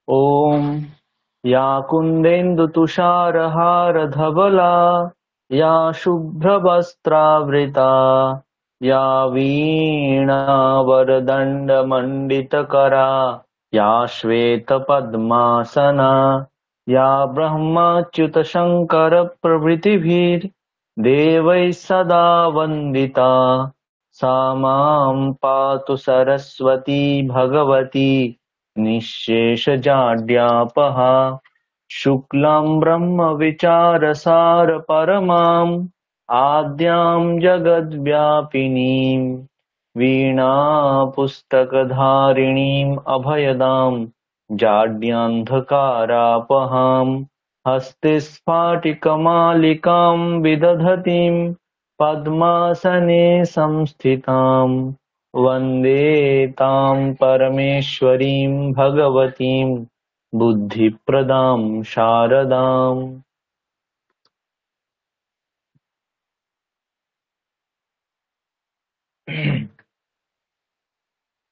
ॐ या कुन्देन्दुतुषारहारधवला या शुभ्रवस्त्रावृता या वीणावरदण्डमण्डितकरा या श्वेतपद्मासना या ब्रह्माच्युतशङ्करप्रभृतिभिर्देवैः सदा वन्दिता सा मां पातु सरस्वती भगवती निःशेषजाड्यापहा शुक्लां ब्रह्मविचारसारपरमाम् आद्यां जगद्व्यापिनीं वीणापुस्तकधारिणीम् अभयदां जाड्यान्धकारापहां हस्ते स्फाटिकमालिकां विदधतीं पद्मासने संस्थिताम् वन्दे तां परमेश्वरीं भगवतीं बुद्धिप्रदां शारदाम्।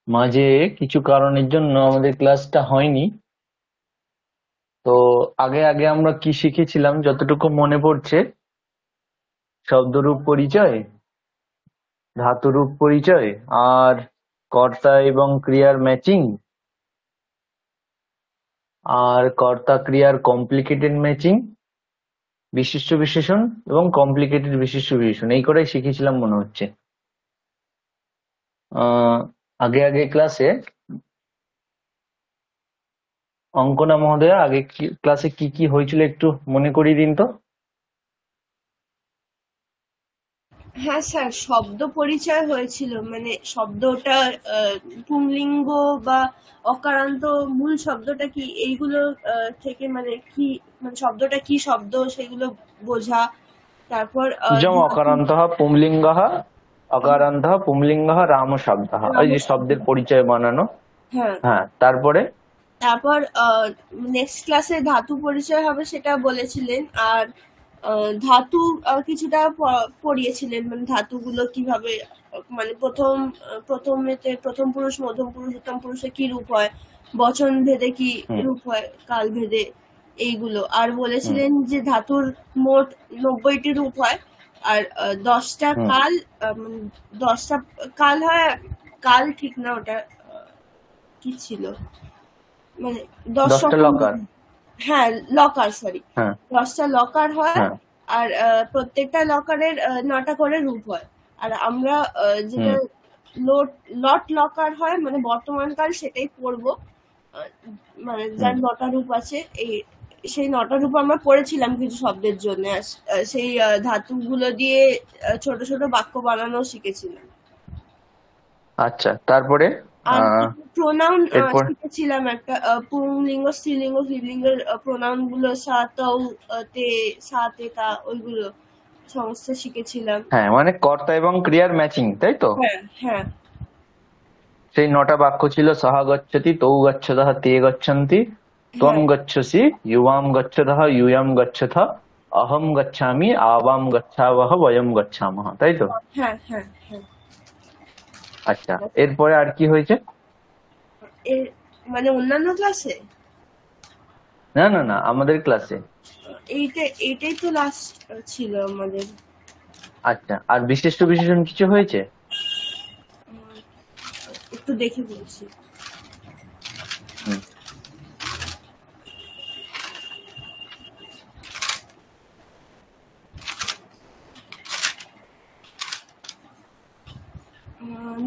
মাঝে কিছু কারণের জন্য আমাদের ক্লাসটা হয়নি। তো আগে আগে আমরা কি শিখেছিলাম যতটুকু মনে পড়ছে, শব্দরূপ পরিচয়, ধাতুরূপ পরিচয়, আর কর্তা এবং ক্রিয়ার ম্যাচিং, আর কর্তা ক্রিয়ার কমপ্লিকেটেড ম্যাচিং, বিশিষ্ট বিশেষণ এবং কমপ্লিকেটেড বিশিষ্ট বিশেষণ, এই করেই শিখেছিলাম মনে হচ্ছে আগে আগে ক্লাসে। অঙ্কনা মহোদয়া, আগে ক্লাসে কি কি হয়েছিল একটু মনে করিয়ে দিন তো। হ্যাঁ স্যার, শব্দ পরিচয় হয়েছিল, মানে শব্দটা পুংলিঙ্গ বা অকারান্ত, মূল শব্দটা কি, এইগুলো থেকে মানে কি, মানে শব্দটা কি শব্দ সেগুলো বোঝা। তারপর যেমন অকারান্তঃ পুংলিঙ্গঃ, অকারান্তঃ পুংলিঙ্গঃ রাম শব্দঃ, এই যে শব্দের পরিচয় বানানো। হ্যাঁ, তারপরে তারপর নেক্সট ক্লাসে ধাতু পরিচয় হবে সেটা বলেছিলেন, আর ধাতু কিছুটা পড়িয়েছিলেন, মানে ধাতুগুলো কিভাবে, মানে প্রথমেতে প্রথম পুরুষ, মধ্যম পুরুষ, উত্তম পুরুষে কি রূপ হয়, বচন ভেদে কি রূপ হয়, কাল ভেদে, এইগুলো। আর বলেছিলেন যে ধাতুর মোট 90টি রূপ হয়, আর 10টা কাল, 10টা কাল হয়। কাল ঠিক না, ওটা কি ছিল, মানে 10টা লকার। হ্যাঁ, লকার, সরি, 10টা লকার হয়, আর প্রত্যেকটা লকারের 9টা করে রূপ হয়। আর আমরা যেটা লট লকার হয়, মানে বর্তমানকাল, সেটাই পড়বো, মানে যার 9টা রূপ আছে। সেই 9টা রূপ আমরা পড়েছিলাম কিছু শব্দের জন্য, সেই ধাতুগুলো দিয়ে ছোট ছোট বাক্য বানানো শিখেছিলাম। আচ্ছা, তারপরে প্রোনাউন শিখেছিলাম, একটা পুংলিঙ্গ, স্ত্রীলিঙ্গ, স্ত্রীলিঙ্গের প্রোনাউন গুলো, সা, তৌ, তে, সা, তে, তা, ওইগুলো সমস্ত শিখেছিলাম। হ্যাঁ, মানে কর্তা এবং ক্রিয়ার ম্যাচিং, তাই তো? হ্যাঁ। সেই 9টা বাক্য ছিল: সহ গচ্ছতি, তৌ গচ্ছতঃ, তে গচ্ছন্তি, ত্বং গচ্ছসি, ইউয়াম গচ্ছতঃ, ইউয়াম গচ্ছথ, অহম গচ্ছামি, আবাম গচ্ছাবহ, বয়ম গচ্ছামহ, তাই তো? হ্যাঁ। আচ্ছা, এরপরে আর কি হয়েছে? মানে অন্যান্য ক্লাসে? না না না, আমাদের ক্লাসে এইটাই তো লাস্ট ছিল আমাদের। আচ্ছা, আর বিশিষ্ট বিশেষণ কিছু হয়েছে? একটু দেখে বলছি।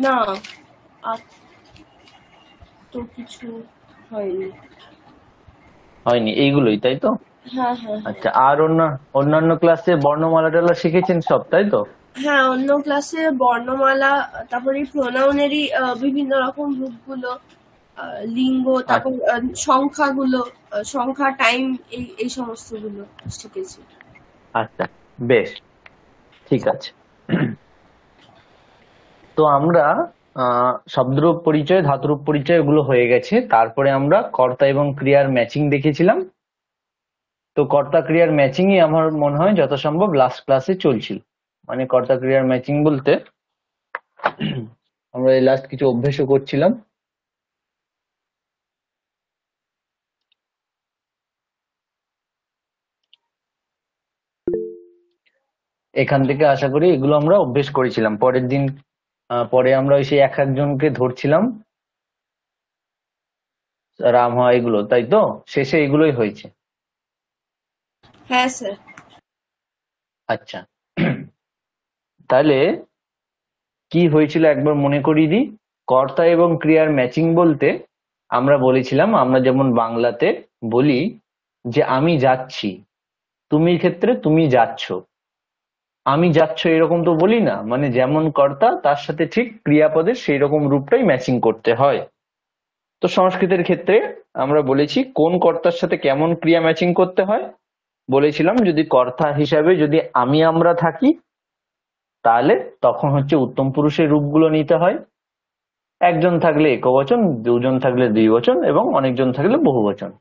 না, আর তো কিছু হয়নি, এইগুলোই, তাই তো? হ্যাঁ। আচ্ছা, আর অন্যান্য ক্লাসে বর্ণমালা টলা শিখেছেন সব, তাই তো? হ্যাঁ, অন্য ক্লাসে বর্ণমালা, তারপরে প্রোনাউনেরই বিভিন্ন রকম রূপগুলো, লিঙ্গ, তারপর সংখ্যাগুলো, সংখ্যা, টাইম, এই সমস্ত গুলো শিখেছি। আচ্ছা, বেশ, ঠিক আছে। তো আমরা শব্দরূপ পরিচয়, ধাতুরূপ পরিচয়, এগুলো হয়ে গেছে। তারপরে আমরা কর্তা এবং ক্রিয়ার ম্যাচিং দেখেছিলাম। তো কর্তা ক্রিয়ার ম্যাচিংই আমার মনে হয় যথাসম্ভব লাস্ট ক্লাসে চলছিল। মানে কর্তা ক্রিয়ার ম্যাচিং বলতে আমরা এই লাস্ট কিছু অভ্যেসও করছিলাম। এখান থেকে আশা করি এগুলো আমরা অভ্যেস করেছিলাম। পরের দিন পরে আমরা ওই সেই এক একজনকে ধরছিলাম রাম হয় এগুলো, তাই তো? শেষে এগুলোই হয়েছে। হ্যাঁ স্যার। আচ্ছা, তাহলে কি হয়েছিল একবার মনে করিয়ে দিই। কর্তা এবং ক্রিয়ার ম্যাচিং বলতে আমরা বলেছিলাম, আমরা যেমন বাংলাতে বলি যে আমি যাচ্ছি, তুমির ক্ষেত্রে তুমি যাচ্ছ। আমি যাচ্ছ এরকম তো বলি না, মানে যেমন কর্তা তার সাথে ঠিক ক্রিয়াপদের সেই রকম রূপটাই ম্যাচিং করতে হয়। তো সংস্কৃতের ক্ষেত্রে আমরা বলেছি কোন কর্তার সাথে কেমন ক্রিয়া ম্যাচিং করতে হয়। বলেছিলাম যদি কর্তা হিসাবে যদি আমি আমরা থাকি, তাহলে তখন হচ্ছে উত্তম পুরুষের রূপগুলো নিতে হয়। একজন থাকলে একবচন, দুজন থাকলে দ্বিবচন এবং অনেকজন থাকলে বহুবচন।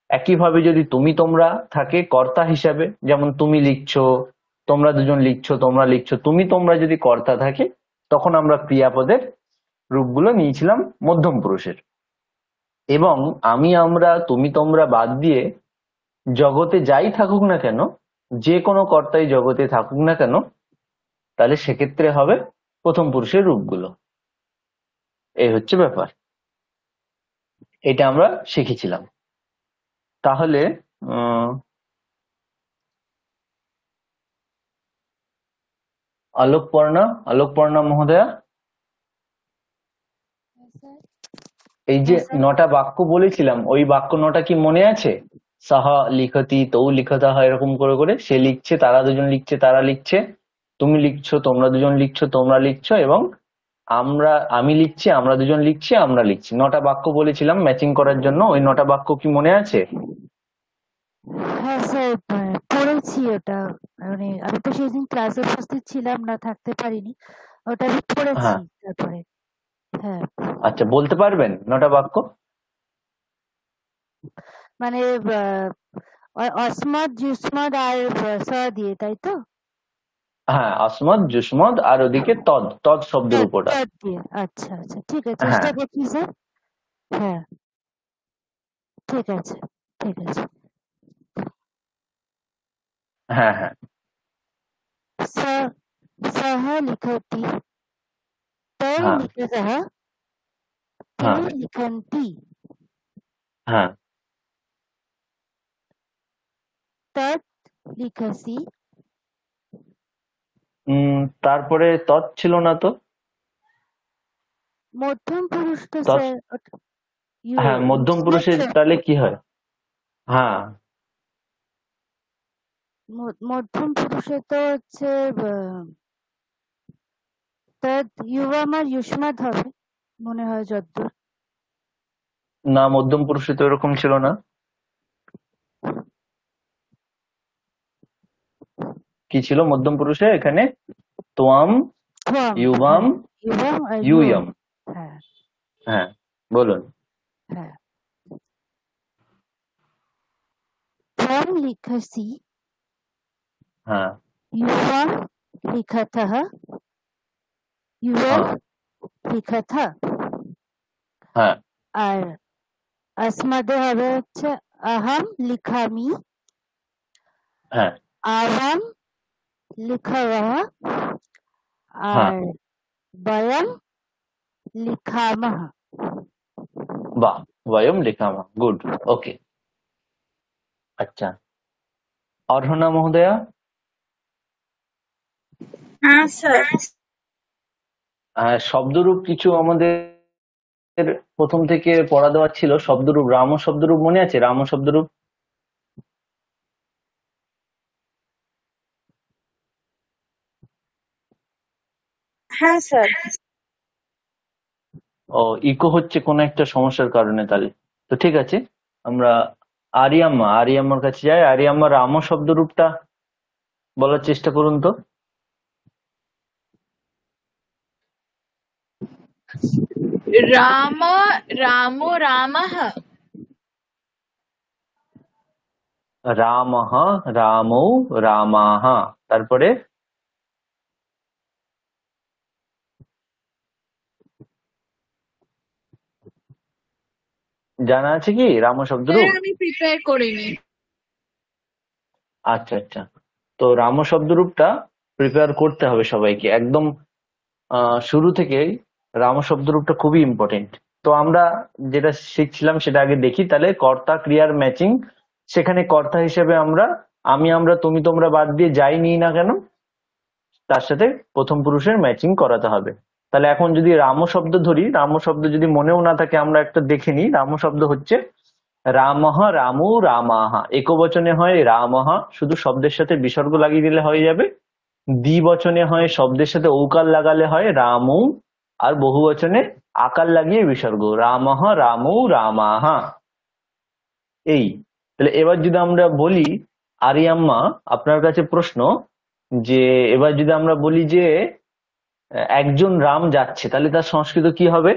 একইভাবে যদি তুমি তোমরা থাকে কর্তা হিসাবে, যেমন তুমি লিখছো, তোমরা দুজন লিখছো, তোমরা লিখছো, তুমি তোমরা যদি কর্তা থাকে, তখন আমরা ক্রিয়াপদের রূপগুলো নিয়েছিলাম মধ্যম পুরুষের। এবং আমি আমরা তুমি তোমরা বাদ দিয়ে জগতে যাই থাকুক না কেন, যে কোনো কর্তাই জগতে থাকুক না কেন, তাহলে সেক্ষেত্রে হবে প্রথম পুরুষের রূপগুলো। এই হচ্ছে ব্যাপার, এটা আমরা শিখেছিলাম। তাহলে আহ আলোকপর্ণা, আলোকপর্ণা মহোদয়া, স্যার। এই যে হ্যাঁ স্যার। নটা বাক্য বলেছিলাম, ওই বাক্য নটা কি মনে আছে? সাহা লিখতি, তৌ লিখতা, এরকম করে করে সে লিখছে, তারা দুজন লিখছে, তারা লিখছে, তুমি লিখছো, তোমরা দুজন লিখছো, তোমরা লিখছো, এবং আমরা আমি লিখছি, আমরা দুজন লিখছি, আমরা লিখছি। নটা বাক্য বলেছিলাম ম্যাচিং করার জন্য, ওই নটা বাক্য কি মনে আছে? হ্যাঁ স্যার, পড়েছি ওটা। মানে আমি তো সেদিন ক্লাসে উপস্থিত ছিলাম না, থাকতে পারিনি। ওটা আমি পড়েছি হ্যাঁ, তারপরে। হ্যাঁ, আচ্ছা, বলতে পারবেন নটা বাক্য? মানে অসমত যুসমত আর স দিয়ে, তাই তো? হ্যাঁ, আসমদ জুসমদ আর ওদিকে তদ, তদ শব্দের তৎ উপর তৎ দিয়ে। আচ্ছা আচ্ছা, ঠিক আছে, হ্যাঁ, চেষ্টা করছি স্যার। হ্যাঁ, ঠিক আছে, ঠিক আছে। হ্যাঁ, হ্যাঁ, स सः लिखति, तौ হ্যাঁ, लिखतः, ते হ্যাঁ, लिखन्ति, হ্যাঁ। तत् लिखसि। তারপরে তৎ ছিল না তো? মধ্যম পুরুষ তো তৎ, স্যার হ্যাঁ, মধ্যম পুরুষের স্যার, তাহলে কি হয়? হ্যাঁ, মধ্যম পুরুষে তো হচ্ছে তৎ ইউবাম আর ইউষ্মাদ হবে মনে হয় যদ্দূর। না, মধ্যম পুরুষে তো এরকম ছিল না। কি ছিল মধ্যম পুরুষে এখানে? তোয়াম, ত্বম, ইউবাম, হ্যাঁ, ইউবাম আর ইয়ম। ইউয়ম। হ্যাঁ, হ্যাঁ, বলুন। হ্যাঁ। ত্বম লিখসি, হ্যাঁ, ইউবাম লিখতः, ইয়ম হ্যাঁ, লিখতः। হ্যাঁ, আর আসমাদে হবে হচ্ছে আহাম লিখামি, হ্যাঁ, আবাম লিখাবহ, হ্যাঁ। আর বয়ম লিখামহ। বাহ, বয়ম লেখামা, গুড। ওকে, আচ্ছা। অর্হনা মহোদয়া, হ্যাঁ স্যার। শব্দরূপ কিছু আমাদের প্রথম থেকে পড়া দেওয়া ছিল। শব্দরূপ, রাম শব্দরূপ মনে আছে? রাম শব্দরূপ। হ্যাঁ স্যার। ও, ইকো হচ্ছে কোন একটা সমস্যার কারণে, তাহলে তো ঠিক আছে। আমরা আরিয়াম্মা, আরিয়াম্মার কাছে যাই। আরিয়াম্মা রাম শব্দরূপটা বলার চেষ্টা করুন তো। রাম, রামো রামः। রামঃ, রামৌ, রামাহ, তারপরে জানা আছে কি রাম স্যার শব্দরূপ? আমি প্রিপেয়ার করিনি। আচ্ছা, আচ্ছা। তো রাম শব্দরূপটা প্রিপেয়ার করতে হবে সবাইকে একদম শুরু থেকেই। রাম শব্দরূপটা খুবই ইম্পর্টেন্ট। তো আমরা যেটা শিখছিলাম সেটা আগে দেখি। তাহলে কর্তা ক্রিয়ার ম্যাচিং, সেখানে কর্তা হিসেবে আমরা আমি, আমরা, তুমি, তোমরা বাদ দিয়ে যাই নিই না কেন, তার সাথে প্রথম পুরুষের ম্যাচিং করাতে হবে। তাহলে এখন যদি রাম শব্দ ধরি, রাম শব্দ যদি মনেও না থাকে আমরা একটা দেখে নিই। রাম শব্দ হচ্ছে রামঃ, রামু, রামাহ। একবচনে হয় রামঃ, শুধু শব্দের সাথে বিসর্গ লাগিয়ে দিলে হয়ে যাবে। দ্বিবচনে হয় শব্দের সাথে ঔকার লাগালে হয় রামু, আর বহুবচনে আকার লাগিয়ে বিসর্গ রামঃ, রামু, রামাহ। এই, তাহলে এবার যদি আমরা বলি আরিয়াম্মা, আপনার কাছে প্রশ্ন, যে এবার যদি আমরা বলি যে একজন রাম যাচ্ছে, তাহলে তার সংস্কৃত কি হবে?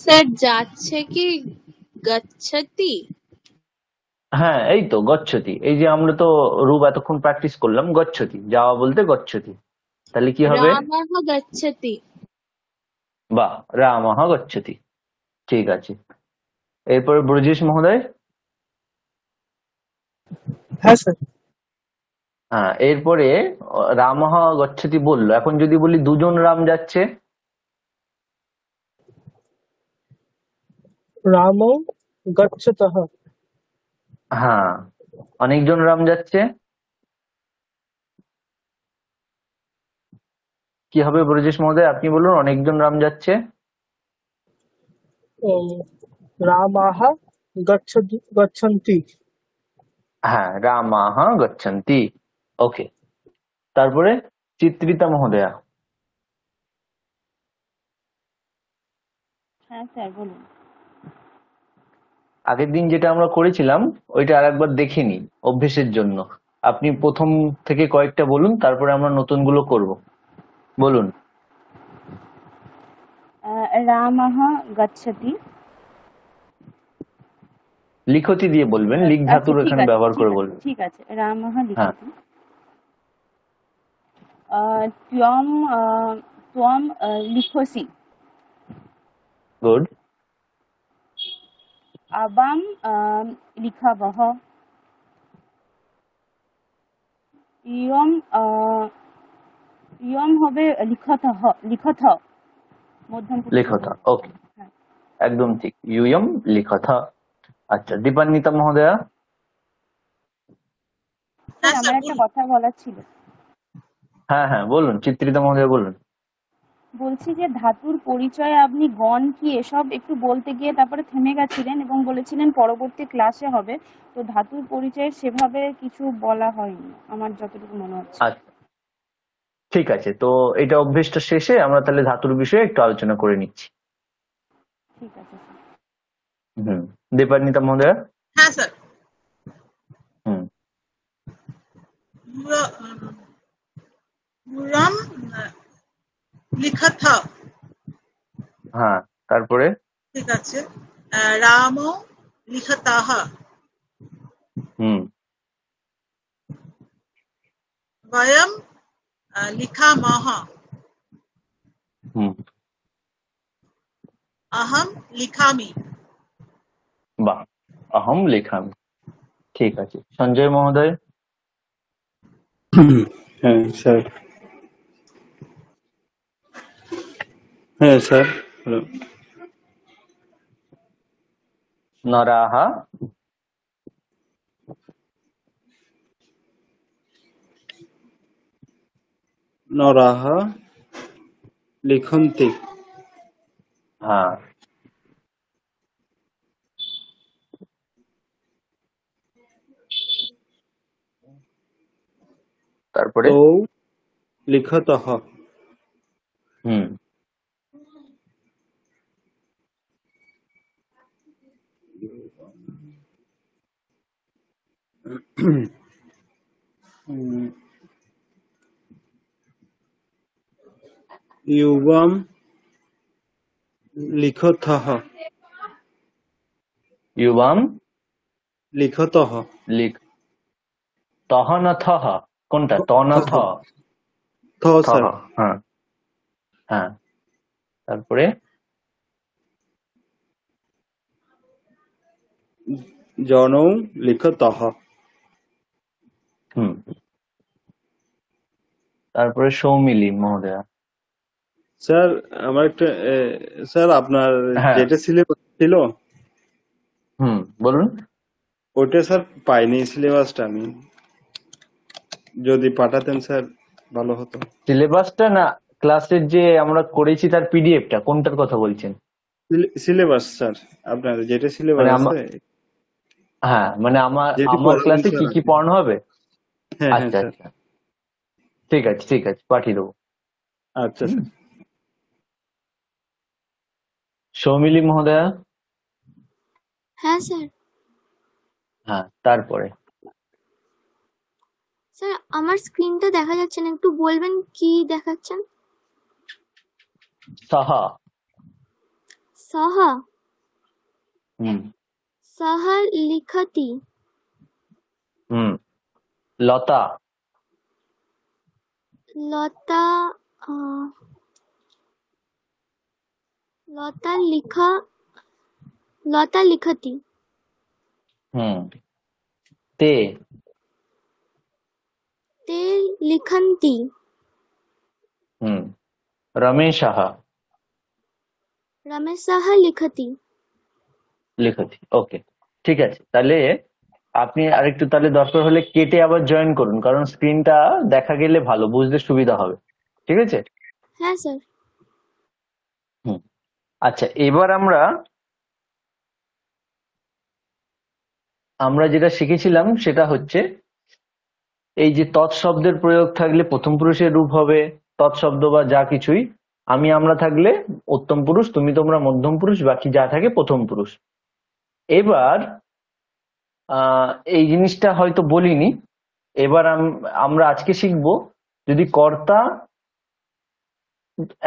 স্যার যাচ্ছে কি গচ্ছতি? হ্যাঁ, এই তো গচ্ছতি। এই যে আমরা তো রূপ এতক্ষণ প্র্যাকটিস করলাম, গচ্ছতি, যাওয়া বলতে গচ্ছতি। তাহলে কি হবে? রামঃ গচ্ছতি। বাহ, রামঃ গচ্ছতি। ঠিক আছে। এরপরে ব্রজেশ মহোদয়। হ্যাঁ স্যার। হ্যাঁ, এরপরে রামঃ গচ্ছতি বললো। এখন যদি বলি দুজন রাম যাচ্ছে, রামৌ গচ্ছতঃ। হ্যাঁ, অনেকজন রাম যাচ্ছে, কি হবে ব্রজেশ মহোদয়? আপনি বলুন, অনেকজন রাম যাচ্ছে। রামাহ গচ্ছন্তি। হ্যাঁ, রামাহ গচ্ছন্তি। ওকে। তারপরে চিত্রিতা মহোদয়া। হ্যাঁ স্যার বলুন। আগের দিন যেটা আমরা করেছিলাম ওইটা আরেকবার দেখে নিই অভ্যেসের জন্য। আপনি প্রথম থেকে কয়েকটা বলুন, তারপরে আমরা নতুনগুলো করব। বলুন। রামः গচ্ছতি। লিখতি দিয়ে বলবেন, লিখ আচ্ছা ধাতুর ঠিক এখানে আছে, ব্যবহার ঠিক করে আছে, বলবেন। ঠিক আছে। রামः হ্যাঁ, লিখতি। ত্বম ত্বম লিখসি। গুড। আবাম লিখাবহ। ইয়ম ইয়ম হবে লিখতঃ। লিখথ মধ্যম পুরুষ লিখতা, বিভক্তি। ওকে, হ্যাঁ একদম ঠিক। ইউয়ম লিখতা। আচ্ছা, দীপান্বিতা মহোদয়া। স্যার, আমার একটা কথা বলার ছিল। হ্যাঁ হ্যাঁ, বলুন চিত্রিতা মহোদয়া, বলুন। বলছি যে ধাতুর পরিচয় আপনি গণ কি এসব একটু বলতে গিয়ে তারপরে থেমে গেছিলেন এবং বলেছিলেন পরবর্তী ক্লাসে হবে। তো ধাতুর পরিচয় সেভাবে কিছু বলা হয়নি আমার যতটুকু মনে হচ্ছে। আচ্ছা, ঠিক আছে। তো এটা অভ্যেসটা শেষে আমরা তাহলে ধাতুর বিষয়ে একটু আলোচনা করে নিচ্ছি। ঠিক আছে স্যার। হুম, দীপান্বিতা মহোদয়া। হ্যাঁ স্যার। হুম, রাম লিখা। হ্যাঁ, তারপরে ঠিক আছে। রাম লিখতাহ। হুম, বয়ম লিখামহ। হুম, अहम लिखामि। বাহ, অহম লেখামি। ঠিক আছে। সঞ্জয় মহোদয়। হ্যাঁ স্যার। হ্যাঁ স্যার। হ্যালো। নরাহা। নরাহ লিখন্তি। হ্যাঁ, তারপরে তৌ লিখতঃ। হুম, ইউবম লিখতঃ। ইউবাম লিখতঃ। লিখ। তহ না থহ? কোনটা, ত না থ? থ থহ। স্যার। হ্যাঁ হ্যাঁ, তারপরে জনৌ লিখতः। হুম, তারপরে সৌমিলি মহোদয়া। স্যার আমার একটা স্যার আপনার হ্যাঁ, যেটা সিলেবাস ছিল বলুন। ওটা স্যার পাইনি সিলেবাসটা আমি, যদি পাঠাতেন স্যার ভালো হতো। সিলেবাসটা না, ক্লাসের যে আমরা করেছি তার পিডিএফটা, কোনটার কথা বলছেন? সিলেবাস স্যার আপনার যেটা সিলেবাস মানে আছে, হ্যাঁ, মানে আমার যেটি আমার পড়াবেন ক্লাসে স্যার কি কি আপনি। পড়ানো হবে? হ্যাঁ হ্যাঁ আচ্ছা স্যার। আচ্ছা, ঠিক আছে ঠিক আছে, পাঠিয়ে দেবো। আচ্ছা হুম, স্যার। সৌমিলি মহোদয়া। হ্যাঁ স্যার। হ্যাঁ, তারপরে স্যার আমার স্ক্রিনটা দেখা যাচ্ছে না, একটু বলবেন কি দেখাচ্ছেন? সাহা। সাহা। হুম সাহা লিখতি। হুম লতা। লতা। আহ, লতা লিখতি। হুম তে। ते लिखन्ति। হুম রমেশাহ रमेशः लिखति। লিখতি। ওকে, ঠিক আছে। তাহলে আপনি আরেকটু তাহলে দরকার হলে কেটে আবার জয়েন করুন, কারণ স্ক্রিনটা দেখা গেলে ভালো বুঝতে সুবিধা হবে। ঠিক আছে। হ্যাঁ স্যার। হুম, আচ্ছা, এবার আমরা আমরা যেটা শিখেছিলাম সেটা হচ্ছে এই যে তৎশব্দের প্রয়োগ থাকলে প্রথম পুরুষের রূপ হবে তৎশব্দ বা যা কিছুই, আমি আমরা থাকলে উত্তম পুরুষ, তুমি তোমরা মধ্যম পুরুষ, বাকি যা থাকে প্রথম পুরুষ। এবার এই জিনিসটা হয়তো বলিনি, এবার আমরা আজকে শিখব যদি কর্তা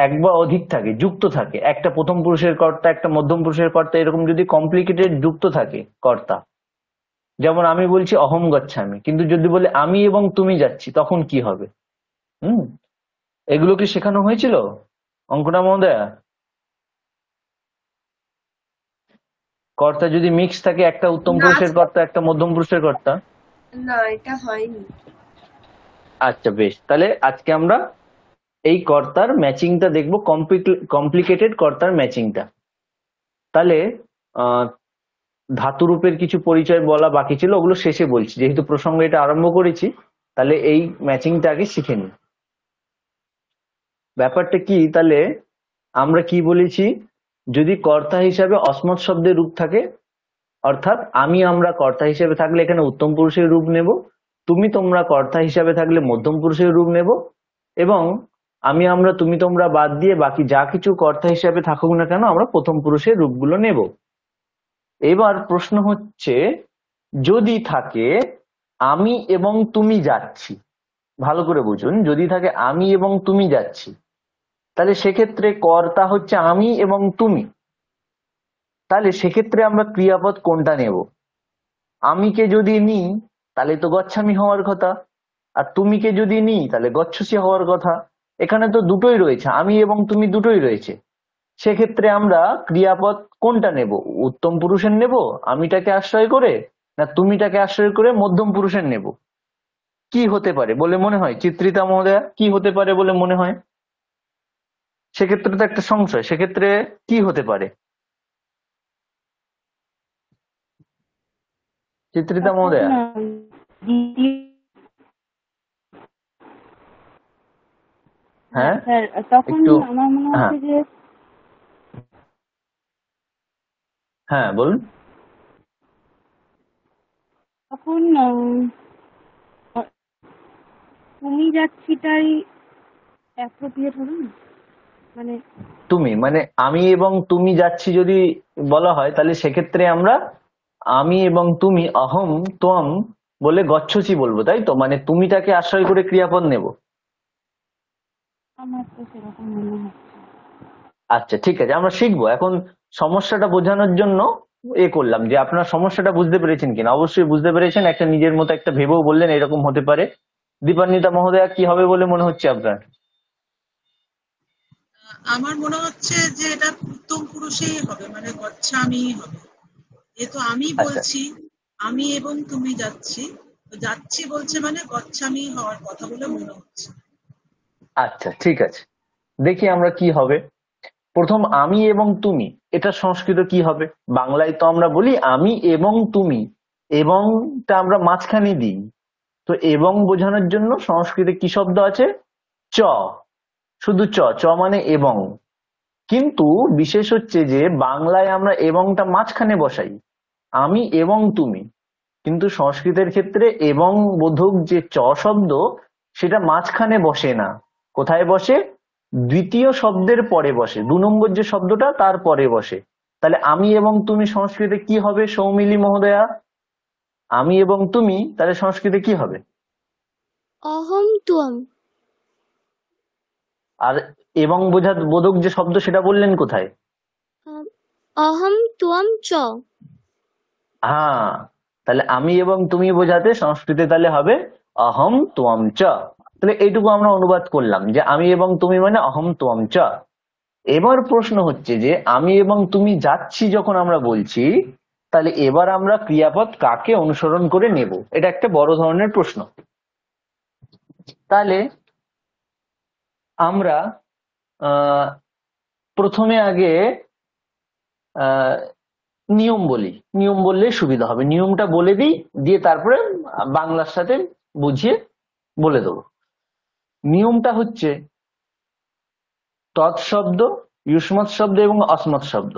এক বা অধিক থাকে, যুক্ত থাকে, একটা প্রথম পুরুষের কর্তা একটা মধ্যম পুরুষের কর্তা, এরকম যদি কমপ্লিকেটেড যুক্ত থাকে কর্তা, যেমন আমি বলছি অহম গচ্ছামি, কিন্তু যদি বলে আমি এবং তুমি যাচ্ছি, তখন কি হবে? এগুলো কি শেখানো হয়েছিল অঙ্কনা মহোদয়া? কর্তা যদি মিক্স থাকে, একটা উত্তম না পুরুষের কর্তা একটা মধ্যম পুরুষের কর্তা। না, এটা হয়নি। আচ্ছা বেশ, তাহলে আজকে আমরা এই কর্তার ম্যাচিংটা দেখবো, কমপ্লিকেটেড কর্তার ম্যাচিংটা। তাহলে ধাতুরূপের কিছু পরিচয় বলা বাকি ছিল, ওগুলো শেষে বলছি, যেহেতু প্রসঙ্গ এটা আরম্ভ করেছি, তাহলে এই ম্যাচিংটা আগে শিখে নিই। ব্যাপারটা কি, তাহলে আমরা কি বলেছি, যদি কর্তা হিসাবে অসমত শব্দের রূপ থাকে, অর্থাৎ আমি আমরা কর্তা হিসেবে থাকলে এখানে উত্তম পুরুষের রূপ নেব, তুমি তোমরা কর্তা হিসাবে থাকলে মধ্যম পুরুষের রূপ নেব, এবং আমি আমরা তুমি তোমরা বাদ দিয়ে বাকি যা কিছু কর্তা হিসাবে থাকুক না কেন আমরা প্রথম পুরুষের রূপগুলো নেব। এবার প্রশ্ন হচ্ছে, যদি থাকে আমি এবং তুমি যাচ্ছি, ভালো করে বুঝুন, যদি থাকে আমি এবং তুমি যাচ্ছি, তাহলে সেক্ষেত্রে কর্তা হচ্ছে আমি এবং তুমি, তাহলে সেক্ষেত্রে আমরা ক্রিয়াপদ কোনটা নেব? আমিকে যদি নিই তাহলে তো গচ্ছামি হওয়ার কথা, আর তুমিকে যদি নিই তাহলে গচ্ছসি হওয়ার কথা। এখানে তো দুটোই রয়েছে, আমি এবং তুমি দুটোই রয়েছে। সেক্ষেত্রে আমরা ক্রিয়াপদ কোনটা নেব? উত্তম পুরুষের নেব আমিটাকে আশ্রয় করে, না তুমিটাকে আশ্রয় করে মধ্যম পুরুষের নেব? কি হতে পারে বলে মনে হয় চিত্রিতা মহোদয়া, কি হতে পারে বলে মনে হয়? সেক্ষেত্রে তো একটা সংশয়, সেক্ষেত্রে কি হতে পারে চিত্রিতা তখন মহোদয়া? হ্যাঁ স্যার তখন একটু, আমার মনে হ্যাঁ হচ্ছে যে হ্যাঁ বলুন। তখন তুমি যাচ্ছিটাই অ্যাপ্রোপ্রিয়েট হবে না, মানে তুমি মানে আমি এবং তুমি যাচ্ছি যদি বলা হয়, তাহলে সেক্ষেত্রে আমরা আমি এবং তুমি অহম ত্বম বলে গচ্ছসি বলবো, তাই তো? মানে তুমিটাকে আশ্রয় করে ক্রিয়াপদ নেব। আমার তো সেরকম মনে হচ্ছে। আচ্ছা ঠিক আছে, আমরা শিখবো এখন। সমস্যাটা বোঝানোর জন্য করলাম যে আপনার সমস্যাটা বুঝতে পেরেছেন কিনা। অবশ্যই বুঝতে পেরেছেন, একটা নিজের মতো একটা ভেবেও বললেন এরকম হতে পারে। দীপান্বিতা মহোদয়া, কি হবে বলে মনে হচ্ছে আপনার? আমার মনে হচ্ছে যে এটা উত্তম পুরুষেই হবে, মানে গচ্ছামি হবে, যেহেতু আমি আচ্ছা বলছি আমি এবং তুমি যাচ্ছি, তো যাচ্ছি বলছে মানে গচ্ছামি হওয়ার কথা বলে মনে হচ্ছে। আচ্ছা, ঠিক আছে, দেখি আমরা কি হবে। প্রথম আমি এবং তুমি, এটা সংস্কৃত কি হবে? বাংলায় তো আমরা বলি আমি এবং তুমি, এবংটা আমরা মাঝখানে দিই। তো এবং বোঝানোর জন্য সংস্কৃতে কি শব্দ আছে? চ, শুধু চ, চ মানে এবং। কিন্তু বিশেষ হচ্ছে যে বাংলায় আমরা এবংটা মাঝখানে বসাই, আমি এবং তুমি। কিন্তু সংস্কৃতের ক্ষেত্রে এবং বোধক যে চ শব্দ, সেটা মাঝখানে বসে না। কোথায় বসে? দ্বিতীয় শব্দের পরে বসে, 2 নম্বর যে শব্দটা তার পরে বসে। তাহলে আমি এবং তুমি সংস্কৃতে কি হবে সৌমিলি মহোদয়া? আমি এবং তুমি তাহলে সংস্কৃতে কি হবে? অহম তুম। আর এবং বোধক যে শব্দ সেটা বললেন কোথায়? অহম তুম চ। হ্যাঁ, তাহলে আমি এবং তুমি বোঝাতে সংস্কৃতে তাহলে হবে অহম ত্বম চ। তাহলে এইটুকু আমরা অনুবাদ করলাম যে আমি এবং তুমি মানে অহম ত্বম চ। এবার প্রশ্ন হচ্ছে যে আমি এবং তুমি যাচ্ছি যখন আমরা বলছি, তাহলে এবার আমরা ক্রিয়াপদ কাকে অনুসরণ করে নেব? এটা একটা বড় ধরনের প্রশ্ন। তাহলে আমরা প্রথমে আগে নিয়ম বলি, নিয়ম বললে সুবিধা হবে। নিয়মটা বলে দিই, দিয়ে তারপরে বাংলার সাথে বুঝিয়ে বলে দেবো। নিয়মটা হচ্ছে তৎশব্দ, ইউষ্মৎ শব্দ এবং অস্মৎ শব্দ।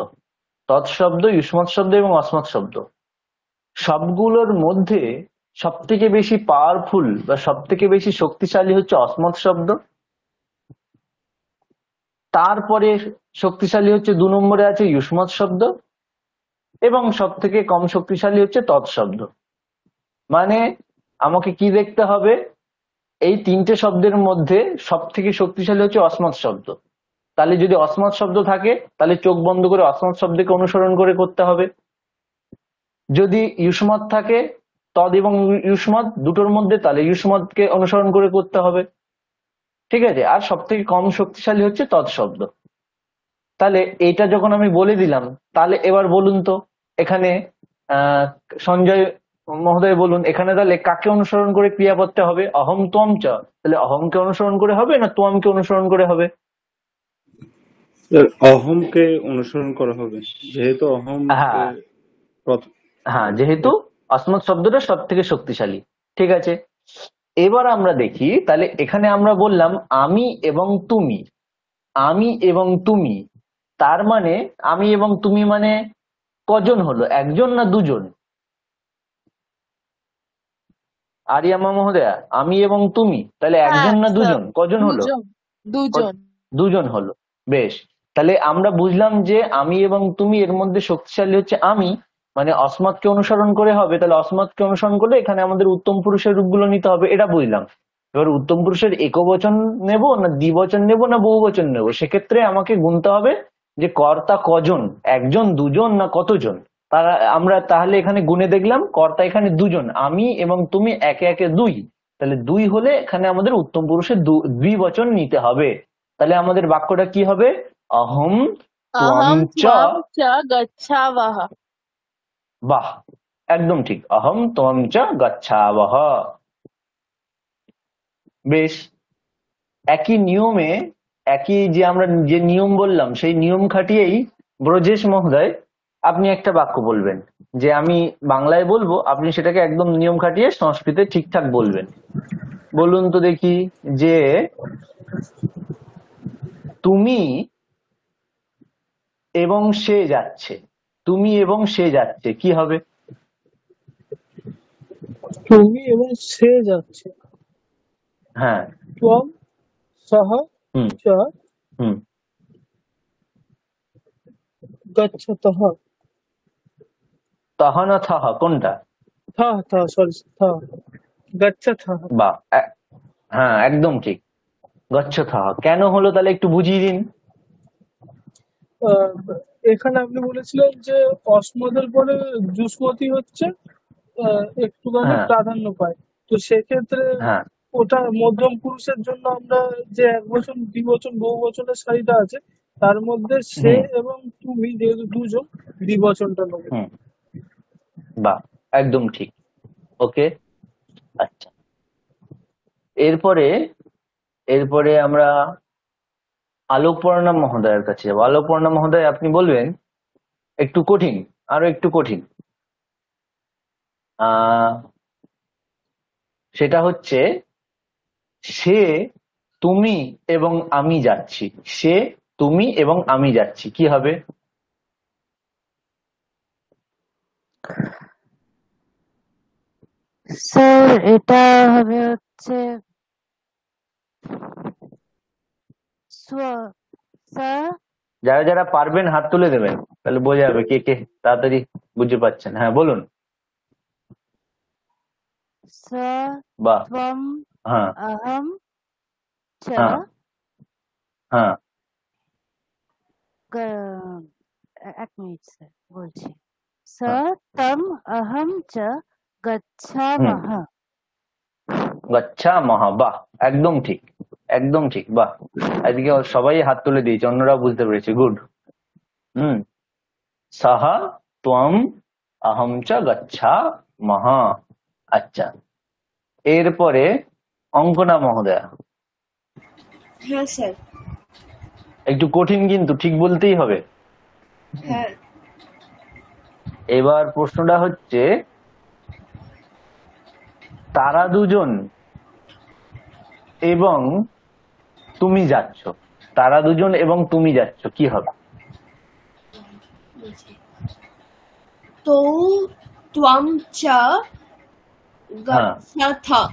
তৎশব্দ, ইউষ্মৎ শব্দ এবং অস্মৎ শব্দ সবগুলোর মধ্যে সব থেকে বেশি পাওয়ারফুল বা সব থেকে বেশি শক্তিশালী হচ্ছে অস্মৎ শব্দ। তারপরে শক্তিশালী হচ্ছে 2 নম্বরে আছে ইউষ্মৎ শব্দ, এবং সব থেকে কম শক্তিশালী হচ্ছে তৎশব্দ। মানে আমাকে কি দেখতে হবে? এই 3টে শব্দের মধ্যে সব থেকে শক্তিশালী হচ্ছে অস্মৎ শব্দ। তাহলে যদি অস্মৎ শব্দ থাকে তাহলে চোখ বন্ধ করে অস্মৎ শব্দকে অনুসরণ করে করতে হবে। যদি ইউষ্মৎ থাকে, তদ এবং ইউষ্মৎ দুটোর মধ্যে, তাহলে ইউষ্মৎকে অনুসরণ করে করতে হবে। ঠিক আছে? আর সব থেকে কম শক্তিশালী হচ্ছে তৎশব্দ। তাহলে এটা যখন আমি বলে দিলাম, তাহলে এবার বলুন তো এখানে সঞ্জয় মহোদয় বলুন, এখানে তাহলে কাকে অনুসরণ করে ক্রিয়াপদটা হবে? অহম ত্বম চ। তাহলে অহমকে অনুসরণ করে হবে না ত্বমকে অনুসরণ করে হবে? অহমকে অনুসরণ করা হবে, যেহেতু অহম হ্যাঁ হ্যাঁ, যেহেতু অস্মৎ শব্দটা সব থেকে শক্তিশালী। ঠিক আছে, এবার আমরা দেখি তাহলে এখানে আমরা বললাম আমি এবং তুমি, আমি এবং তুমি, তার মানে আমি এবং তুমি মানে কজন হলো? একজন না দুজন? আরিয়ামা মহোদয়া, আমি এবং তুমি তাহলে একজন না দুজন? কজন হলো? দুজন হলো। বেশ, তাহলে আমরা বুঝলাম যে আমি এবং তুমি এর মধ্যে শক্তিশালী হচ্ছে আমি, মানে অস্মৎকে অনুসরণ করে হবে। তাহলে অস্মৎকে অনুসরণ করলে এখানে আমাদের উত্তম পুরুষের রূপগুলো নিতে হবে, এটা বুঝলাম। এবার উত্তম পুরুষের একবচন নেব না দ্বিবচন নেব না বহুবচন নেব, সেক্ষেত্রে আমাকে গুনতে হবে যে কর্তা কজন, একজন দুজন না কতজন। তারা আমরা তাহলে এখানে গুনে দেখলাম কর্তা এখানে দুজন, আমি এবং তুমি একে একে 2। তাহলে 2 হলে এখানে আমাদের উত্তম পুরুষের দ্বিবচন নিতে হবে। তাহলে আমাদের বাক্যটা কি হবে? অহম ত্বম চ। গচ্ছাবহ। বাহ, একদম ঠিক, অহম ত্বম চ গচ্ছাবহ। বেশ, একই নিয়মে, একই যে আমরা যে নিয়ম বললাম সেই নিয়ম খাটিয়েই ব্রজেশ মহোদয় আপনি একটা বাক্য বলবেন, যে আমি বাংলায় বলবো, আপনি সেটাকে একদম নিয়ম খাটিয়ে সংস্কৃতে ঠিকঠাক বলবেন। বলুন তো দেখি, যে তুমি এবং সে যাচ্ছে, তুমি এবং সে যাচ্ছে কি হবে? তুমি এবং সে যাচ্ছে। হ্যাঁ, ত্বম সহ হুম চ হুম গচ্ছতঃ। তহ না থহ কোনটা? গচ্ছতঃ। বা হ্যাঁ, একদম ঠিক, গচ্ছতঃ। কেন হলো তাহলে একটু বুঝিয়ে দিন। এখানে আপনি বলেছিলেন যে অস্মদের পরে যুষ্মতি হচ্ছে একটুখানি হ্যাঁ প্রাধান্য পায়, তো সেক্ষেত্রে হ্যাঁ ওটা মধ্যম পুরুষের জন্য আমরা যে একবচন দ্বিবচন বহুবচনের সারিটা আছে তার মধ্যে সে হুম এবং তুমি যেহেতু দুজন দ্বিবচনটা নেবো। হুম বাহ, একদম ঠিক। ওকে, আচ্ছা। এরপরে এরপরে আমরা আলোকপর্ণা মহোদয়ের কাছে যাবো। আলোকপর্ণা মহোদয়, আপনি বলবেন একটু কঠিন, আরো একটু কঠিন। আহ সেটা হচ্ছে, সে, তুমি এবং আমি যাচ্ছি। সে, তুমি এবং আমি যাচ্ছি, কি হবে? স্যার এটা হবে হচ্ছে স্যার যারা যারা পারবেন হাত তুলে দেবেন, তাহলে বোঝা যাবে কে কে তাড়াতাড়ি বুঝতে পারছেন। হ্যাঁ, বলুন। বাহ, ত্বম হ্যাঁ অহম চ হ্যাঁ হ্যাঁ এক মিনিট স্যার বলছি। হ্যাঁ তম অহম চ হুম, গচ্ছামহ। গচ্ছা মহা, বাহ, একদম ঠিক, একদম ঠিক, বাহ। এদিকে সবাই হাত তুলে দিয়েছে, অন্যরাও বুঝতে পেরেছে, গুড। হুম, সাহা ত্বম অহম চ গচ্ছা মহা। আচ্ছা, এরপরে অঙ্কনা মহোদয়া, হ্যাঁ স্যার। একটু কঠিন কিন্তু ঠিক বলতেই হবে। হ্যাঁ। এবার প্রশ্নটা হচ্ছে, তারা দুজন এবং তুমি যাচ্ছ। তারা দুজন এবং তুমি যাচ্ছ, কি হবে? তৌ ত্বম চ হ্যাঁ, গচ্ছাথ।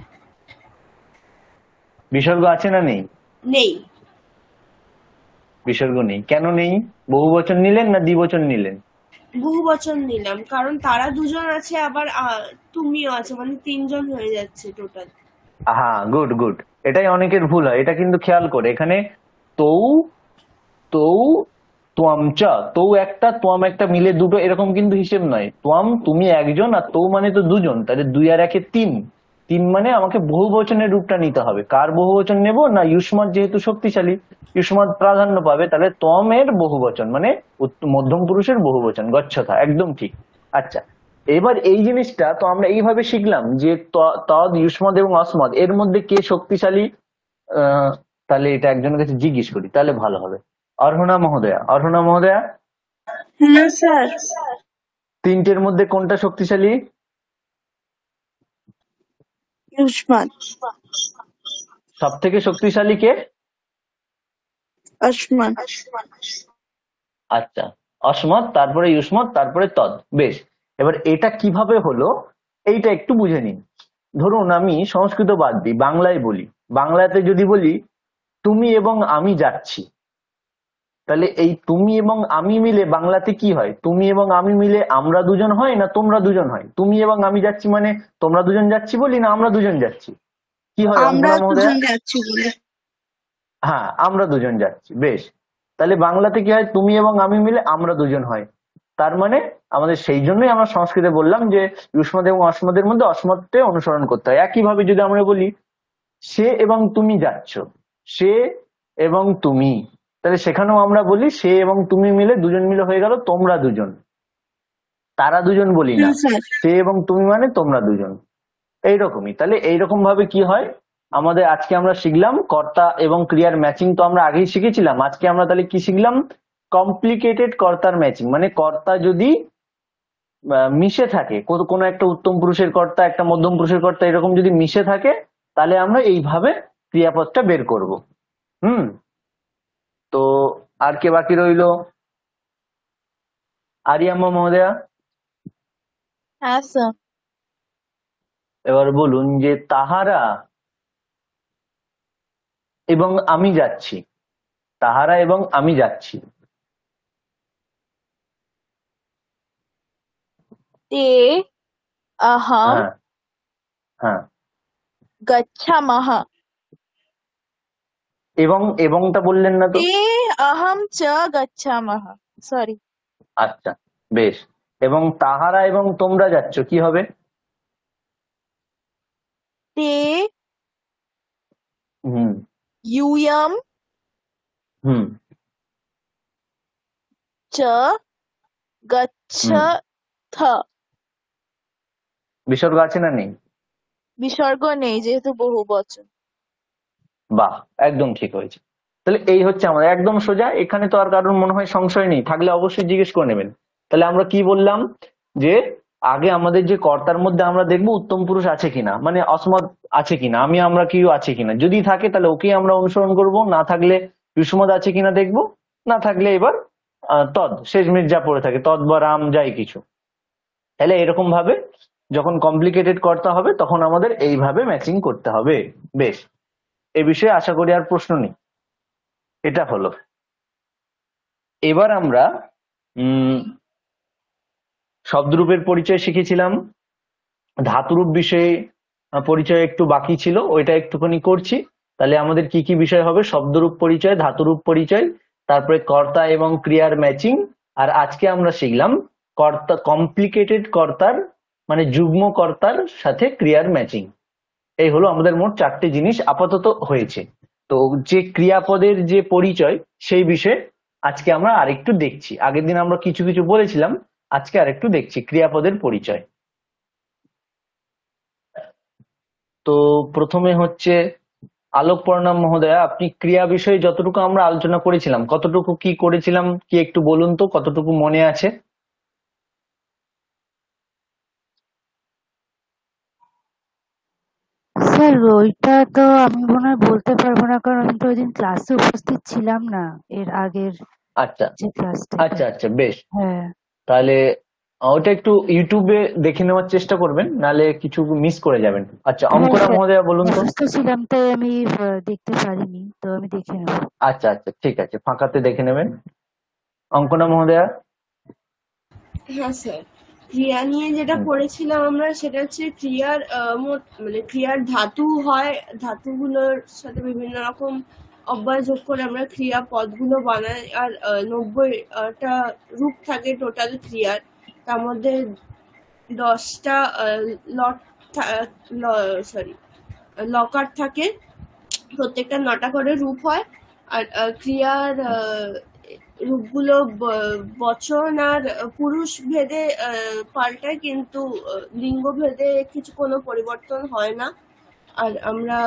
বিসর্গ আছে না নেই? নেই। বিসর্গ নেই, কেন নেই? বহু বচন নিলেন না দ্বিবচন নিলেন? বহু বচন নিলাম, কারণ তারা দুজন আছে, আবার তুমিও আছে, মানে তিনজন হয়ে যাচ্ছে টোটাল। হ্যাঁ, গুড গুড। এটাই অনেকের ভুল হয়, এটা কিন্তু খেয়াল করে। এখানে তৌ, তৌ, ত্বমচা, তৌ একটা ত্বম একটা মিলে দুটো, এরকম কিন্তু হিসেব নয়। ত্বম তুমি একজন, আর তৌ মানে তো দুজন, তাহলে দুই আর একে তিন। তিন মানে আমাকে বহু বচনের রূপটা নিতে হবে। কার বহু বচন নেব? না, ইউষ্মাদ যেহেতু শক্তিশালী, ইউষ্মাদ প্রাধান্য পাবে, তাহলে ত্বমের বহু বচন মানে মধ্যম পুরুষের বহু বচন, গচ্ছতা, একদম ঠিক। আচ্ছা, এবার এই জিনিসটা তো আমরা এইভাবে শিখলাম যে তদ, ইউষ্মাদ এবং অস্মদ এর মধ্যে কে শক্তিশালী। তাহলে এটা একজনের কাছে জিজ্ঞেস করি, তাহলে ভালো হবে। অর্হনা মহোদয়া, অর্হনা মহোদয়া, হ্যাঁ স্যার। তিনটের মধ্যে কোনটা শক্তিশালী? ইউষ্মান। সব থেকে শক্তিশালী কে? আসমান। আচ্ছা, অসমত, তারপরে ইউষ্মত, তারপরে তদ। বেশ, এবার এটা কিভাবে হলো এইটা একটু বুঝে নিন। ধরুন আমি সংস্কৃত বাদ দিই, বাংলায় বলি। বাংলাতে যদি বলি তুমি এবং আমি যাচ্ছি, তাহলে এই তুমি এবং আমি মিলে বাংলাতে কি হয়? তুমি এবং আমি মিলে আমরা দুজন হয় না তোমরা দুজন হয়? তুমি এবং আমি যাচ্ছি মানে তোমরা দুজন যাচ্ছি বলি, না আমরা দুজন যাচ্ছি? কি হয় আমরা অঙ্কনা মহোদয়া? দুজন যাচ্ছি বলে। হ্যাঁ, আমরা দুজন যাচ্ছি। বেশ, তাহলে বাংলাতে কি হয়? তুমি এবং আমি মিলে আমরা দুজন হয়। তার মানে আমাদের সেই জন্যই আমরা সংস্কৃতে বললাম যে ইউষ্মদ এবং অস্মদের মধ্যে অস্মদকে অনুসরণ করতে হয়। একইভাবে যদি আমরা বলি সে এবং তুমি যাচ্ছ, সে এবং তুমি, তাহলে সেখানেও আমরা বলি সে এবং তুমি মিলে দুজন মিলে হয়ে গেল তোমরা দুজন। তারা দুজন বলি না, হ্যাঁ স্যার। সে এবং তুমি মানে তোমরা দুজন। এইরকমই, তাহলে এইরকম ভাবে কি হয় আমাদের, আজকে আমরা শিখলাম কর্তা এবং ক্রিয়ার ম্যাচিং, তো আমরা আগেই শিখেছিলাম। আজকে আমরা তাহলে কি শিখলাম? কমপ্লিকেটেড কর্তার ম্যাচিং, মানে কর্তা যদি মিশে থাকে, কোনো একটা উত্তম পুরুষের কর্তা একটা মধ্যম পুরুষের কর্তা এরকম যদি মিশে থাকে, তাহলে আমরা এইভাবে ক্রিয়াপদটা বের করব। হুম, তো আর কে বাকি রইলো? আরিয়াম্মা মহোদয়া, হ্যাঁ স্যার। এবার বলুন যে তাহারা এবং আমি যাচ্ছি। তাহারা এবং আমি যাচ্ছি। ते अहम হ্যাঁ হ্যাঁ, गच्छामः। এবংটা বললেন না তো? ते अहम च गच्छामः। সরি। আচ্ছা, বেশ। এবং তাহারা এবং তোমরা যাচ্ছ, কি হবে? ते হুম यूयम হুম च गच्छथ। বিসর্গ আছে না নেই? বিসর্গ নেই যেহেতু বহু বচন। বাহ, একদম ঠিক হয়েছে। তাহলে এই হচ্ছে আমাদের একদম সোজা। এখানে তো আর কারোর মনে হয় সংশয় নেই, থাকলে অবশ্যই জিজ্ঞেস করে নেবেন। তাহলে আমরা কি বললাম, যে আগে আমাদের যে কর্তার মধ্যে আমরা দেখবো উত্তম পুরুষ আছে কিনা, মানে অসমত আছে কিনা, আমরা কেউ আছে কিনা। যদি থাকে তাহলে ওকেই আমরা অনুসরণ করব, না থাকলে বিসমত আছে কিনা দেখবো, না থাকলে এবার তদ শেষমেশ যা পড়ে থাকে তদ বা রাম যাই কিছু। তাহলে এরকম ভাবে যখন কমপ্লিকেটেড কর্তা হবে তখন আমাদের এইভাবে ম্যাচিং করতে হবে। বেশ, এ বিষয়ে আশা করি আর প্রশ্ন নেই। এটা হলো। এবার আমরা শব্দরূপের পরিচয় শিখেছিলাম, ধাতুরূপ বিষয়ে পরিচয় একটু বাকি ছিল, ওইটা একটুখানি করছি। তাহলে আমাদের কি কি বিষয় হবে, শব্দরূপ পরিচয়, ধাতুরূপ পরিচয়, তারপরে কর্তা এবং ক্রিয়ার ম্যাচিং, আর আজকে আমরা শিখলাম কর্তা, কমপ্লিকেটেড কর্তার মানে যুগ্ম কর্তার সাথে ক্রিয়ার ম্যাচিং। এই হলো আমাদের মোট 4টে জিনিস আপাতত হয়েছে। তো যে ক্রিয়াপদের যে পরিচয় সেই বিষয়ে আজকে আমরা আরেকটু দেখছি। আগের দিন আমরা কিছু কিছু বলেছিলাম, আজকে আরেকটু দেখছি ক্রিয়াপদের পরিচয়। তো প্রথমে হচ্ছে আলোক প্রণাম মহোদয়া, আপনি ক্রিয়া বিষয়ে যতটুকু আমরা আলোচনা করেছিলাম কতটুকু কি করেছিলাম কি একটু বলুন তো, কতটুকু মনে আছে? স্যার ওইটা তো আমি মনে হয় বলতে পারবো না, কারণ আমি তো ওই দিন ক্লাসে উপস্থিত ছিলাম না, এর আগের আচ্ছা যে ক্লাসটা। আচ্ছা আচ্ছা, বেশ। হ্যাঁ তাহলে ওটা একটু ইউটিউবে দেখে নেওয়ার চেষ্টা করবেন, নালে কিছু মিস করে যাবেন। আচ্ছা, হ্যাঁ অঙ্কনা স্যার, মহোদয়া বলুন তো। অসুস্থ ছিলাম তাই আমি দেখতে পারিনি, তো আমি দেখে নেবো। আচ্ছা আচ্ছা, ঠিক আছে, ফাঁকাতে দেখে নেবেন। অঙ্কনা মহোদয়া। হ্যাঁ স্যার, ক্রিয়া নিয়ে যেটা পড়েছিলাম আমরা সেটা হচ্ছে ক্রিয়ার মোট মানে ক্রিয়ার ধাতু হয়, ধাতুগুলোর সাথে বিভিন্ন রকম অব্যয় যোগ করে আমরা ক্রিয়া পদগুলো বানাই। আর 90টা রূপ থাকে টোটাল ক্রিয়ার, তার মধ্যে 10টা লট লকার থাকে, প্রত্যেকটা 9টা করে রূপ হয়। আর ক্রিয়ার রূপগুলো বচন আর পুরুষ ভেদে পাল্টায়, কিন্তু লিঙ্গ ভেদে কোনো পরিবর্তন হয় না। আর আমরা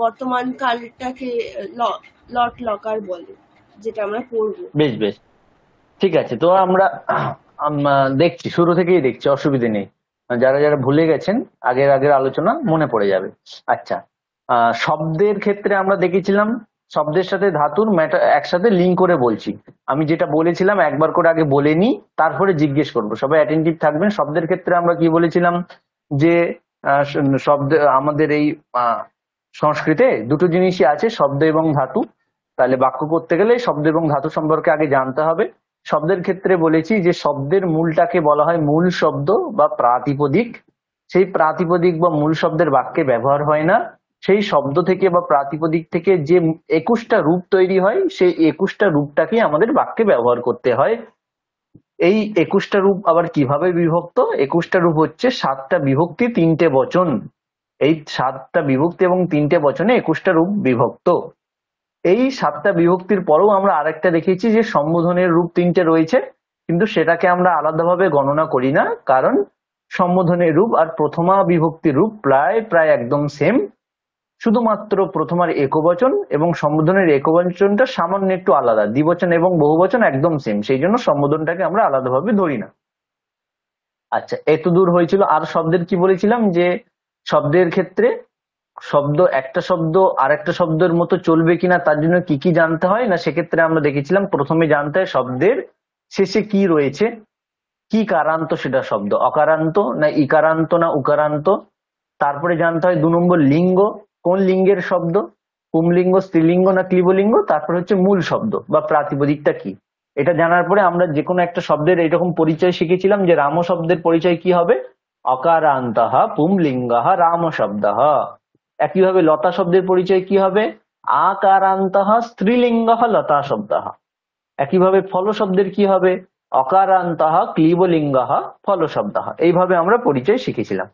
বর্তমান কালটাকে লট লকার বলে, যেটা আমরা পড়বো। বেশ বেশ, ঠিক আছে। তো আমরা দেখছি, শুরু থেকেই দেখছি, অসুবিধে নেই। যারা যারা ভুলে গেছেন আগের আলোচনা মনে পড়ে যাবে। আচ্ছা, শব্দের ক্ষেত্রে আমরা দেখেছিলাম শব্দের সাথে ধাতুর একসাথে লিঙ্ক করে বলছি। আমি যেটা বলেছিলাম একবার করে আগে বলে নিই, তারপরে জিজ্ঞেস করবো, সবাই অ্যাটেন্টিভ থাকবেন। শব্দের ক্ষেত্রে আমরা কি বলেছিলাম, যে শব্দ আমাদের এই সংস্কৃতে দুটো জিনিসই আছে, শব্দ এবং ধাতু। তাহলে বাক্য করতে গেলে শব্দ এবং ধাতু সম্পর্কে আগে জানতে হবে। শব্দের ক্ষেত্রে বলেছি যে শব্দের মূলটাকে বলা হয় মূল শব্দ বা প্রাতিপদিক। সেই প্রাতিপদিক বা মূল শব্দের বাক্যে ব্যবহার হয় না। সেই শব্দ থেকে বা প্রাতিপদিক থেকে যে 21টা রূপ তৈরি হয়, সেই 21টা রূপটাকে আমাদের বাক্যে ব্যবহার করতে হয়। এই 21টা রূপ আবার কিভাবে বিভক্ত? 21টা রূপ হচ্ছে 7টা বিভক্তি 3টে বচন। এই 7টা বিভক্তি এবং 3টে বচনে 21টা রূপ বিভক্ত। এই 7টা বিভক্তির পরেও আমরা আরেকটা দেখেছি যে সম্বোধনের রূপ 3টে রয়েছে, কিন্তু সেটাকে আমরা আলাদাভাবে গণনা করি না, কারণ সম্বোধনের রূপ আর প্রথমা বিভক্তির রূপ প্রায় একদম সেম। শুধুমাত্র প্রথমার একবচন এবং সম্বোধনের একবচনটা সামান্য একটু আলাদা, দ্বিবচন এবং বহুবচন একদম সেম, সেই জন্য সম্বোধনটাকে আমরা আলাদাভাবে ধরি না। আচ্ছা, এত দূর হয়েছিল। আর শব্দের কি বলেছিলাম, যে শব্দের ক্ষেত্রে একটা শব্দ আরেকটা শব্দের মতো চলবে কিনা তার জন্য কি কি জানতে হয় না, সেক্ষেত্রে আমরা দেখেছিলাম প্রথমে জানতে হয় শব্দের শেষে কি রয়েছে, কি কারান্ত সেটা শব্দ, অকারান্ত না ইকারান্ত না উকারান্ত। তারপরে জানতে হয় 2 নম্বর লিঙ্গ, কোন লিঙ্গের শব্দ, পুংলিঙ্গ, স্ত্রীলিঙ্গ না ক্লীবলিঙ্গ। তারপরে হচ্ছে মূল শব্দ বা প্রাতিপদিকটা কি। এটা জানার পরে আমরা যে কোনো একটা শব্দের এইরকম পরিচয় শিখেছিলাম, যে রাম শব্দের পরিচয় কি হবে, অকারান্তঃ পুংলিঙ্গঃ রাম শব্দঃ। একইভাবে লতা শব্দের পরিচয় কি হবে, আকারান্তঃ স্ত্রীলিঙ্গঃ লতা শব্দঃ। একইভাবে ফল শব্দের কি হবে, অকারান্তঃ ক্লীবলিঙ্গঃ ফল শব্দঃ। এইভাবে আমরা পরিচয় শিখেছিলাম।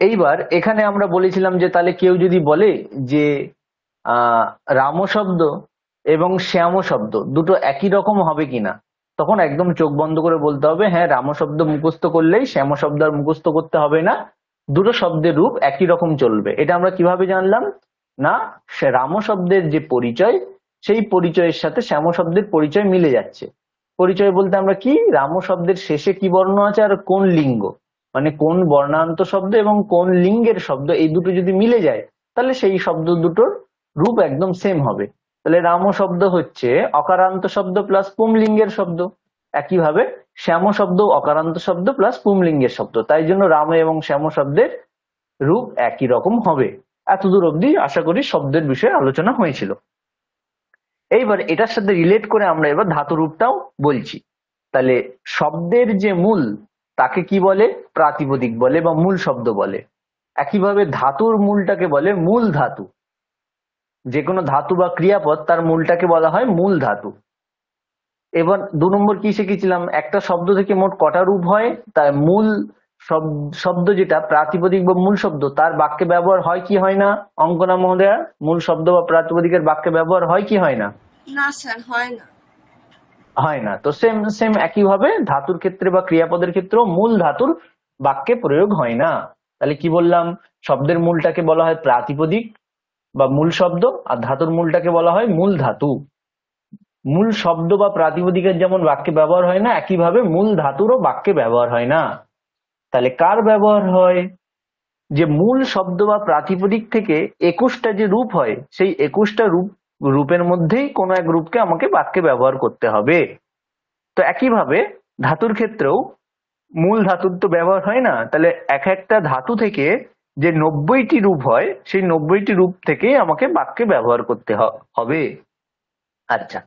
এইবার এখানে আমরা বলেছিলাম যে তাহলে কেউ যদি বলে যে রাম শব্দ এবং শ্যাম শব্দ দুটো একই রকম হবে কিনা, তখন একদম চোখ বন্ধ করে বলতে হবে হ্যাঁ রাম শব্দ মুখস্থ করলেই শ্যাম শব্দ আর মুখস্থ করতে হবে না, দুটো শব্দের রূপ একই রকম চলবে। এটা আমরা কিভাবে জানলাম? না, সে রাম শব্দের যে পরিচয় সেই পরিচয়ের সাথে শ্যাম শব্দের পরিচয় মিলে যাচ্ছে। পরিচয় বলতে আমরা কি, রাম শব্দের শেষে কি বর্ণ আছে আর কোন লিঙ্গ, মানে কোন বর্ণান্ত শব্দ এবং কোন লিঙ্গের শব্দ, এই দুটো যদি মিলে যায় তাহলে সেই শব্দ দুটোর রূপ একদম সেম হবে। তাহলে রাম শব্দ হচ্ছে অকারান্ত শব্দ প্লাস পুংলিঙ্গের শব্দ, একইভাবে শ্যাম শব্দ অকারান্ত শব্দ প্লাস পুংলিঙ্গের শব্দ, তাই জন্য রাম এবং শ্যাম শব্দের রূপ একই রকম হবে। এতদূর অবধি আশা করি শব্দের বিষয়ে আলোচনা হয়েছিল। এইবার এটার সাথে রিলেট করে আমরা এবার ধাতু রূপটাও বলছি। তাহলে শব্দের যে মূল তাকে কি বলে? প্রাতিপদিক বলে বা মূল শব্দ বলে। একইভাবে ধাতুর মূলটাকে বলে মূল ধাতু। যে কোনো ধাতু বা ক্রিয়াপদ তার মূলটাকে বলা হয় মূল ধাতু। এবার 2 নম্বর কি শিখেছিলাম? একটা শব্দ থেকে মোট কটা রূপ হয়, তার মূল শব্দ যেটা প্রাতিপদিক বা মূল শব্দ তার বাক্যে ব্যবহার হয় কি হয় না? অঙ্কনা মহোদয়া, মূল শব্দ বা প্রাতিপদিকের বাক্যে ব্যবহার হয় কি হয় না? না স্যার, হয় না। হয় না। তো সেম সেম একইভাবে ধাতুর ক্ষেত্রে বা ক্রিয়াপদের ক্ষেত্রেও মূল ধাতুর বাক্যে প্রয়োগ হয় না। তাহলে কি বললাম? শব্দের মূলটাকে বলা হয় প্রাতিপদিক বা মূল শব্দ, আর ধাতুর মূলটাকে বলা হয় মূল ধাতু। মূল শব্দ বা প্রাতিপদিকের যেমন বাক্যে ব্যবহার হয় না, একইভাবে মূল ধাতুরও বাক্যে ব্যবহার হয় না। তাহলে কার ব্যবহার হয়? যে মূল শব্দ বা প্রাতিপদিক থেকে 21টা যে রূপ হয় সেই 21টা রূপের মধ্যেই কোনো এক রূপকে আমাকে বাক্যে ব্যবহার করতে হবে। তো একইভাবে ধাতুর ক্ষেত্রেও মূল ধাতুর তো ব্যবহার হয় না, তাহলে এক একটা ধাতু থেকে যে 90টি রূপ হয় সেই 90টি রূপ থেকে আমাকে বাক্যে ব্যবহার করতে হবে। আচ্ছা,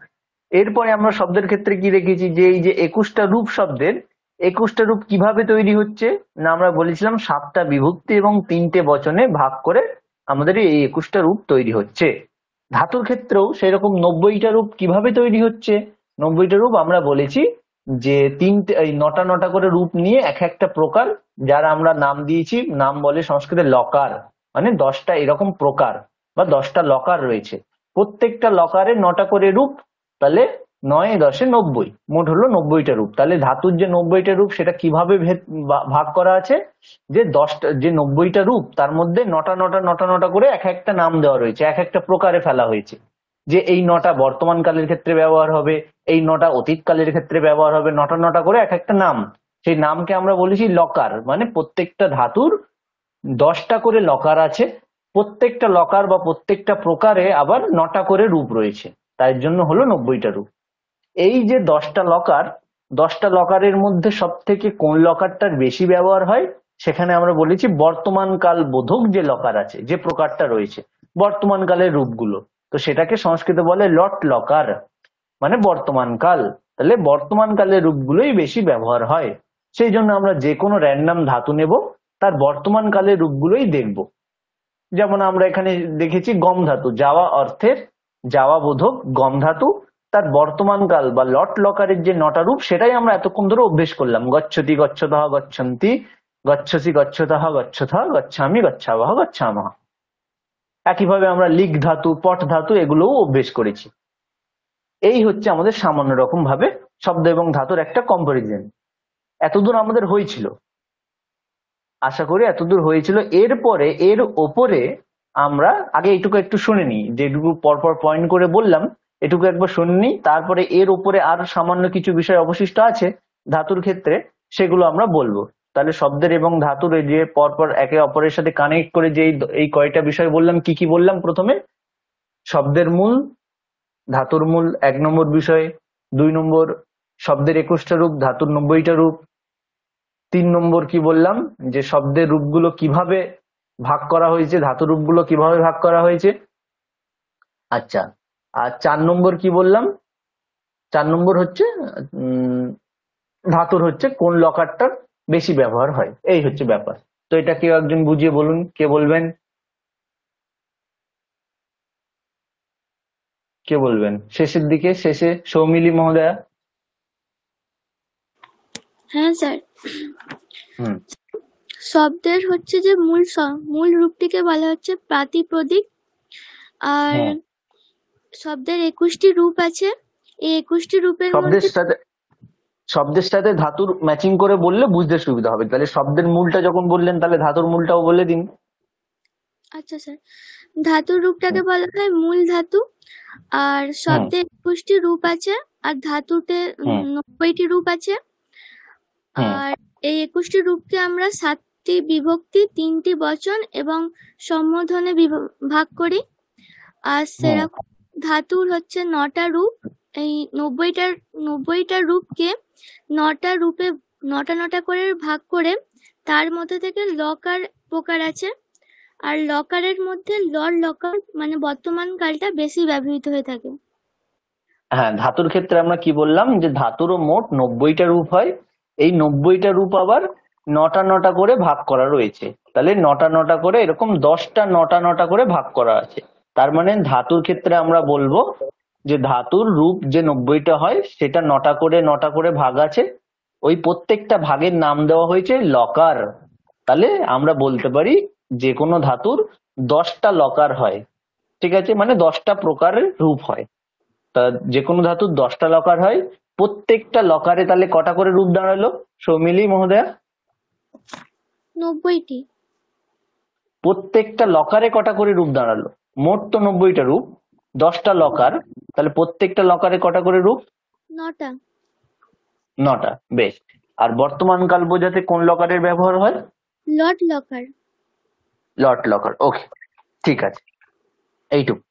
এরপরে আমরা শব্দের ক্ষেত্রে কি রেখেছি? যে এই যে 21টা রূপ শব্দের 21টা রূপ কিভাবে তৈরি হচ্ছে না, আমরা বলেছিলাম 7টা বিভক্তি এবং 3টে বচনে ভাগ করে আমাদের এই 21টা রূপ তৈরি হচ্ছে। ধাতুর ক্ষেত্রেও সেরকম 90টা রূপ কিভাবে তৈরি হচ্ছে? 90টা রূপ আমরা বলেছি যে 9টা করে রূপ নিয়ে এক একটা প্রকার, যারা আমরা নাম দিয়েছি, নাম বলে সংস্কৃতে লকার, মানে 10টা এরকম প্রকার বা 10টা লকার রয়েছে। প্রত্যেকটা লকারে 9টা করে রূপ, তাহলে 9 10 90, মোট হলো 90টা রূপ। তাহলে ধাতুর যে 90টা রূপ সেটা কিভাবে ভাগ করা আছে? যে 10টা যে 90টা রূপ তার মধ্যে 9টা করে এক একটা নাম দেওয়া রয়েছে, এক একটা প্রকারে ফেলা হয়েছে। যে এই 9টা বর্তমান কালের ক্ষেত্রে ব্যবহার হবে, এই 9টা অতীত কালের ক্ষেত্রে ব্যবহার হবে, 9টা করে এক একটা নাম। সেই নামকে আমরা বলেছি লকার, মানে প্রত্যেকটা ধাতুর 10টা করে লকার আছে, প্রত্যেকটা লকার বা প্রত্যেকটা প্রকারে আবার 9টা করে রূপ রয়েছে, তাই জন্য হলো 90টা রূপ। এই যে 10টা লকারের মধ্যে সব থেকে কোন লকারটার বেশি ব্যবহার হয় সেখানে আমরা বলেছি বর্তমান কাল বোধক যে লকার আছে, যে প্রকারটা রয়েছে বর্তমান কালের রূপগুলো, তো সেটাকে সংস্কৃতে বলে লট লকার, মানে বর্তমান কাল। তাহলে বর্তমান কালের রূপগুলোই বেশি ব্যবহার হয়, সেই জন্য আমরা যে কোনো র্যান্ডম ধাতু নেব তার বর্তমান কালের রূপগুলোই দেখব। যেমন আমরা এখানে দেখেছি গম ধাতু, যাওয়া অর্থের যাওয়া বোধক গম ধাতু, তার বর্তমান কাল বা লট লকারের যে 9টা রূপ সেটাই আমরা এতক্ষণ ধরে অভ্যেস করলাম। গচ্ছতি গচ্ছতঃ গচ্ছন্তি, গচ্ছসি গচ্ছতঃ গচ্ছতঃ, গচ্ছামি গচ্ছাবহ গচ্ছামহ। একইভাবে আমরা লিক ধাতু, পট ধাতু এগুলোও অভ্যেস করেছি। এই হচ্ছে আমাদের সামান্য রকম ভাবে শব্দ এবং ধাতুর একটা কম্পারিজন। এতদূর আমাদের হয়েছিল, আশা করি এতদূর হয়েছিল। এরপরে এর ওপরে আমরা আগে এইটুকু একটু শুনে নিই, যেটুকু পরপর পয়েন্ট করে বললাম এটুকু একবার শুনে নিই, তারপরে এর ওপরে আর সামান্য কিছু বিষয় অবশিষ্ট আছে ধাতুর ক্ষেত্রে, সেগুলো আমরা বলবো। তাহলে শব্দের এবং ধাতুর এই যে পরপর একে অপরের সাথে কানেক্ট করে যে এই কয়টা বিষয় বললাম, কি কি বললাম? প্রথমে শব্দের মূল, ধাতুর মূল 1 নম্বর বিষয়। 2 নম্বর শব্দের 21টা রূপ, ধাতুর 90টা রূপ। 3 নম্বর কি বললাম? যে শব্দের রূপগুলো কিভাবে ভাগ করা হয়েছে, ধাতুর রূপগুলো কিভাবে ভাগ করা হয়েছে। আচ্ছা, আর 4 নম্বর কি বললাম? 4 নম্বর হচ্ছে ধাতুর হচ্ছে কোন লকারটার বেশি ব্যবহার হয়, এই হচ্ছে ব্যাপার। তো এটা কেউ একজন বুঝিয়ে বলুন, কে বলবেন? কে বলবেন শেষের দিকে? শেষে সৌমিলি মহোদয়া। হ্যাঁ স্যার, হুম, শব্দের হচ্ছে যে মূল রূপটিকে বলা হচ্ছে প্রাতিপদিক। আর হ্যাঁ, শব্দের 21টি রূপ আছে। এই 21টি রূপের শব্দের মধ্যে সাথে শব্দের সাথে ধাতুর ম্যাচিং করে বললে বুঝতে সুবিধা হবে। তাহলে শব্দের মূলটা যখন বললেন তাহলে ধাতুর মূলটাও বলে দিন। আচ্ছা স্যার, ধাতুর রূপটাকে হুম বলা হয় মূল ধাতু। আর হুম শব্দে 21টি রূপ আছে, আর ধাতুতে হুম 90টি রূপ আছে। হুম আর এই 21টি রূপকে আমরা 7টি বিভক্তি, 3টি বচন এবং সম্বোধনে ভাগ করি। আর হুম সেরকম ধাতুর হচ্ছে 9টা রূপ। এই 90টা রূপকে 9টা রূপে 9টা করে ভাগ করে তার মধ্যে থেকে লকার প্রকার আছে। আর লকারের মধ্যে লকার মানে বর্তমান কালটা বেশি ব্যবহৃত হয়ে থাকে। হ্যাঁ, ধাতুর ক্ষেত্রে আমরা কি বললাম যে ধাতুরও মোট 90টা রূপ হয়। এই 90টা রূপ আবার 9টা করে ভাগ করা রয়েছে। তাহলে 9টা করে এরকম 10টা 9টা করে ভাগ করা আছে। তার মানে ধাতুর ক্ষেত্রে আমরা বলবো যে ধাতুর রূপ যে 90টা হয় সেটা 9টা করে ভাগ আছে। ওই প্রত্যেকটা ভাগের নাম দেওয়া হয়েছে লকার। তাহলে আমরা বলতে পারি যে কোনো ধাতুর 10টা লকার হয়। ঠিক আছে, মানে 10টা প্রকারের রূপ হয়। তা যে কোনো ধাতুর 10টা লকার হয়। প্রত্যেকটা লকারে তাহলে কটা করে রূপ দাঁড়ালো সৌমিলি মহোদয়া? 90টি। প্রত্যেকটা লকারে কটা করে রূপ দাঁড়ালো? মোট তো 90টা রূপ, 10টা লকার, তাহলে প্রত্যেকটা লকারে কটা করে রূপ? 9টা। 9টা। বেশ। আর বর্তমান কাল বোঝাতে কোন লকারের ব্যবহার হয়? লট লকার। লট লকার। ওকে, ঠিক আছে, এইটুকু।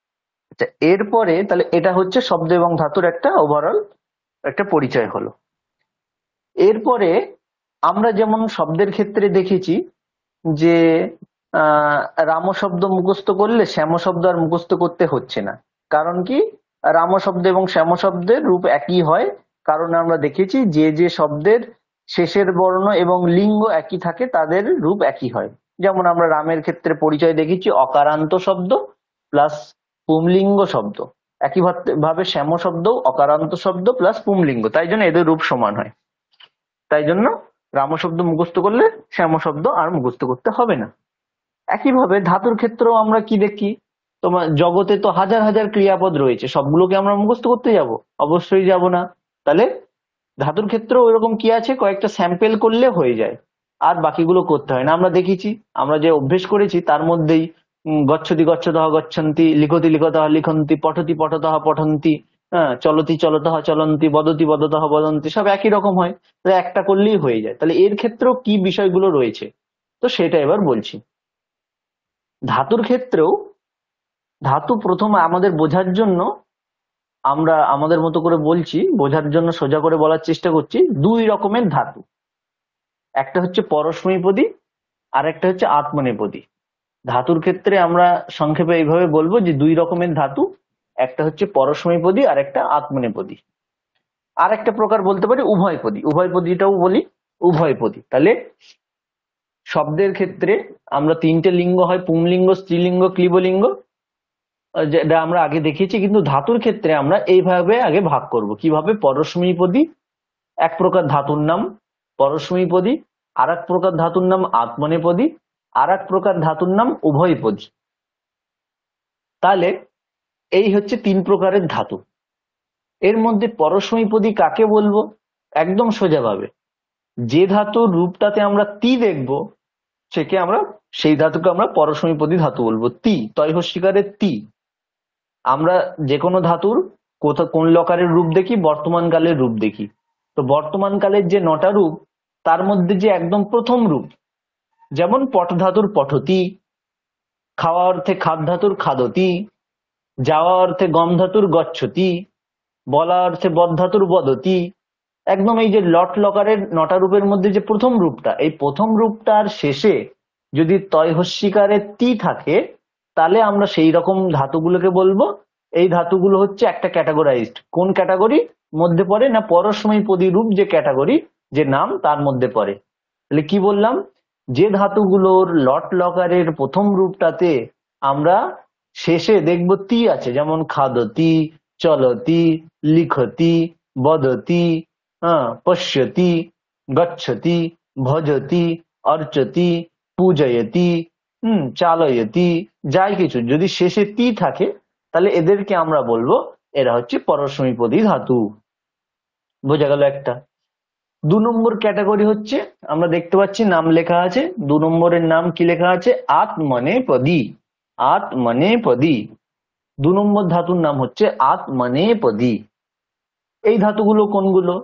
আচ্ছা, এরপরে তাহলে এটা হচ্ছে শব্দ এবং ধাতুর একটা ওভারঅল একটা পরিচয় হলো। এরপরে আমরা যেমন শব্দের ক্ষেত্রে দেখেছি যে রাম শব্দ মুখস্থ করলে শ্যাম শব্দ আর মুখস্থ করতে হচ্ছে না। কারণ কি? রাম শব্দ এবং শ্যাম শব্দের রূপ একই হয়। কারণ আমরা দেখেছি যে যে শব্দের শেষের বর্ণ এবং লিঙ্গ একই থাকে তাদের রূপ একই হয়। যেমন আমরা রামের ক্ষেত্রে পরিচয় দেখেছি অকারান্ত শব্দ প্লাস পুংলিঙ্গ শব্দ। একই ভাবে শ্যাম শব্দ অকারান্ত শব্দ প্লাস পুংলিঙ্গ, তাই জন্য এদের রূপ সমান হয়। তাই জন্য রাম শব্দ মুখস্থ করলে শ্যাম শব্দ আর মুখস্থ করতে হবে না। একইভাবে ধাতুর ক্ষেত্রেও আমরা কি দেখি, তোমার জগতে তো হাজার হাজার ক্রিয়াপদ রয়েছে, সবগুলোকে আমরা মুখস্থ করতে যাব? অবশ্যই যাব না। তাহলে ধাতুর ক্ষেত্রেও এরকম কি আছে, কয়েকটা স্যাম্পেল করলে হয়ে যায়, আর বাকিগুলো করতে হয় না। আমরা দেখেছি, আমরা যে অভ্যেস করেছি তার মধ্যেই গচ্ছতি গচ্ছতঃ গচ্ছন্তি, লিখতি লিখতঃ লিখন্তি, পঠতি পঠতঃ পঠন্তি, হ্যাঁ, চলতি চলতঃ চলন্তি, বদতি বদতঃ বদন্তি, সব একই রকম হয়। তাহলে একটা করলেই হয়ে যায়। তাহলে এর ক্ষেত্রেও কি বিষয়গুলো রয়েছে, তো সেটা এবার বলছি। ধাতুর ক্ষেত্রেও ধাতু প্রথম আমাদের বোঝার জন্য আমরা আমাদের মতো করে বলছি, বোঝার জন্য সোজা করে বলার চেষ্টা করছি। দুই রকমের ধাতু, একটা হচ্ছে পরস্মৈপদী আর একটা হচ্ছে আত্মনেপদী। ধাতুর ক্ষেত্রে আমরা সংক্ষেপে এইভাবে বলবো যে দুই রকমের ধাতু, একটা হচ্ছে পরস্মৈপদী আর একটা আত্মনেপদী। আর একটা প্রকার বলতে পারি উভয়পদী, উভয়পদীটাও বলি উভয়পদী। তাহলে শব্দের ক্ষেত্রে আমরা তিনটে লিঙ্গ হয়, পুংলিঙ্গ, স্ত্রীলিঙ্গ, ক্লীবলিঙ্গ, যেটা আমরা আগে দেখিয়েছি। কিন্তু ধাতুর ক্ষেত্রে আমরা এইভাবে আগে ভাগ করব। কিভাবে? পরস্মৈপদী এক প্রকার ধাতুর নাম পরস্মৈপদী, আর এক প্রকার ধাতুর নাম আত্মনেপদী, আর এক প্রকার ধাতুর নাম উভয়পদী। তাহলে এই হচ্ছে তিন প্রকারের ধাতু। এর মধ্যে পরস্মৈপদী কাকে বলবো? একদম সোজাভাবে যে ধাতুর রূপটাতে আমরা তি দেখবো সেই ধাতুকে আমরা পরস্মৈপদী ধাতু বলবো। তি, তয়হস্যিকারের তি। আমরা যে কোনো ধাতুর কোন লকারের রূপ দেখি? বর্তমান কালের রূপ দেখি। তো বর্তমান কালের যে 9টা রূপ, তার মধ্যে যে একদম প্রথম রূপ, যেমন পট ধাতুর পঠতি, খাওয়া অর্থে খাদ ধাতুর খাদতি, যাওয়া অর্থে গম ধাতুর গচ্ছতি, বলা অর্থে বদ ধাতুর বদতি। একদম এই যে লট লকারের 9টা রূপের মধ্যে যে প্রথম রূপটা, এই প্রথম রূপটার শেষে যদি তয়হস্যিকারের তি থাকে, তাহলে আমরা সেই রকম ধাতুগুলোকে বলবো এই ধাতুগুলো হচ্ছে একটা ক্যাটাগরাইজড। কোন ক্যাটাগরি মধ্যে পড়ে? না, পরস্মৈপদী রূপ যে ক্যাটাগরি, যে নাম, তার মধ্যে পড়ে। তাহলে কি বললাম? যে ধাতুগুলোর লট লকারের প্রথম রূপটাতে আমরা শেষে দেখবো তি আছে, যেমন খাদতি, চলতি, লিখতি, বদতি, পশ্যতি, গচ্ছতি, ভজতি, অর্চতি, পূজয়তি, চালয়তি, যাই কিছু যদি শেষে তি থাকে, তাহলে এদেরকে আমরা বলবো এরা হচ্ছে পরস্মৈপদী ধাতু। বোঝা গেল একটা। দু নম্বর ক্যাটাগরি হচ্ছে, আমরা দেখতে পাচ্ছি নাম লেখা আছে, 2 নম্বরের নাম কি লেখা আছে? আত্মনেপদী। আত্মনেপদী। 2 নম্বর ধাতুর নাম হচ্ছে আত্মনেপদী। এই ধাতুগুলো কোনগুলো?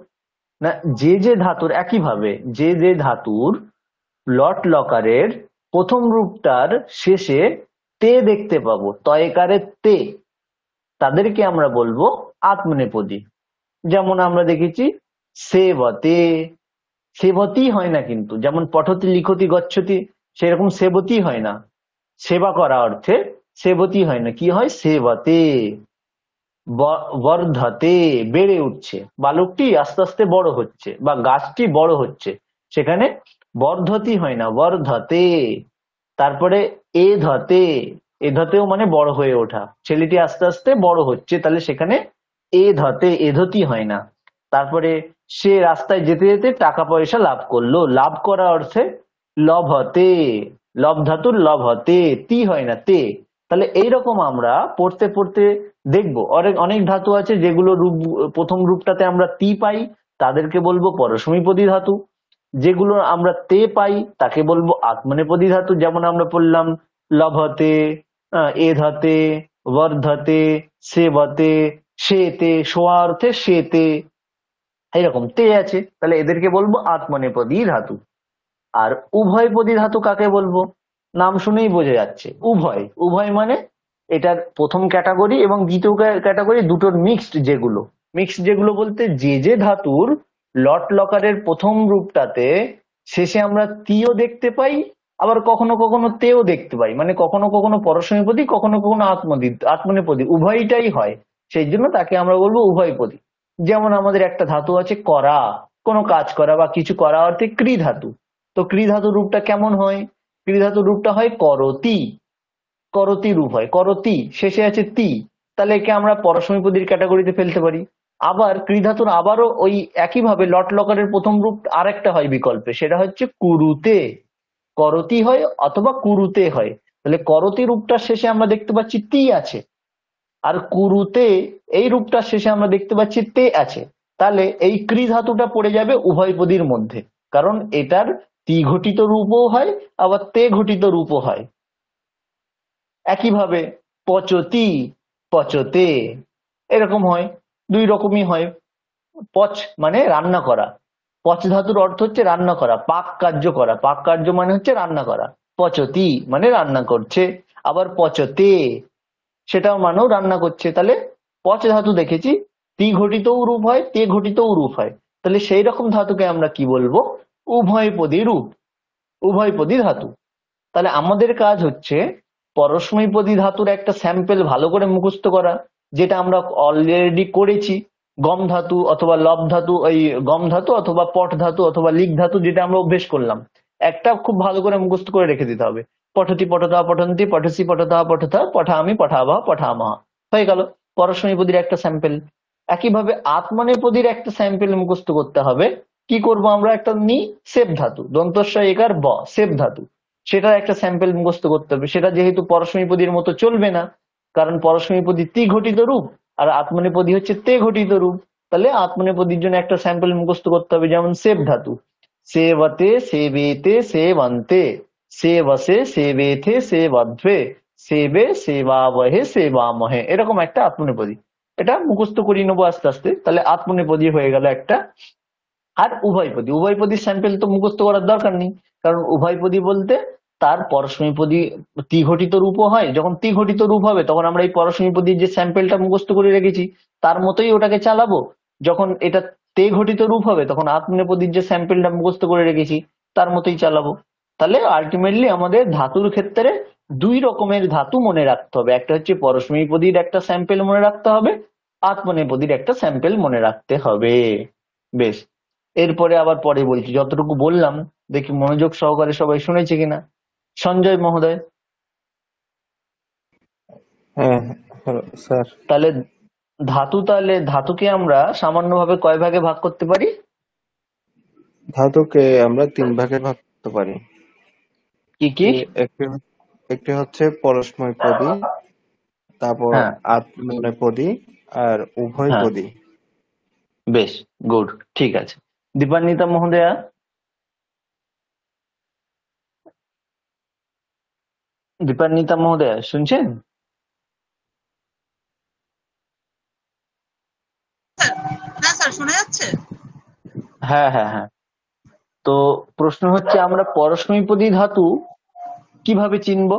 না, যে ধাতুর একইভাবে যে ধাতুর লট লকারের প্রথম রূপটার শেষে তে দেখতে পাবো, তয়কারের তে, তাদেরকে আমরা বলবো আত্মনেপদী। যেমন আমরা দেখেছি সেবতে, সেবতী হয় না কিন্তু, যেমন পঠতি লিখতি গচ্ছতি সেরকম সেবতী হয় না, সেবা করা অর্থে সেবতী হয় না, কি হয়? সেবতে। বর্ধতে, বেড়ে উঠছে, বালকটি আস্তে আস্তে বড় হচ্ছে বা গাছটি বড় হচ্ছে, সেখানে বর্ধতি হয় না, বর্ধতে। তারপরে এ ধতে, এ ধতেও মানে বড় হয়ে ওঠা, ছেলেটি আস্তে আস্তে বড় হচ্ছে, তাহলে সেখানে এ ধতে, এধতি হয় না। তারপরে সে রাস্তায় যেতে যেতে টাকা পয়সা লাভ করলো, লাভ করা অর্থে লভতে, লভ ধাতুর লভতে, তি হয় না, তে। তাহলে এইরকম আমরা পড়তে পড়তে দেখবো অনেক অনেক ধাতু আছে যেগুলো রূপ, প্রথম রূপটাতে আমরা তি পাই, তাদেরকে বলবো পরস্মৈপদী ধাতু। যেগুলো আমরা তে পাই তাকে বলবো আত্মনেপদী ধাতু। যেমন আমরা পড়লাম লভতে, এধতে, বর্ধতে, সেবতে, সেতে, শোয়া অর্থে সেতে, এরকম তে আছে, তাহলে এদেরকে বলবো আত্মনেপদী ধাতু। আর উভয়পদী ধাতু কাকে বলবো? নাম শুনেই বোঝা যাচ্ছে, উভয়। উভয় মানে এটার প্রথম ক্যাটাগরি এবং দ্বিতীয় ক্যাটাগরি দুটোর মিক্সড। যেগুলো মিক্সড, যেগুলো বলতে যে ধাতুর লট লকারের প্রথম রূপটাতে শেষে আমরা তিও দেখতে পাই, আবার কখনো কখনো তেও দেখতে পাই, মানে কখনো কখনো পরস্মৈপদী, কখনো কখনো আত্মনেপদী, উভয়টাই হয়, সেই জন্য তাকে আমরা বলবো উভয়পদী। যেমন আমাদের একটা ধাতু আছে করা, কোনো কাজ করা বা কিছু করা অর্থে ক্রি ধাতু। তো ক্রি ধাতুর রূপটা কেমন হয়? ক্রি ধাতুর রূপটা হয় করতি, করতি রূপ হয়, করতি, শেষে আছে তি, তাহলে একে আমরা পরস্মৈপদীর ক্যাটাগরিতে ফেলতে পারি। আবার ক্রি ধাতুর আবারও ওই একইভাবে লট লকারের প্রথম রূপ আরেকটা হয় বিকল্পে, সেটা হচ্ছে কুরুতে, করতি হয় অথবা কুরুতে হয়। তাহলে করতি রূপটার শেষে আমরা দেখতে পাচ্ছি তি আছে, আর কুরুতে এই রূপটার শেষে আমরা দেখতে পাচ্ছি তে আছে। তাহলে এই ক্রি ধাতুটা পড়ে যাবে উভয়পদীর মধ্যে, কারণ এটার তি ঘটিত রূপও হয় আবার তে ঘটিত রূপও হয়। একইভাবে পচতি, পচতে, এরকম হয়, দুই রকমই হয়। পচ মানে রান্না করা, পচ ধাতুর অর্থ হচ্ছে রান্না করা, পাক কার্য করা, পাক কার্য মানে হচ্ছে রান্না করা। পচতি মানে রান্না করছে, আবার পচতে সেটাও মানেও রান্না করছে। তাহলে পচ ধাতু দেখেছি তি ঘটিতও রূপ হয়, তে ঘটিতও রূপ হয়, তাহলে সেই রকম ধাতুকে আমরা কি বলবো? উভয়পদী রূপ, উভয়পদী ধাতু। তাহলে আমাদের কাজ হচ্ছে পরস্মৈপদী ধাতুর একটা স্যাম্পল ভালো করে মুখস্থ করা, যেটা আমরা অলরেডি করেছি। গম ধাতু অথবা লব ধাতু, ওই গম ধাতু অথবা পট ধাতু অথবা লিক ধাতু, যেটা আমরা অভ্যেস করলাম, একটা খুব ভালো করে মুখস্থ করে রেখে দিতে হবে। পঠতি পঠতা পঠন্তি, পঠসি পঠতা পঠতা, পঠামি পঠাবা পঠামহ, হয়ে গেল পরস্মৈপদীর একটা স্যাম্পল। একইভাবে আত্মনেপদীর একটা স্যাম্পল মুখস্থ করতে হবে। কি করব আমরা? একটা নি সেব ধাতু, দন্তস্ব একার ব, সেব ধাতু, সেটার একটা স্যাম্পল মুখস্থ করতে হবে। সেটা যেহেতু পরস্মৈপদীর মতো চলবে না, কারণ পরস্মৈপদী তি ঘটিত রূপ আর আত্মনেপদী হচ্ছে তে ঘটিত রূপ, তাহলে আত্মনেপদীর জন্য একটা স্যাম্পল মুখস্থ করতে হবে। যেমন সেব ধাতু, সেবতে, সেবেতে, সেবন্তে, সেবসে, সেবেথে, সেবধ্বে, সেবে, সেবাবহে, সেবামহে, এরকম একটা আত্মনেপদী। এটা মুখস্থ করিয়ে নেবো আস্তে আস্তে, তাহলে আত্মনেপদী হয়ে গেল একটা। আর উভয়পদী, উভয়পদীর স্যাম্পল তো মুখস্থ করার দরকার নেই, কারণ উভয়পদী বলতে তার পরস্মৈপদী তি ঘটিত রূপও হয়। যখন তি ঘটিত রূপ হবে তখন আমরা এই পরস্মৈপদীর যে স্যাম্পলটা মুখস্থ করে রেখেছি তার মতোই ওটাকে চালাবো। যখন এটা তে ঘটিত রূপ হবে তখন আত্মনেপদীর যে স্যাম্পলটা মুখস্থ করে রেখেছি তার মতোই চালাবো। তাহলে আলটিমেটলি আমাদের ধাতুর ক্ষেত্রে দুই রকমের ধাতু মনে রাখতে হবে, একটা হচ্ছে পরস্মৈপদীর একটা স্যাম্পল মনে রাখতে হবে, আত্মনেপদীর একটা স্যাম্পল মনে রাখতে হবে। বেশ, এরপরে আবার পরে বলছি, যতটুকু বললাম দেখি মনোযোগ সহকারে সবাই শুনেছে কিনা। সঞ্জয় মহোদয়, হ্যাঁ, হ্যালো স্যার। তাহলে ধাতুকে আমরা সামান্যভাবে কয় ভাগে ভাগ করতে পারি? ধাতুকে আমরা 3 ভাগে ভাগ করতে পারি। কি কি? একটি একটি হচ্ছে পরস্মৈপদী, তারপর হ্যাঁ আত্মনেপদী আর হ্যাঁ, উভয়পদী। বেশ, গুড, ঠিক আছে। দীপান্বিতা মহোদয়া, দীপান্বিতা মহোদয়া শুনছেন? হ্যাঁ স্যার, শোনা যাচ্ছে? হ্যাঁ হ্যাঁ হ্যাঁ। তো প্রশ্ন হচ্ছে আমরা পরস্মৈপদী ধাতু কিভাবে চিনব?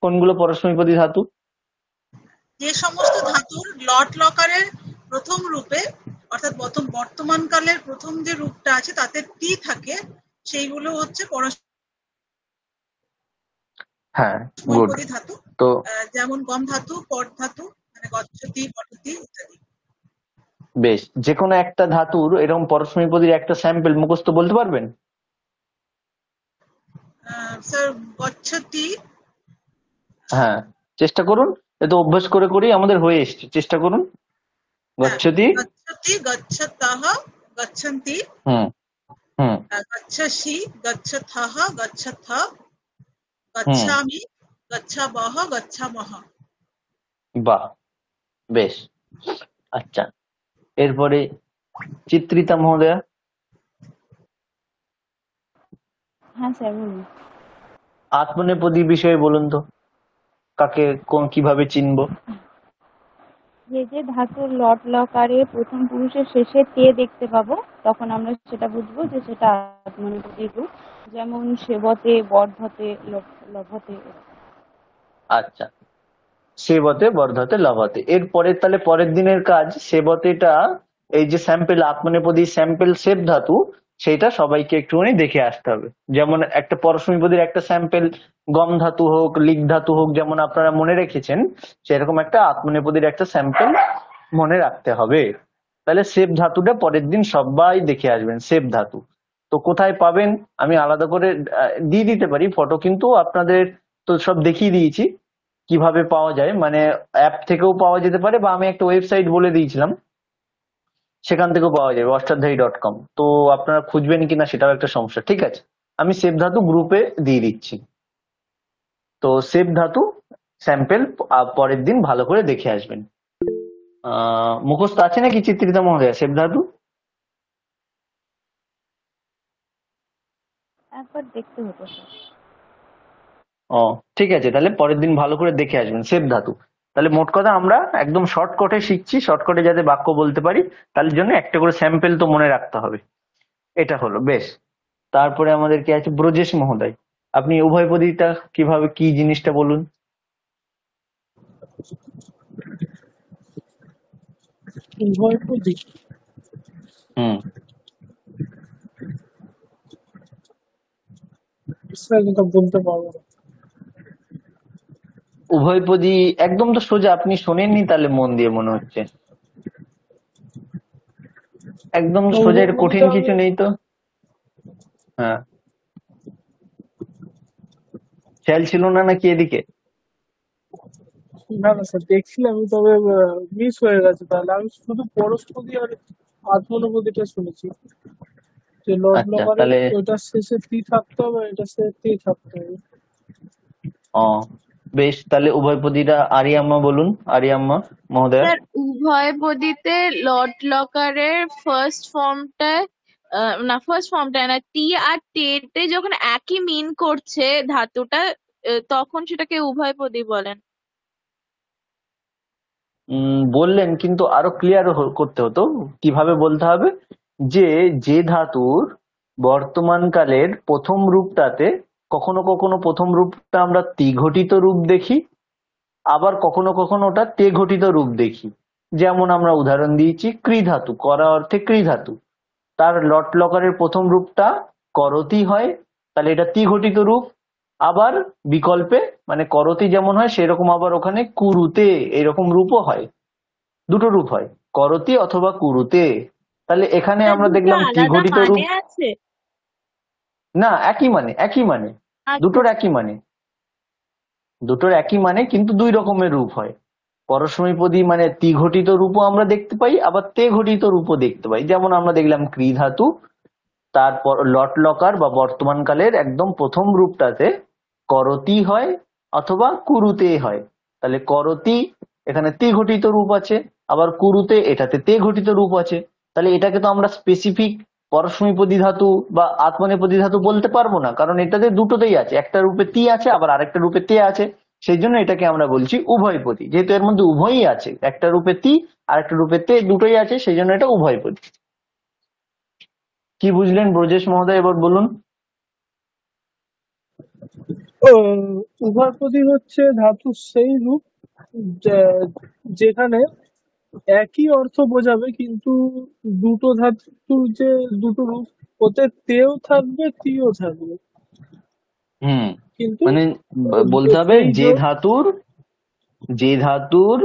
কোনগুলো পরস্মৈপদী ধাতু? যে সমস্ত ধাতুর লট লকারের প্রথম রূপে অর্থাৎ বর্তমান কালের প্রথম যে রূপটা আছে তাতে টি থাকে, সেইগুলো হচ্ছে হ্যাঁ, গুড। পরস্মৈপদী ধাতু। তো যেমন গম ধাতু, পট ধাতু, মানে গচ্ছতি, পটতি ইত্যাদি। বেশ, যে কোনো একটা ধাতুর এরকম পরস্মৈপদীর একটা স্যাম্পল মুখস্থ বলতে পারবেন? স্যার গচ্ছতি, হ্যাঁ, চেষ্টা করুন। এ তো অভ্যাস করে করেই আমাদের হয়ে এসছে, চেষ্টা করুন। গচ্ছতি, গচ্ছতি, গচ্ছতঃ, গচ্ছন্তি, হুম হুম গচ্ছসি, গচ্ছথঃ, গচ্ছথ, হুম, গচ্ছামি, গচ্ছাবহ, গচ্ছামহ। বাহ, বেশ। আচ্ছা, এরপরে চিত্রিতা মহোদয়া। হ্যাঁ স্যার বলুন। আত্মনেপদী বিষয়ে বলুন তো, কাকে কিভাবে চিনবো? যে যে ধাতুর লট লকারে প্রথম পুরুষের শেষে তে দেখতে পাবো, তখন আমরা সেটা বুঝবো যে সেটা আত্মনেপদী রূপ। যেমন সেবতে, বর্ধতে, লভতে। আচ্ছা, সেবতে, বর্ধতে, লভতে। এরপরে তাহলে পরের দিনের কাজ, সেবতেটা এই যে স্যাম্পেল আত্মনেপদী স্যাম্পেল সেব ধাতু, সেটা সবাইকে একটুখানি দেখে আসতে হবে। যেমন একটা পরস্মৈপদীর একটা স্যাম্পেল গম ধাতু হোক, লিগ ধাতু হোক, যেমন আপনারা মনে রেখেছেন, সেরকম একটা আত্মনেপদীর একটা স্যাম্পেল মনে রাখতে হবে। তাহলে সেব ধাতুটা পরের দিন সবাই দেখে আসবেন, সেব ধাতু। তো কোথায় পাবেন আমি আলাদা করে দিয়ে দিতে পারি ফটো, কিন্তু আপনাদের তো সব দেখিয়ে দিয়েছি কিভাবে পাওয়া যায়, মানে অ্যাপ থেকেও পাওয়া যেতে পারে, বা আমি একটা ওয়েবসাইট বলে দিয়েছিলাম, সেখান থেকেও পাওয়া যাবে, অষ্টাধ্যায়ী.com। তো আপনারা খুঁজবেন কিনা সেটাও একটা সমস্যা। ঠিক আছে, আমি সেব ধাতু গ্রুপে দিয়ে দিচ্ছি। তো সেব ধাতু স্যাম্পেল পরের দিন ভালো করে দেখে আসবেন। মুখস্থ আছে নাকি চিত্রিতা মহোদয়া সেব ধাতু? একবার দেখতে হতো স্যার। ও ঠিক আছে, তাহলে পরের দিন ভালো করে দেখে আসবেন সেব ধাতু। তাহলে মোট কথা আমরা একদম শর্টকাটে শিখছি, শর্টকাটে যাতে বাক্য বলতে পারি, তার জন্য একটা করে স্যাম্পেল তো মনে রাখতে হবে। এটা হলো বেশ। তারপরে আমাদের কি আছে, ব্রজেশ মহোদয়, আপনি উভয়পদীটা কিভাবে, কি জিনিসটা বলুন। উভয়পদী হুম, স্যার এটা বলতে পারবো না। উভয়পদী একদম তো সোজা, আপনি শোনেননি তাহলে মন দিয়ে, মনে হচ্ছে একদম সোজা, এটা কঠিন উভয়পদীটা কিছু আমি নেই তো। হ্যাঁ, খেয়াল ছিল না নাকি এদিকে? না স্যার দেখছিলাম, তবে মিস হয়ে গেছে। তাহলে আমি শুধু পরস্পদী আর আত্মনপদীটা শুনেছি, যে লট আচ্ছা, লকারের তাহলে ওইটার শেষে টি থাকতে হবে, এটা শেষে টি থাকতে হবে। ও বেশ, তাহলে উভয়পদীটা আরিয়াম্মা বলুন, আরিয়াম্মা মহোদয়া। স্যার উভয়পদীতে লট লকারের ফার্স্ট ফর্মটায় না, ফার্স্ট ফর্মটায় না, টি আর টেতে যখন একই মিন করছে ধাতুটা, তখন সেটাকে উভয়পদী বলেন। বললেন, কিন্তু আরো ক্লিয়ার করতে হতো। কিভাবে বলতে হবে, যে যে ধাতুর বর্তমান কালের প্রথম রূপটাতে কখনো কখনো প্রথম রূপটা আমরা ত্রিঘটিত রূপ দেখি, আবার কখনো কখনো ওটা তে ঘটিত রূপ দেখি। যেমন আমরা উদাহরণ দিয়েছি ক্রি ধাতু, করা অর্থে ক্রি ধাতু, তার লট লকারের প্রথম রূপটা করতি হয়, তাহলে এটা ত্রিঘটিত রূপ। আবার বিকল্পে মানে করতি যেমন হয় সেরকম আবার ওখানে কুরুতে এরকম রূপও হয়, দুটো রূপ হয়, করতি অথবা কুরুতে। তাহলে এখানে স্যার আমরা দুটো দেখলাম আলাদা ত্রিঘটিত মানে রূপ। আছে? না, একই মানে, একই মানে, আচ্ছা দুটোর আচ্ছা। একই মানে, দুটোর একই মানে, কিন্তু দুই রকমের রূপ হয়। পরস্মৈপদী মানে ত্রিঘটিত রূপও আমরা দেখতে পাই, আবার তে ঘটিত রূপও দেখতে পাই। যেমন আমরা দেখলাম ক্রি ধাতু, তারপর লট লকার বা বর্তমান কালের একদম প্রথম রূপটাতে করতি হয় অথবা কুরুতে হয়। তাহলে করতি এখানে তে ঘটিত রূপ আছে, আবার কুরুতে এটাতে তে ঘটিত রূপ আছে। তাহলে এটাকে তো আমরা স্পেসিফিক পরস্মৈপদী ধাতু বা আত্মনেপদী ধাতু বলতে পারবো না, কারণ এটাতে দুটোতেই আছে, একটা রূপে তি আছে আবার আরেকটা রূপে তে আছে। সেই জন্য এটাকে আমরা বলছি উভয়পদী, যেহেতু এর মধ্যে উভয়ই আছে, একটা রূপে তি আর একটা রূপে তে, দুটোই আছে, সেই জন্য এটা উভয়পদী। কি বুঝলেন ব্রজেশ মহোদয়, এবার বলুন। উভয়পদী হচ্ছে ধাতুর সেই রূপ যেখানে একই অর্থ বোঝাবে, কিন্তু দুটো ধাতুর যে দুটো রূপ, ওতে তেও থাকবে তিও থাকবে, কিন্তু মানে বলতে হবে এই যে ধাতুর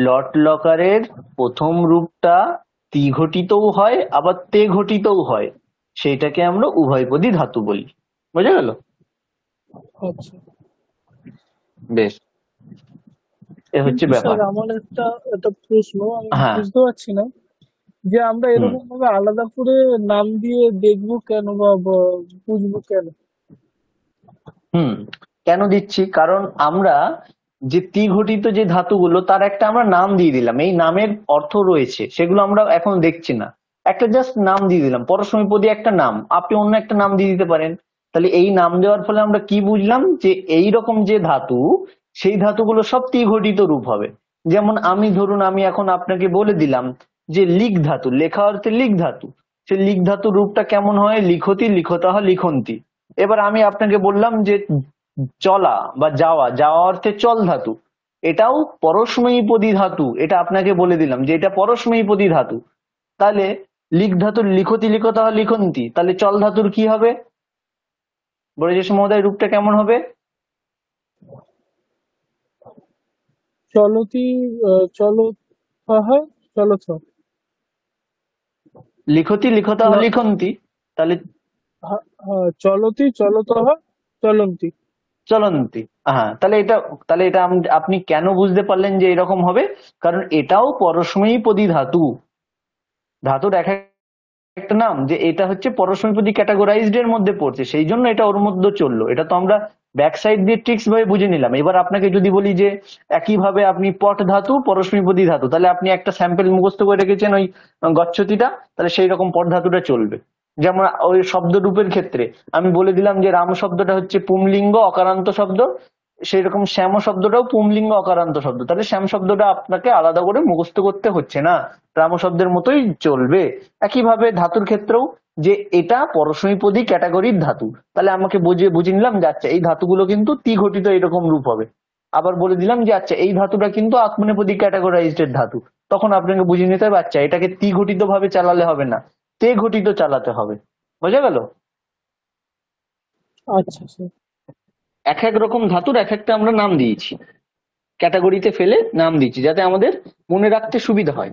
লট লকারের প্রথম রূপটা তি ঘটিতও হয় আবার তে ঘটিতও হয়, সেইটাকে আমরা উভয়পদী ধাতু বলি। বোঝা গেল? আচ্ছা, বেশ, এ হচ্ছে কিন্তু ব্যাপার। স্যার আমার একটা প্রশ্ন, আমি হ্যাঁ, বুঝতে পারছি না যে আমরা এরকম ভাবে আলাদা করে নাম দিয়ে দেখবো কেন বা বুঝবো কেন? কেন দিচ্ছি, কারণ আমরা যে তি ঘটিত যে ধাতুগুলো তার একটা আমরা নাম দিয়ে দিলাম, এই নামের অর্থ রয়েছে, সেগুলো আমরা এখন দেখছি না, একটা জাস্ট নাম দিয়ে দিলাম। পরস্মৈপদী একটা নাম, আপনি অন্য একটা নাম দিয়ে দিতে পারেন। তাহলে এই নাম দেওয়ার ফলে আমরা কি বুঝলাম, যে এই রকম যে ধাতু, সেই ধাতুগুলো সব তি ঘটিত রূপ হবে। যেমন আমি এখন আপনাকে বলে দিলাম যে লিখ ধাতু, লেখা অর্থে লিখ ধাতু, সেই লিখ ধাতু রূপটা কেমন হয়, লিখতি লিখতঃ লিখন্তি। এবার আমি আপনাকে বললাম যে চলা বা যাওয়া, যাওয়া অর্থে চল ধাতু, এটাও পরস্মৈপদী ধাতু, এটা আপনাকে বলে দিলাম যে এটা পরস্মৈপদী ধাতু। তাহলে লিখ ধাতুর লিখতি লিখতঃ লিখন্তি, তাহলে চল ধাতুর কি হবে ব্রজেশ মহোদয়, রূপটা কেমন হবে? চলতি চলত চলথ, লিখতি লিখতঃ লিখন্তি, তাহলে চলতি চলতঃ চলন্তি। চলন্তি। হ্যাঁ, তাহলে এটা আপনি কেন বুঝতে পারলেন যে এরকম হবে, কারণ এটাও পরস্মৈপদী ধাতু। ধাতুর এক একটা নাম, যে এটা হচ্ছে পরস্মৈপদী ক্যাটাগরাইজড এর মধ্যে পড়ছে, সেই জন্য এটা ওর মধ্যে চললো। এটা তো আমরা ব্যাক সাইড দিয়ে ট্রিক্স ভাবে বুঝে নিলাম। এবার আপনাকে যদি বলি যে একইভাবে আপনি পট ধাতু পরস্মৈপদী ধাতু, তাহলে আপনি একটা স্যাম্পল মুখস্থ করে রেখেছেন ওই গচ্ছতিটা, তাহলে সেই রকম পট ধাতুটা চলবে। যেমন ওই শব্দ রূপের ক্ষেত্রে আমি বলে দিলাম যে রাম শব্দটা হচ্ছে পুংলিঙ্গ অকারান্ত শব্দ, সেই রকম শ্যাম শব্দটাও পুংলিঙ্গ অকারান্ত শব্দ, তাহলে শ্যাম শব্দটা আপনাকে আলাদা করে মুখস্থ করতে হচ্ছে না, রাম শব্দের মতোই চলবে। একইভাবে ধাতুর ক্ষেত্রেও, যে এটা পরস্মৈপদী ক্যাটাগরির ধাতু, তাহলে আমাকে বুঝে নিলাম যে আচ্ছা এই ধাতুগুলো কিন্তু তি ঘটিত এরকম রূপ হবে। আবার বলে দিলাম যে আচ্ছা এই ধাতুটা কিন্তু আত্মনেপদী ক্যাটাগরাইজড এর ধাতু, তখন আপনাকে বুঝে নিতে হবে আচ্ছা এটাকে তি ঘটিত ভাবে চালালে হবে না, তে ঘটিত চালাতে হবে। বোঝা গেল? আচ্ছা স্যার, এক এক রকম ধাতুর এক একটা আমরা নাম দিয়েছি, ক্যাটাগরিতে ফেলে নাম দিচ্ছি, যাতে আমাদের মনে রাখতে সুবিধা হয়।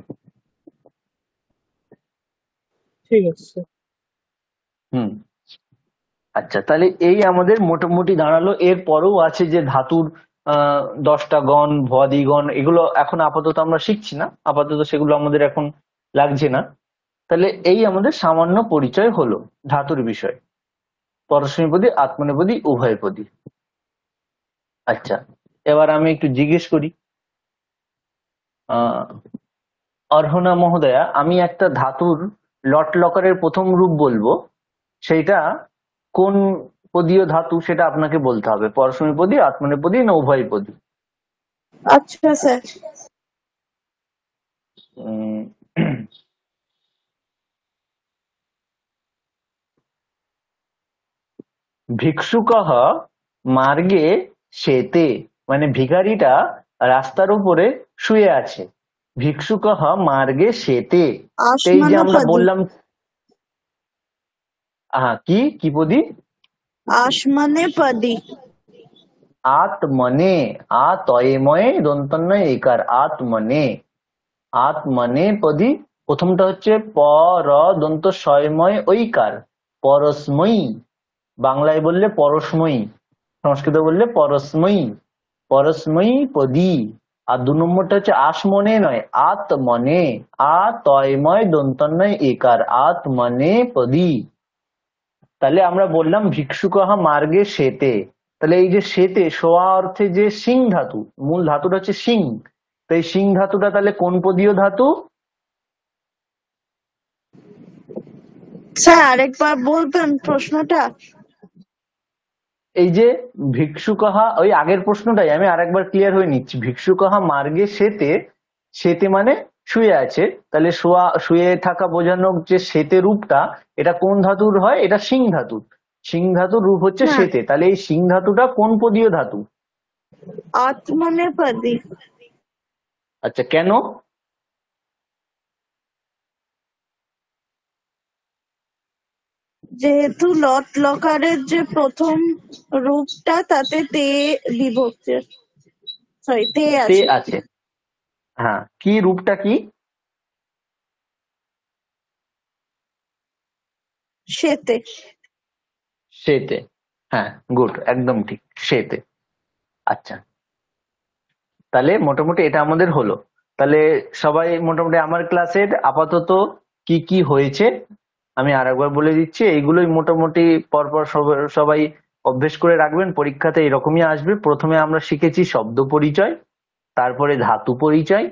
ঠিক আছে স্যার। আচ্ছা, তাহলে এই আমাদের মোটামুটি দাঁড়ালো। এর পরেও আছে যে ধাতুর 10টা গণ, ভুয়াদি গণ, এগুলো এখন আপাতত আমরা শিখছি না, আপাতত সেগুলো আমাদের এখন লাগছে না। তাহলে এই আমাদের সামান্য পরিচয় হলো ধাতুর বিষয়, পরস্মৈপদী আত্মনেপদী উভয়পদী। আচ্ছা, এবার আমি একটু জিজ্ঞেস করি অর্হনা মহোদয়া, আমি একটা ধাতুর লট লকারের প্রথম রূপ বলবো, সেইটা কোন পদীয় ধাতু সেটা আপনাকে বলতে হবে, পরস্মৈপদী আত্মনেপদী না উভয়পদী। আচ্ছা স্যার। ভিক্ষুকঃ মার্গে শেতে, মানে ভিখারিটা রাস্তার উপরে শুয়ে আছে, ভিক্ষুকঃ মার্গে শেতে। এই যে আমরা বললাম, কি পদী? আসমনেপদী। আত্মনে, আতয়েময়ে দন্তন্বয় একার, আত্মনে, আত্মনে পদী। প্রথমটা হচ্ছে পর দন্ত স্বয়ময় ঐকার, পরস্ময়ী, বাংলায় বললে পরস্ময়ী, সংস্কৃত বললে পরস্ময়ী, পরস্ময়ী পদী। আর 2 নম্বরটা হচ্ছে আসমনে নয়, আত্মনে, আতয়ময় দন্তন্বয় একার, আত্মনে পদী। তাহলে আমরা বললাম ভিক্ষুকঃ মার্গে শেতে, তাহলে এই যে শেতে, শোয়া অর্থে যে সিং ধাতু, মূল ধাতুটা হচ্ছে সিং, তো এই সিং ধাতুটা তাহলে কোন পদীয় ধাতু? স্যার আরেকবার বলবেন প্রশ্নটা? এই যে ভিক্ষুকহা, ওই আগের প্রশ্নটাই আমি আরেকবার ক্লিয়ার হয়ে নিচ্ছি। ভিক্ষুকহা মার্গে সেতে, সেতে মানে শুয়ে আছে, তাহলে শুয়ে থাকা বোঝানোর যে সেতে রূপটা, এটা কোন ধাতুর হয়? এটা সিং ধাতুর। সিং ধাতুর রূপ হচ্ছে হ্যাঁ, সেতে, তাহলে এই সিং ধাতুটা কোন পদীয় ধাতু? আত্মনেপদী। আচ্ছা, কেন? যেহেতু লট লকারের যে প্রথম রূপটা তাতে তে বিভক্তি, সরি তে তে আছে। আছে। হ্যাঁ, কি রূপটা কি? সেতে। সেতে। হ্যাঁ, গুড, একদম ঠিক, সেতে। আচ্ছা, তাহলে মোটামুটি এটা আমাদের হলো। তাহলে সবাই মোটামুটি আমার ক্লাসের আপাতত কি কি হয়েছে আমি আরেকবার বলে দিচ্ছি। এইগুলোই মোটামুটি পরপর সবাই অভ্যেস করে রাখবেন, পরীক্ষাতে এরকমই আসবে। প্রথমে আমরা শিখেছি শব্দ পরিচয়, তারপরে ধাতু পরিচয়,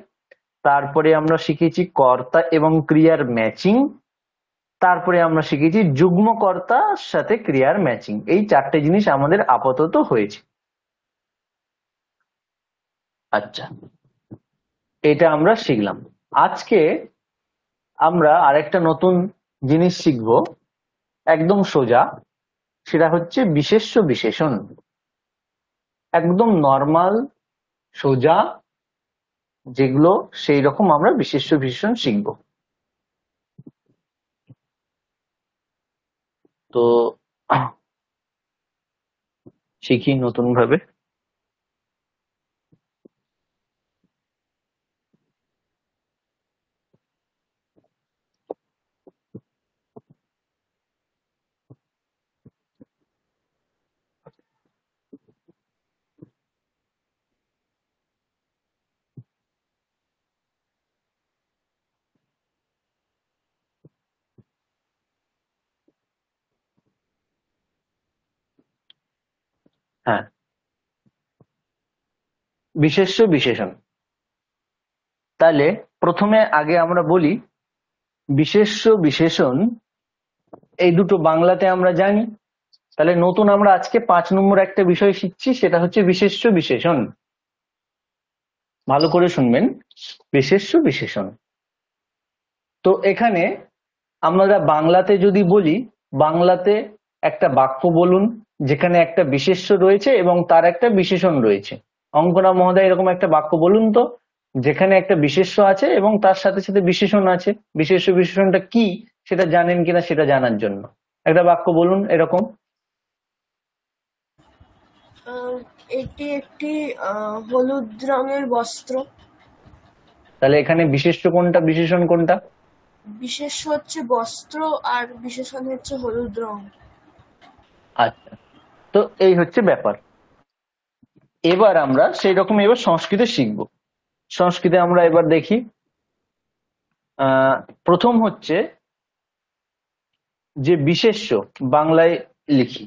তারপরে আমরা শিখেছি কর্তা এবং ক্রিয়ার ম্যাচিং, তারপরে আমরা শিখেছি যুগ্ম কর্তার সাথে ক্রিয়ার ম্যাচিং। এই চারটে জিনিস আমাদের আপাতত হয়েছে। আচ্ছা, এটা আমরা শিখলাম। আজকে আমরা আরেকটা নতুন জিনিস শিখব, একদম সোজা। সেটা হচ্ছে বিশেষ্য বিশেষণ। একদম নর্মাল সোজা যেগুলো, সেই রকম আমরা বিশেষ্য বিশেষণ শিখব। তো শিখি নতুন ভাবে। হ্যাঁ, বিশেষ্য বিশেষণ। তাহলে প্রথমে আগে আমরা বলি বিশেষ্য বিশেষণ এই দুটো বাংলাতে আমরা জানি। তাহলে নতুন আমরা আজকে 5 নম্বর একটা বিষয় শিখছি, সেটা হচ্ছে বিশেষ্য বিশেষণ। ভালো করে শুনবেন, বিশেষ্য বিশেষণ। তো এখানে আমরা বাংলাতে যদি বলি, বাংলাতে একটা বাক্য বলুন যেখানে একটা বিশেষ্য রয়েছে এবং তার একটা বিশেষণ রয়েছে। অঙ্কনা মহোদয়, এরকম একটা বাক্য বলুন তো যেখানে একটা বিশেষ্য আছে এবং তার সাথে সাথে বিশেষণ আছে। বিশেষ্য বিশেষণটা কি সেটা জানেন কিনা সেটা জানার জন্য একটা বাক্য বলুন এরকম। এটি একটি হলুদ রঙের বস্ত্র। তাহলে এখানে বিশেষ্য কোনটা, বিশেষণ কোনটা? বিশেষ্য হচ্ছে বস্ত্র আর বিশেষণ হচ্ছে হলুদ রং। আচ্ছা, তো এই হচ্ছে ব্যাপার। এবার আমরা সেই রকম এবার সংস্কৃতে শিখব। সংস্কৃতে আমরা এবার দেখি, প্রথম হচ্ছে যে বিশেষ্য, বাংলায় লিখি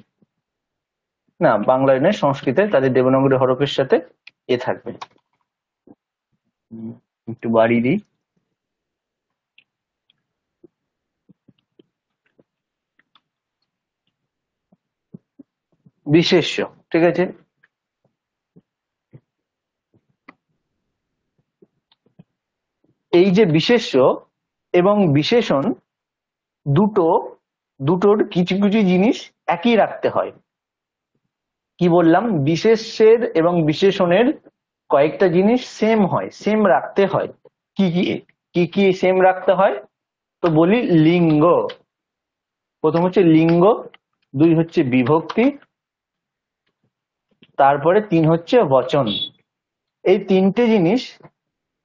না, বাংলায় নয় সংস্কৃতে, তাদের দেবনাগরী হরফের সাথে এ থাকবে। একটু বাড়িয়ে দিই। বিশেষ্য, ঠিক আছে। এই যে বিশেষ্য এবং বিশেষণ দুটোর কিছু কিছু জিনিস একই রাখতে হয়। কি বললাম? বিশেষ্যের এবং বিশেষণের কয়েকটা জিনিস সেম হয়, সেম রাখতে হয়। কি কি কি কি সেম রাখতে হয়? তো বলি, লিঙ্গ। প্রথম হচ্ছে লিঙ্গ, 2 হচ্ছে বিভক্তি, তারপরে 3 হচ্ছে বচন। এই তিনটে জিনিস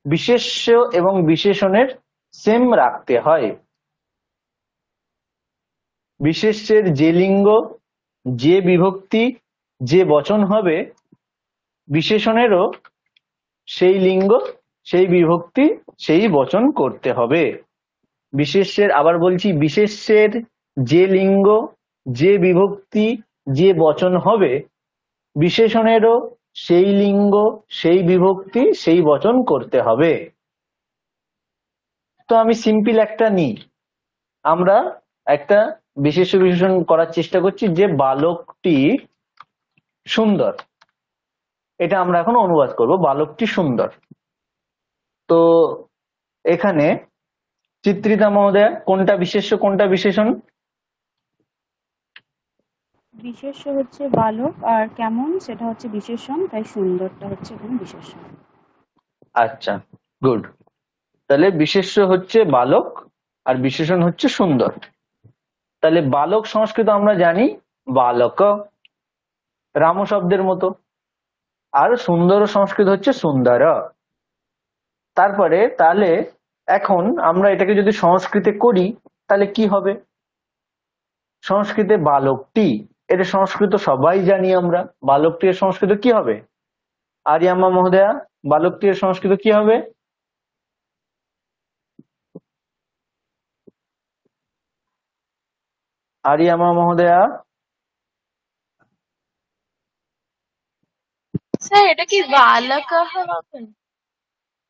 বিশেষ্য এবং বিশেষণের সেম রাখতে হয়। বিশেষ্যের যে লিঙ্গ, যে বিভক্তি, যে বচন হবে, বিশেষণেরও সেই লিঙ্গ, সেই বিভক্তি, সেই বচন করতে হবে। বিশেষ্যের, আবার বলছি, বিশেষ্যের যে লিঙ্গ, যে বিভক্তি, যে বচন হবে, বিশেষণেরও সেই লিঙ্গ, সেই বিভক্তি, সেই বচন করতে হবে। তো আমি সিম্পল একটা নিই, আমরা একটা বিশেষ্য বিশেষণ করার চেষ্টা করছি যে বালকটি সুন্দর। এটা আমরা এখন অনুবাদ করব, বালকটি সুন্দর। তো এখানে চিত্রিতা মহোদয়া কোনটা বিশেষ্য কোনটা বিশেষণ? বিশেষ্য হচ্ছে বালক, আর কেমন সেটা হচ্ছে বিশেষণ, তাই সুন্দরটা হচ্ছে এখানে বিশেষণ। আচ্ছা, গুড। তাহলে বিশেষ্য হচ্ছে বালক আর বিশেষণ হচ্ছে সুন্দর। তাহলে বালক সংস্কৃত আমরা জানি বালক, রাম শব্দের মতো। আর সুন্দর সংস্কৃত হচ্ছে সুন্দর। তারপরে তাহলে এখন আমরা এটাকে যদি সংস্কৃতে করি তাহলে কি হবে? সংস্কৃতে বালকটি, এটা সংস্কৃত সবাই জানি আমরা। বালকটি এর সংস্কৃত কি হবে? আরিয়াম্মা মহোদয়া, বালকটি এর সংস্কৃত কি হবে? আরিয়াম্মা মহোদয়া। স্যার এটা কি বালকः হবে?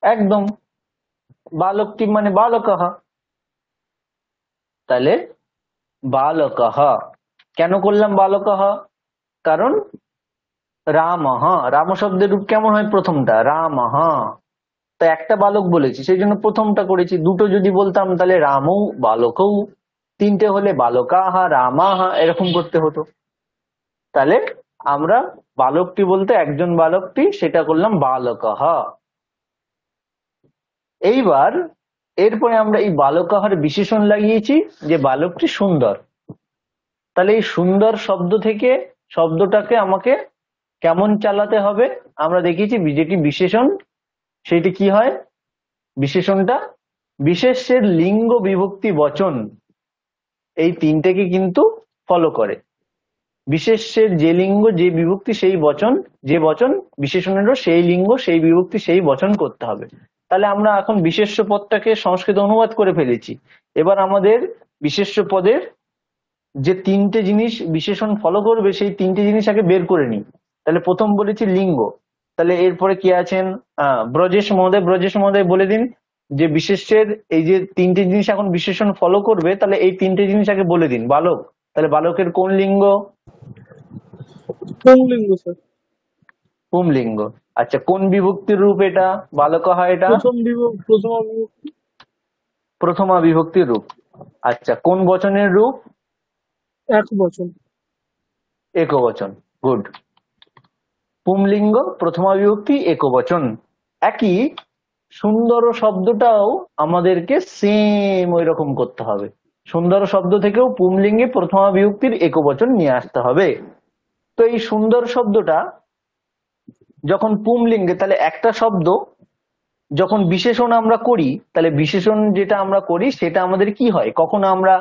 একদম, বালকটি মানে বালকः। তাহলে বালকः কেন করলাম বালকः? কারণ রামः, রাম শব্দের রূপ কেমন হয়? প্রথমটা রামः। তো একটা বালক বলেছি সেই জন্য প্রথমটা করেছি। দুটো যদি বলতাম তাহলে রামও বালকও, তিনটে হলে বালকাহ রামাহ এরকম করতে হতো। তাহলে আমরা বালকটি বলতে একজন বালকটি, সেটা করলাম বালকः। এইবার এরপরে আমরা এই বালকাহার বিশেষণ লাগিয়েছি যে বালকটি সুন্দর। তাহলে এই সুন্দর শব্দ থেকে শব্দটাকে আমাকে কেমন চালাতে হবে? আমরা দেখিয়েছি যেটি বিশেষণ সেটি কি হয়? বিশেষণটা বিশেষ্যের লিঙ্গ বিভক্তি বচন এই তিনটেকে কিন্তু ফলো করে। বিশেষ্যের যে লিঙ্গ যে বিভক্তি সেই বচন, যে বচন বিশেষণেরও সেই লিঙ্গ সেই বিভক্তি সেই বচন করতে হবে। তাহলে আমরা এখন বিশেষ্য পদটাকে সংস্কৃত অনুবাদ করে ফেলেছি। এবার আমাদের বিশেষ্য পদের যে তিনটে জিনিস বিশেষণ ফলো করবে সেই তিনটে জিনিস আগে বের করে নিই। তাহলে প্রথম বলেছি লিঙ্গ, তাহলে এরপরে কি আছেন? ব্রজেশ মহোদয়, ব্রজেশ মহোদয় বলে দিন যে বিশেষ্যের এই যে তিনটে জিনিস এখন বিশেষণ ফলো করবে, তাহলে এই তিনটে জিনিস আগে বলে দিন। বালক, তাহলে বালকের কোন লিঙ্গ? পুংলিঙ্গ স্যার। পুংলিঙ্গ। আচ্ছা, কোন বিভক্তির রূপ এটা? বালকः এটা প্রথমা বিভক্তির রূপ। আচ্ছা, কোন বচনের রূপ? একবচন। একবচন, গুড। পুংলিঙ্গ, প্রথমা বিভক্তি, একবচন। একই সুন্দর শব্দটাও আমাদেরকে সেম ওই রকম করতে হবে। সুন্দর শব্দ থেকেও পুংলিঙ্গে প্রথমা বিভক্তির একবচন নিয়ে আসতে হবে। তো এই সুন্দর শব্দটা যখন পুংলিঙ্গে, তাহলে একটা শব্দ যখন বিশেষণ আমরা করি, তাহলে বিশেষণ যেটা আমরা করি সেটা আমাদের কি হয়? কখনো আমরা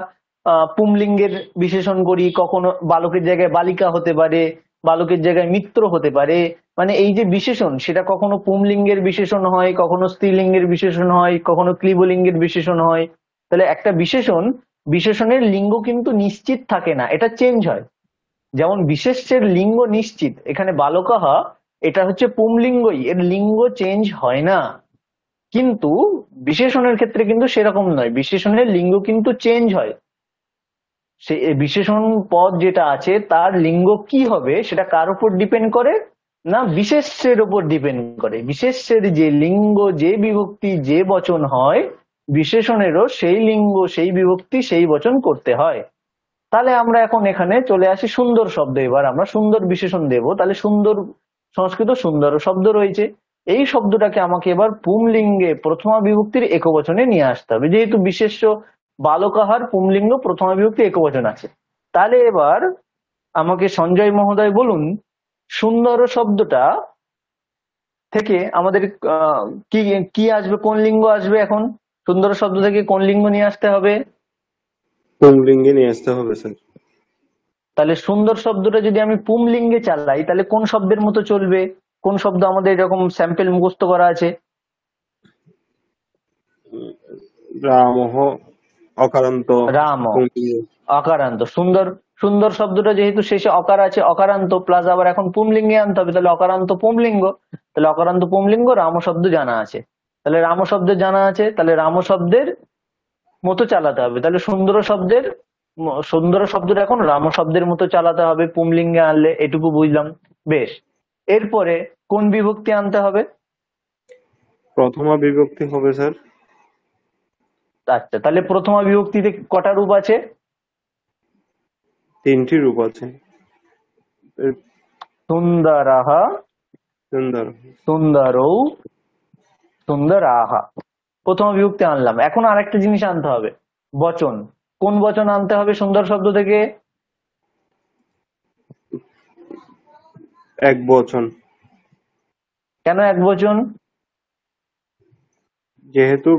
পুংলিঙ্গের বিশেষণ করি, কখনো বালকের জায়গায় বালিকা হতে পারে, বালকের জায়গায় মিত্র হতে পারে। মানে এই যে বিশেষণ সেটা কখনো পুংলিঙ্গের বিশেষণ হয়, কখনো স্ত্রীলিঙ্গের বিশেষণ হয়, কখনো ক্লীবলিঙ্গের বিশেষণ হয়। তাহলে একটা বিশেষণের লিঙ্গ কিন্তু নিশ্চিত থাকে না, এটা চেঞ্জ হয়। যেমন বিশেষ্যের লিঙ্গ নিশ্চিত, এখানে বালকः এটা হচ্ছে পুংলিঙ্গই, এর লিঙ্গ চেঞ্জ হয় না। কিন্তু বিশেষণের ক্ষেত্রে কিন্তু সেরকম নয়, বিশেষণের লিঙ্গ কিন্তু চেঞ্জ হয়। সে বিশেষণ পদ যেটা আছে তার লিঙ্গ কি হবে সেটা কার উপর ডিপেন্ড করে? না, বিশেষ্যের উপর ডিপেন্ড করে। বিশেষ্যের যে লিঙ্গ যে বিভক্তি যে বচন হয়, বিশেষণেরও সেই লিঙ্গ সেই বিভক্তি সেই বচন করতে হয়। তাহলে আমরা এখন এখানে চলে আসি সুন্দর শব্দ। এবার আমরা সুন্দর বিশেষণ দেব। তাহলে সুন্দর সংস্কৃত সুন্দর শব্দ রয়েছে, এই শব্দটাকে আমাকে এবার পুংলিঙ্গে প্রথমা বিভক্তির একবচনে নিয়ে আসতে হবে। যেহেতু বিশেষ্য বালকাহার পুংলিঙ্গ প্রথমা বিভক্তি একবচন আছে, তাহলে এবার আমাকে সঞ্জয় মহোদয় বলুন সুন্দর শব্দটা থেকে আমাদের কি কি আসবে? কোন লিঙ্গ আসবে? এখন সুন্দর শব্দ থেকে কোন লিঙ্গ নিয়ে আসতে হবে? পুংলিঙ্গে নিয়ে আসতে হবে স্যার। তাহলে সুন্দর শব্দটা যদি আমি পুংলিঙ্গে চালাই তাহলে কোন শব্দের মতো চলবে? কোন শব্দ আমাদের এরকম স্যাম্পল মুখস্থ করা আছে? রামহ অকারান্ত। রাম অকারান্ত। সুন্দর সুন্দর শব্দটা যেহেতু শেষে অকার আছে, অকারান্ত প্লাস আবার এখন পুংলিঙ্গে আনতে হবে, তাহলে অকারান্ত পুংলিঙ্গ। তাহলে অকারান্ত পুংলিঙ্গ রাম শব্দ জানা আছে, তাহলে রাম শব্দের জানা আছে, তাহলে রাম শব্দের মতো চালাতে হবে। তাহলে সুন্দর শব্দের সুন্দর শব্দটা এখন রাম শব্দের মতো চালাতে হবে, পুংলিঙ্গে আনলে, এটুকু বুঝলাম। বেশ, এরপরে কোন বিভক্তি আনতে হবে? প্রথমা বিভক্তি হবে স্যার। আচ্ছা, তাহলে প্রথমা বিভক্তিতে কটা রূপ আছে? 3টি রূপ আছে। সুন্দরঃ, সুন্দর, সুন্দরৌ, সুন্দরাহা। প্রথমা বিভক্তি আনলাম। এখন আরেকটা জিনিস আনতে হবে, বচন। কোন বচন আনতে হবে সুন্দর শব্দ থেকে? এক বচন। কেন এক বচন? যেহেতু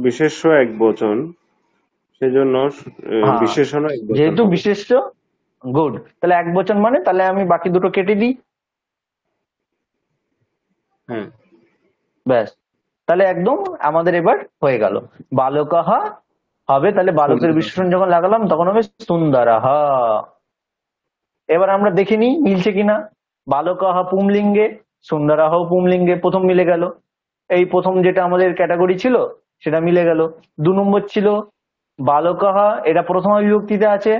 বিশেষ্য এক বচন, সেজন্য হ্যাঁ, বিশেষণ এক বচন যেহেতু হবে। বিশেষ্য, গুড। তাহলে এক বচন মানে, তাহলে আমি বাকি দুটো কেটে দিই। হ্যাঁ, ব্যাস, তাহলে একদম আমাদের এবার হয়ে গেল। বালকাহা হবে, তাহলে বালকের সুন্দর। বিশেষণ যখন লাগালাম তখন হবে সুন্দরাহা। এবার আমরা দেখে নিই মিলছে কিনা। বালকাহা পুংলিঙ্গে, সুন্দরাহা পুংলিঙ্গে, প্রথম মিলে গেল। এই প্রথম যেটা আমাদের ক্যাটাগরি ছিল সেটা মিলে গেল। 2 নম্বর ছিল বালকাহা, এটা প্রথমা বিভক্তিতে আছে,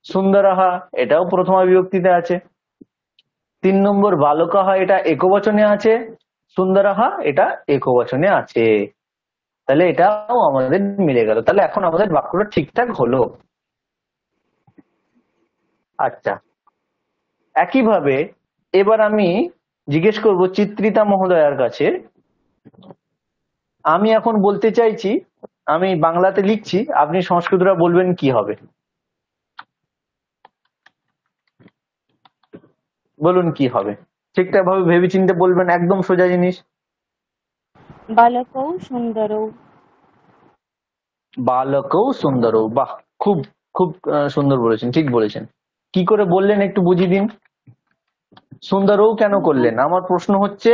সুন্দরাহা এটাও প্রথমা বিভক্তিতে আছে। 3 নম্বর বালকাহা, এটা একবচনে আছে, সুন্দরাহা এটা একবচনে আছে। তাহলে এটাও আমাদের মিলে গেল। তাহলে এখন আমাদের বাক্যটা ঠিকঠাক হলো। আচ্ছা, একইভাবে এবার আমি জিজ্ঞেস করব চিত্রিতা মহোদয়ার কাছে। আমি এখন বলতে চাইছি, আমি বাংলাতে লিখছি, আপনি সংস্কৃতটা বলবেন কি হবে। বলুন কি হবে, ঠিকঠাক ভাবে ভেবেচিন্তে বলবেন, একদম সোজা জিনিস। বালকৌ সুন্দরৌ। বালকৌ সুন্দরৌ, বাহ, খুব খুব সুন্দর বলেছেন, ঠিক বলেছেন। কি করে বললেন একটু বুঝিয়ে দিন। সুন্দরৌ কেন করলেন? আমার প্রশ্ন হচ্ছে,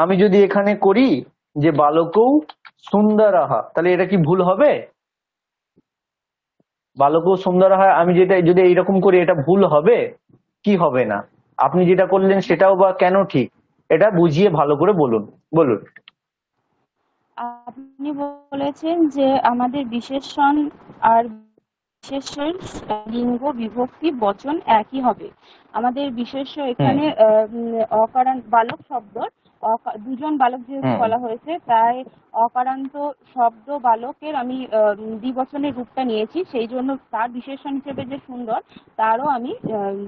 আমি যদি এখানে করি যে বালকৌ সুন্দরাহা, তাহলে এটা কি ভুল হবে? বালকৌ সুন্দরাহা আমি যেটা যদি এইরকম করি, এটা ভুল হবে কি হবে না? আপনি যেটা করলেন সেটাও বা কেন ঠিক, এটা বুঝিয়ে ভালো করে বলুন। বলুন। আপনি বলেছেন যে আমাদের বিশেষণ আর বিশেষ্যের লিঙ্গ বিভক্তি বচন একই হবে। আমাদের বিশেষ্য এখানে অকারান্ত বালক শব্দ, দুজন বালক যেহেতু বলা হয়েছে, তাই অকারান্ত শব্দ বালকের আমি দ্বিবচনের রূপটা নিয়েছি, সেই জন্য তার বিশেষণ হিসেবে যে সুন্দর, তারও আমি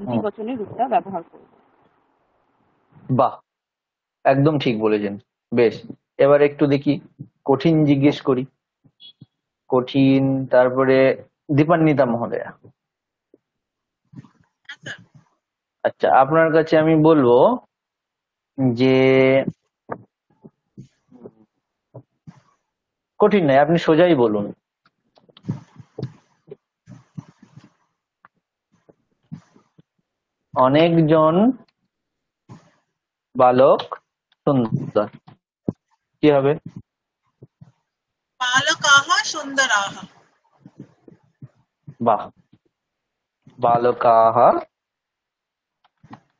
দ্বিবচনের রূপটা ব্যবহার করব। বাহ, একদম ঠিক বলেছেন। বেশ, এবার একটু দেখি কঠিন জিজ্ঞেস করি। কঠিন, তারপরে দীপান্বিতা মহোদয়া। আচ্ছা, আপনার কাছে আমি বলবো যে কঠিন নয়, আপনি সোজাই বলুন। অনেকজন বালক সুন্দর, কি হবে? বালকাহা সুন্দরাহা। বাহ, বালকাহা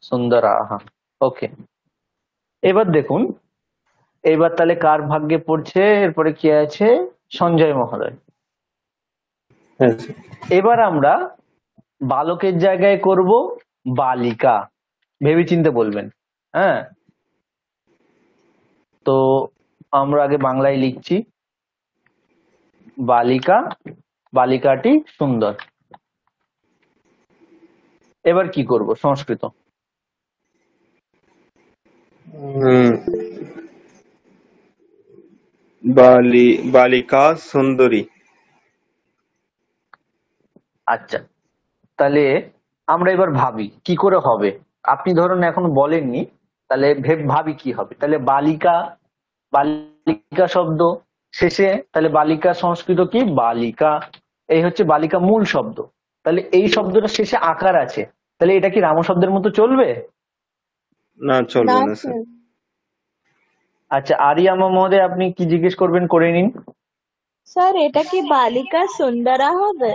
সুন্দরাহা। ওকে, এবার দেখুন, এবার তাহলে কার ভাগ্যে পড়ছে? এরপরে কি আছে? সঞ্জয় মহোদয়। এবার আমরা বালকের জায়গায় করব বালিকা, ভেবেচিন্তে বলবেন। হ্যাঁ, তো আমরা আগে বাংলায় লিখছি, বালিকা, বালিকাটি সুন্দর। এবার কি করব সংস্কৃত? বালিকা সুন্দরী। আচ্ছা, তাহলে আমরা এবার ভাবি কি করে হবে। আপনি ধরুন এখন বলেননি, তাহলে ভাবি কি হবে। তাহলে বালিকা, বালিকা শব্দ শেষে, তাহলে বালিকা সংস্কৃত কি? বালিকা। এই হচ্ছে বালিকা মূল শব্দ। তাহলে এই শব্দটা শেষে আকার আছে, তাহলে এটা কি রাম শব্দের মতো চলবে? না, চলবে না স্যার। আচ্ছা, আরিয়ামা মহোদয় আপনি কি জিজ্ঞেস করবেন, করে নিন। স্যার, এটা কি বালিকা সুন্দরা হবে?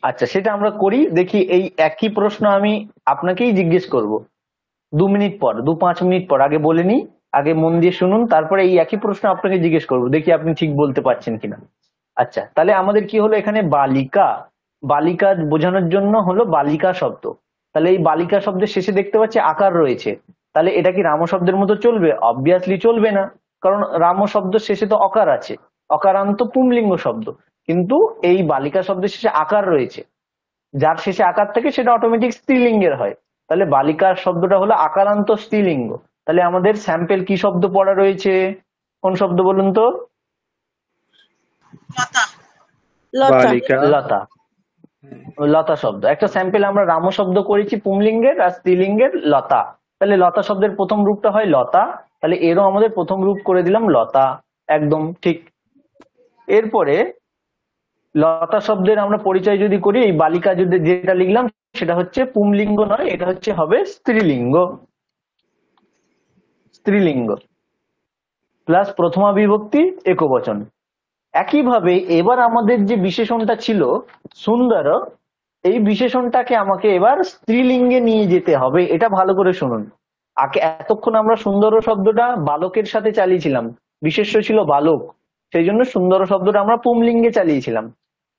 আচ্ছা, সেটা আমরা করি, দেখি। এই একই প্রশ্ন আমি আপনাকেই জিজ্ঞেস করব 2 মিনিট পর, 2-5 মিনিট পর। আগে বলে নি, আগে মন দিয়ে শুনুন, তারপরে এই একই প্রশ্ন আপনাকে জিজ্ঞেস করব, দেখি আপনি ঠিক বলতে পারছেন কিনা। আচ্ছা, তাহলে আমাদের কি হলো এখানে বালিকা, বালিকা বোঝানোর জন্য হলো বালিকা শব্দ। তাহলে এই বালিকা শব্দের শেষে দেখতে পাচ্ছি আকার রয়েছে, তাহলে এটা কি রাম শব্দের মতো চলবে? অবভিয়াসলি চলবে না, কারণ রাম শব্দের শেষে তো অকার আছে, অকারান্ত পুংলিঙ্গ শব্দ। কিন্তু এই বালিকা শব্দের শেষে আকার রয়েছে, যার শেষে আকার থাকে সেটা অটোমেটিক স্ত্রীলিঙ্গের হয়। তাহলে বালিকার শব্দটা হলো আকারান্ত স্ত্রীলিঙ্গ। তাহলে আমাদের স্যাম্পল কি শব্দ পড়া রয়েছে? কোন শব্দ বলুন তো? লতা। লতা। বালিকা। লতা, লতা শব্দ। একটা স্যাম্পল আমরা রাম শব্দ করেছি পুংলিঙ্গের আর স্ত্রীলিঙ্গের লতা, তাহলে লতা শব্দের প্রথম রূপটা হয় লতা, তাহলে এরও আমাদের প্রথম রূপ করে দিলাম লতা, একদম ঠিক। এরপরে লতা শব্দের আমরা পরিচয় যদি করি, এই বালিকা যদি যেটা লিখলাম সেটা হচ্ছে পুংলিঙ্গ নয়, এটা হচ্ছে হবে স্ত্রীলিঙ্গ, স্ত্রীলিঙ্গ প্লাস প্রথমা বিভক্তি একবচন। একইভাবে এবার আমাদের যে বিশেষণটা ছিল সুন্দর, এই বিশেষণটাকে আমাকে এবার স্ত্রীলিঙ্গে নিয়ে যেতে হবে। এটা ভালো করে শুনুন। আগে এতক্ষণ আমরা সুন্দর শব্দটা বালকের সাথে চালিয়েছিলাম, বিশেষ্য ছিল বালক, সেই জন্য সুন্দর শব্দটা আমরা পুংলিঙ্গে চালিয়েছিলাম।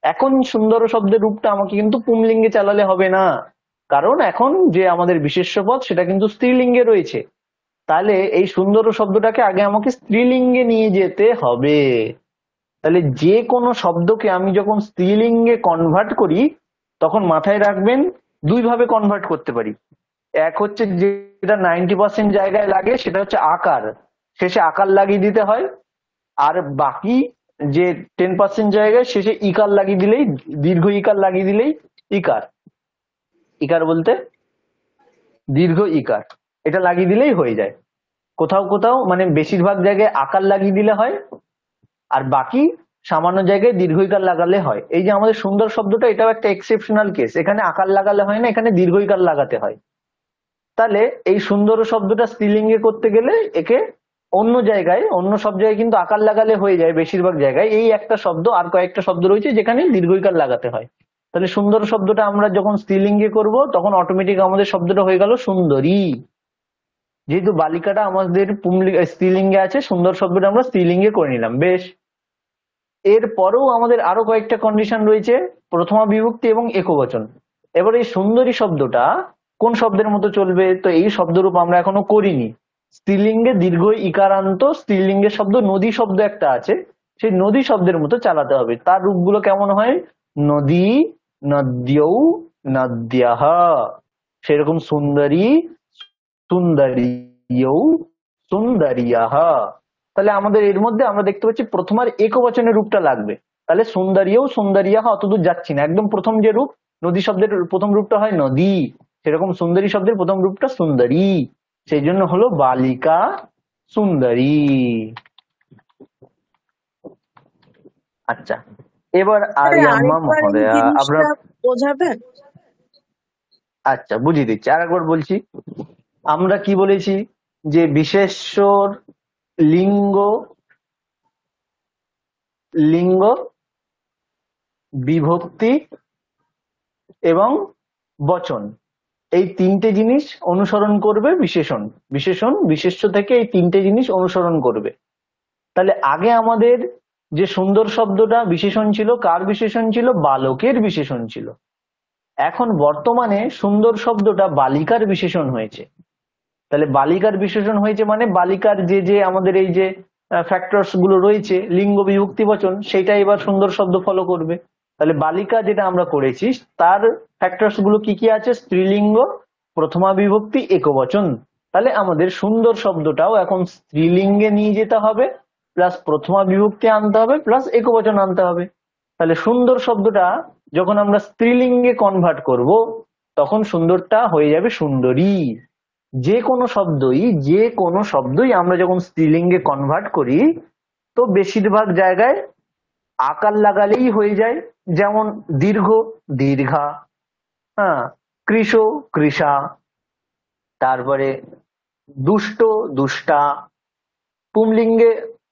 এখন সুন্দর শব্দের রূপটা আমাকে কিন্তু পুংলিঙ্গে চালালে হবে না, কারণ এখন যে আমাদের বিশেষ্য পদ সেটা কিন্তু স্ত্রীলিঙ্গে রয়েছে। তাহলে এই সুন্দর শব্দটাকে আগে আমাকে স্ত্রীলিঙ্গে নিয়ে যেতে হবে। তাহলে যে কোনো শব্দকে আমি যখন স্ত্রীলিঙ্গে কনভার্ট করি তখন মাথায় রাখবেন দুই ভাবে কনভার্ট করতে পারি। এক হচ্ছে যেটা 90% জায়গায় লাগে সেটা হচ্ছে আকার, শেষে আকার লাগিয়ে দিতে হয়, আর বাকি যে 10% জায়গায় শেষে ইকার লাগিয়ে দিলেই, দীর্ঘ ইকার লাগিয়ে দিলেই ইকার, ইকার বলতে দীর্ঘ ইকার, এটা লাগিয়ে দিলেই হয়ে যায়। কোথাও কোথাও মানে বেশিরভাগ জায়গায় আকার লাগিয়ে দিলে হয়, আর বাকি সামান্য জায়গায় দীর্ঘইকার লাগালে হয়। এই যে আমাদের সুন্দর শব্দটা, এটাও একটা এক্সেপশনাল কেস, এখানে আকার লাগালে হয় না, এখানে দীর্ঘইকার লাগাতে হয়। তাহলে এই সুন্দর শব্দটা স্ত্রীলিঙ্গে করতে গেলে একে অন্য জায়গায়, অন্য সব জায়গায় কিন্তু আকার লাগালে হয়ে যায় বেশিরভাগ জায়গায়, এই একটা শব্দ আর কয়েকটা শব্দ রয়েছে যেখানে দীর্ঘইকার লাগাতে হয়। তাহলে সুন্দর শব্দটা আমরা যখন স্ত্রীলিঙ্গে করব তখন অটোমেটিক আমাদের শব্দটা হয়ে গেল সুন্দরী। যেহেতু বালিকাটা আমাদের স্ত্রীলিঙ্গে আছে, সুন্দর শব্দটা আমরা স্ত্রীলিঙ্গে করে নিলাম। বেশ, এর পরেও আমাদের আরো কয়েকটা কন্ডিশন রয়েছে, প্রথমা বিভক্তি এবং একবচন। এবার এই সুন্দরী শব্দটা কোন শব্দের মতো চলবে? তো এই শব্দরূপ আমরা এখনো করিনি। স্ত্রীলিঙ্গে দীর্ঘ ইকারান্ত স্ত্রীলিঙ্গের শব্দ নদী শব্দ একটা আছে, সেই নদী শব্দের মতো চালাতে হবে। তার রূপগুলো কেমন হয়? নদী, নদ্যৌ, নদ্যাহ, সেরকম সুন্দরী, সুন্দরীয়ৌ, সুন্দরিয়াহ। তাহলে আমাদের এর মধ্যে আমরা দেখতে পাচ্ছি প্রথমার একবচনের রূপটা লাগবে। তাহলে সুন্দরীয়ৌ, সুন্দরিয়াহ অতদূর যাচ্ছি না, একদম প্রথম যে রূপ নদী শব্দের প্রথম রূপটা হয় নদী, সেরকম সুন্দরী শব্দের প্রথম রূপটা সুন্দরী, সেই জন্য হলো বালিকা সুন্দরী। আচ্ছা, এবার আরিয়াম্মা মহোদয়া আপনার বোঝাবেন? আচ্ছা, বুঝিয়ে দিচ্ছি, আরেকবার বলছি। আমরা কি বলেছি যে বিশেষ্যর লিঙ্গ, লিঙ্গ বিভক্তি এবং বচন, এই তিনটে জিনিস অনুসরণ করবে বিশেষণ। বিশেষণ বিশেষ্য থেকে এই তিনটে জিনিস অনুসরণ করবে। তাহলে আগে আমাদের যে সুন্দর শব্দটা বিশেষণ ছিল, কার বিশেষণ ছিল? বালকের বিশেষণ ছিল। এখন বর্তমানে সুন্দর শব্দটা বালিকার বিশেষণ হয়েছে। তাহলে বালিকার বিশেষণ হয়েছে মানে বালিকার যে যে আমাদের এই যে ফ্যাক্টরস গুলো রয়েছে, লিঙ্গ বিভক্তি বচন, সেটা এবার সুন্দর শব্দ ফলো করবে। তাহলে বালিকা যেটা আমরা করেছি তার ফ্যাক্টরস গুলো কি কি আছে? স্ত্রীলিঙ্গ, প্রথমা বিভক্তি, একবচন। তাহলে আমাদের সুন্দর শব্দটাও এখন স্ত্রীলিঙ্গে নিয়ে যেতে হবে, প্লাস প্রথমা বিভক্তি আনতে হবে, প্লাস একবচন আনতে হবে। তাহলে সুন্দর শব্দটা যখন আমরা স্ত্রীলিঙ্গে কনভার্ট করব তখন সুন্দরটা হয়ে যাবে সুন্দরী। যে কোনো শব্দই আমরা যখন স্ত্রীলিঙ্গে কনভার্ট করি তো বেশিরভাগ জায়গায় আকার লাগালেই হয়ে যায়। যেমন দীর্ঘ, দীর্ঘা, হ্যাঁ, কৃষ, কৃষা, তারপরে দুষ্ট, দুষ্টা। পুংলিঙ্গে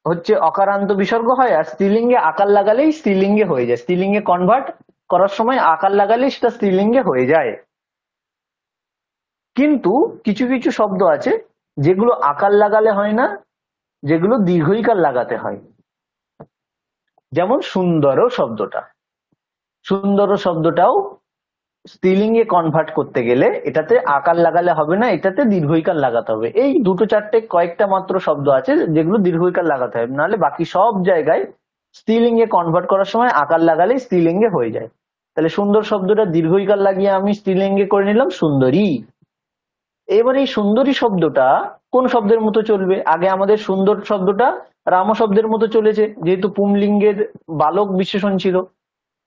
হচ্ছে অকারান্ত বিসর্গ হয়, আর স্ত্রীলিঙ্গে আকার লাগালেই স্ত্রীলিঙ্গে হয়ে যায়। স্ত্রীলিঙ্গে কনভার্ট করার সময় আকার লাগালেই সেটা স্ত্রীলিঙ্গে হয়ে যায়। কিন্তু কিছু কিছু শব্দ আছে যেগুলো আকার লাগালে হয় না, যেগুলো দীর্ঘইকার লাগাতে হয়। যেমন সুন্দর শব্দটা, সুন্দর শব্দটাও স্ত্রীলিঙ্গে কনভার্ট করতে গেলে এটাতে আকার লাগালে হবে না, এটাতে দীর্ঘইকার লাগাতে হবে। এই দুটো চারটে কয়েকটা মাত্র শব্দ আছে যেগুলো দীর্ঘইকার লাগাতে হবে, নাহলে বাকি সব জায়গায় স্ত্রীলিঙ্গে কনভার্ট করার সময় আকার লাগালেই স্ত্রীলিঙ্গে হয়ে যায়। তাহলে সুন্দর শব্দটা দীর্ঘইকার লাগিয়ে আমি স্ত্রীলিঙ্গে করে নিলাম সুন্দরী। এবার এই সুন্দরী শব্দটা কোন শব্দের মতো চলবে? আগে আমাদের সুন্দর শব্দটা রাম শব্দের মতো চলেছে, যেহেতু পুংলিঙ্গের বালক বিশেষণ ছিল।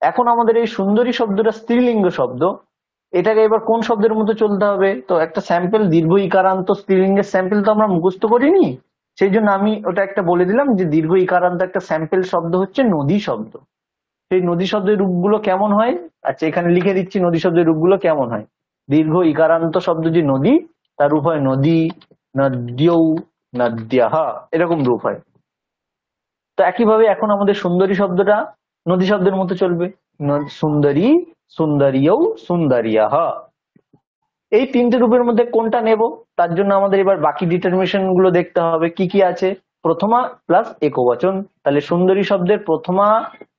এখন আমাদের এই সুন্দরী শব্দটা স্ত্রীলিঙ্গ শব্দ, এটাকে এবার কোন শব্দের মতো চলতে হবে? তো একটা স্যাম্পল দীর্ঘ ইকারান্ত স্ত্রীলিঙ্গের স্যাম্পল তো আমরা মুখস্থ করিনি, সেই জন্য আমি ওটা একটা বলে দিলাম যে দীর্ঘ ইকারান্ত একটা স্যাম্পল শব্দ হচ্ছে নদী শব্দ। সেই নদী শব্দের রূপগুলো কেমন হয়? আচ্ছা, এখানে লিখে দিচ্ছি নদী শব্দের রূপগুলো কেমন হয়। দীর্ঘ ইকারান্ত শব্দ যে নদী, তার রূপ হয় নদী, নদ্যৌ, নদ্যাহ, এরকম রূপ হয়। তো একইভাবে এখন আমাদের সুন্দরী শব্দটা নদী শব্দের মতো চলবে, সুন্দরী, সুন্দরীয়ৌ, সুন্দরিয়াহ। এই তিনটে রূপের মধ্যে কোনটা নেব, তার জন্য আমাদের এবার বাকি ডিটারমিনেশন গুলো দেখতে হবে কি কি আছে। প্রথমা প্লাস একবচন, তাহলে সুন্দরী শব্দের প্রথমা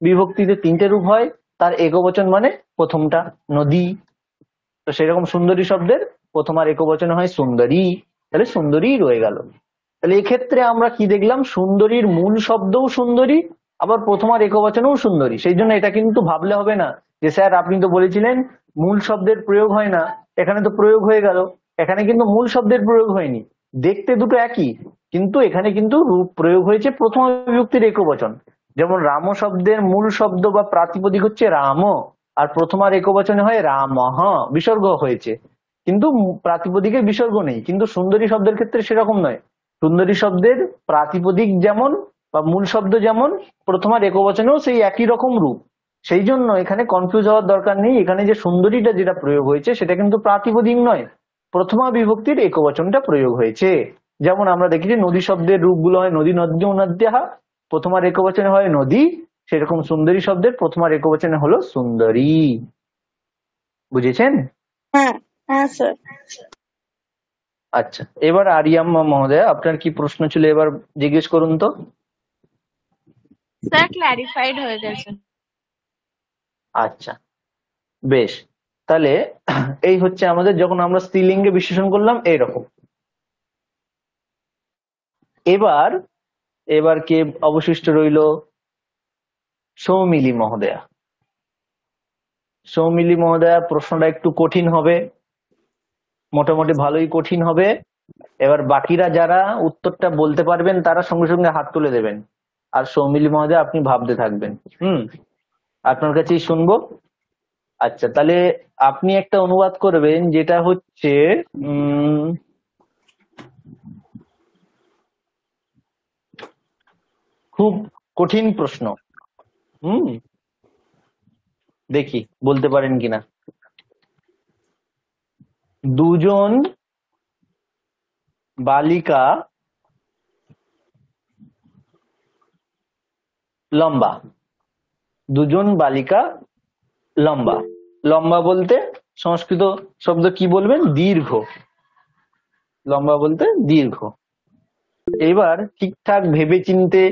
বিভক্তিতে তিনটে রূপ হয়, তার একবচন মানে প্রথমটা নদী। তো সেরকম সুন্দরী শব্দের প্রথম আর একবচন হয় সুন্দরী, তাহলে সুন্দরী রয়ে গেল। তাহলে এক্ষেত্রে আমরা কি দেখলাম, সুন্দরীর মূল শব্দও সুন্দরী, আবার প্রথম আর একবচনও সুন্দরী। সেই জন্য এটা কিন্তু ভাবলে হবে না যে স্যার আপনি তো বলেছিলেন মূল শব্দের প্রয়োগ হয় না, এখানে তো প্রয়োগ হয়ে গেল। এখানে কিন্তু মূল শব্দের প্রয়োগ হয়নি, দেখতে দুটো একই, কিন্তু এখানে কিন্তু রূপ প্রয়োগ হয়েছে প্রথম বিভক্তির একবচন। যেমন রাম শব্দের মূল শব্দ বা প্রাতিপদিক হচ্ছে রাম, আর প্রথম আর একবচনে হয় রামঃ, বিসর্গ হয়েছে, কিন্তু প্রাতিপদিকের বিসর্গ নেই। কিন্তু সুন্দরী শব্দের ক্ষেত্রে সেরকম নয়, সুন্দরী শব্দের প্রাতিপদিক যেমন বা মূল শব্দ যেমন, প্রথম আর একবচনেও সেই একই রকম রূপ। সেই জন্য এখানে কনফিউজ হওয়ার দরকার নেই, এখানে যে সুন্দরীটা যেটা প্রয়োগ হয়েছে সেটা কিন্তু প্রাতিপদিক নয়, প্রথমা বিভক্তির একবচনটা প্রয়োগ হয়েছে। যেমন আমরা দেখেছি নদী শব্দের রূপগুলো হয় নদী, নদ্য, নদ্যাহা, প্রথম আর একবচনে হয় নদী, সেরকম সুন্দরী শব্দের প্রথম আর একবচনে হলো সুন্দরী। বুঝেছেন? হ্যাঁ হ্যাঁ স্যার। আচ্ছা, এবার আরিয়াম্মা মহোদয় আপনার কি প্রশ্ন ছিল, এবার জিজ্ঞেস করুন তো। স্যার ক্ল্যারিফাইড হয়ে গেছে। আচ্ছা বেশ, তাহলে এই হচ্ছে আমাদের যখন আমরা স্ত্রীলিঙ্গে বিশ্লেষণ করলাম এইরকম। এবার এবার কে অবশিষ্ট রইল? সৌমিলি মহোদয়া। সৌমিলি মহোদয়া, প্রশ্নটা একটু কঠিন হবে, মোটামুটি ভালোই কঠিন হবে। এবার বাকিরা যারা উত্তরটা বলতে পারবেন তারা সঙ্গে সঙ্গে হাত তুলে দেবেন, আর সৌমিলি মহোদয় আপনি ভাবতে থাকবেন। আপনার কাছেই শুনবো। আচ্ছা, তাহলে আপনি একটা অনুবাদ করবেন যেটা হচ্ছে খুব কঠিন প্রশ্ন। দেখি বলতে পারেন কিনা। দুজন বালিকা লম্বা, দুজন বালিকা লম্বা। লম্বা বলতে সংস্কৃত শব্দ কি বলবেন? দীর্ঘ। লম্বা বলতে দীর্ঘ। এবার ঠিকঠাক ভেবে চিনতে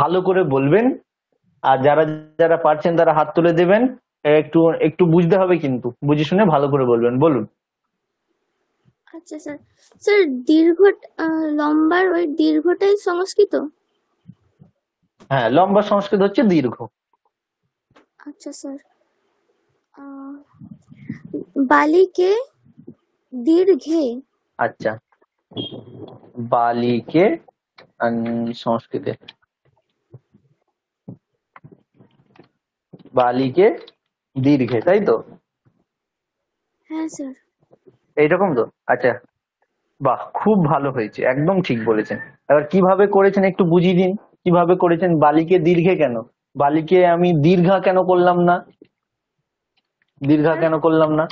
ভালো করে বলবেন, আর যারা যারা পারছেন তারা হাত তুলে দেবেন। একটু একটু বুঝতে হবে, কিন্তু বুঝে শুনে ভালো করে বলবেন। বলুন। আচ্ছা স্যার, স্যার দীর্ঘ লম্বার ওই দীর্ঘটাই সংস্কৃত? হ্যাঁ, লম্বা সংস্কৃত হচ্ছে দীর্ঘ। আচ্ছা স্যার, বালিকে দীর্ঘে। আচ্ছা, বালিকে সংস্কৃতে বালিকে দীর্ঘে, তাই তো? হ্যাঁ স্যার। এইরকম তো? আচ্ছা বাহ, খুব ভালো হয়েছে, একদম ঠিক বলেছেন। এবার কিভাবে করেছেন একটু বুঝিয়ে দিন, কিভাবে করেছেন? বালিকে দীর্ঘে কেন, বালিকে আমি দীর্ঘা কেন করলাম না, দীর্ঘা কেন করলাম না?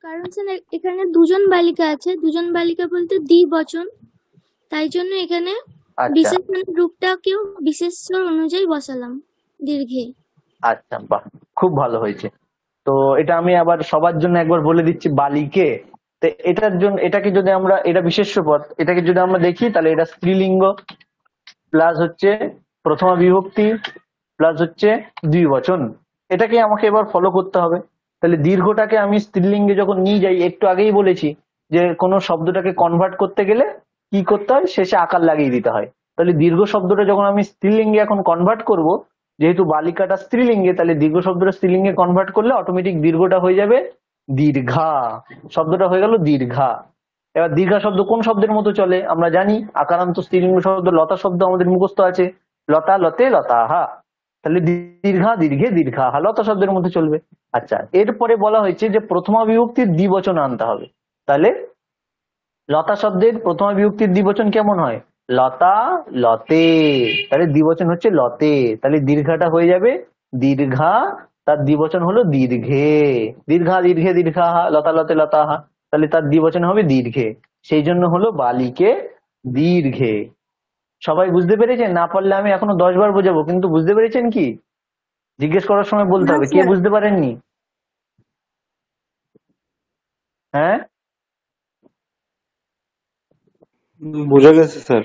কারণ স্যার এখানে দুজন বালিকা আছে, দুজন বালিকা বলতে দ্বিবচন, তাই জন্য এখানে বিশেষণ রূপটাকেও বিশেষ্য অনুযায়ী বসালাম দীর্ঘে। আচ্ছা বাহ, খুব ভালো হয়েছে। তো এটা আমি আবার সবার জন্য একবার বলে দিচ্ছি, বালিকে। তো এটার জন্য এটাকে যদি আমরা, এটা বিশেষ্য পদ, এটাকে যদি আমরা দেখি তাহলে এটা স্ত্রীলিঙ্গ প্লাস হচ্ছে প্রথমা বিভক্তি প্লাস হচ্ছে দ্বিবচন। এটাকে আমাকে এবার ফলো করতে হবে। তাহলে দীর্ঘটাকে আমি স্ত্রীলিঙ্গে যখন নিয়ে যাই, একটু আগেই বলেছি যে কোনো শব্দটাকে কনভার্ট করতে গেলে কি করতে হয়, শেষে আকার লাগিয়ে দিতে হয়। তাহলে দীর্ঘ শব্দটা যখন আমি স্ত্রীলিঙ্গে এখন কনভার্ট করব, যেহেতু বালিকাটা স্ত্রীলিঙ্গে, তাহলে দীর্ঘ শব্দটা স্ত্রীলিঙ্গে কনভার্ট করলে অটোমেটিক দীর্ঘটা হয়ে যাবে দীর্ঘা। শব্দটা হয়ে গেল দীর্ঘা। এবার দীর্ঘা শব্দ কোন শব্দের মতো চলে আমরা জানি, আকারান্ত স্ত্রীলিঙ্গ শব্দ লতা শব্দ আমাদের মুখস্থ আছে, লতা লতে লতাহা। তাহলে দীর্ঘা দীর্ঘে দীর্ঘাহা লতা শব্দের মধ্যে চলবে। আচ্ছা, এরপরে বলা হয়েছে যে প্রথমা বিভক্তির দ্বিবচন আনতে হবে। তাহলে লতা শব্দের প্রথমা বিভক্তির দ্বিবচন কেমন হয়? লতা লতে। তাহলে দ্বিবচন হচ্ছে লতে। তাহলে দীর্ঘাটা হয়ে যাবে দীর্ঘা, তার দ্বিবচন হলো দীর্ঘে। দীর্ঘা দীর্ঘে দীর্ঘাহা, লতা লতে লতাহা। তাহলে তার দ্বিবচন হবে দীর্ঘে। সেই জন্য হলো বালিকে দীর্ঘে। সবাই বুঝতে পেরেছেন? না পারলে আমি এখনো 10 বার বোঝাবো, কিন্তু বুঝতে পেরেছেন কি? জিজ্ঞেস করার সময় বলতে হ্যাঁ হবে কে স্যার। বুঝতে পারেননি। হ্যাঁ, বুঝে গেছে স্যার।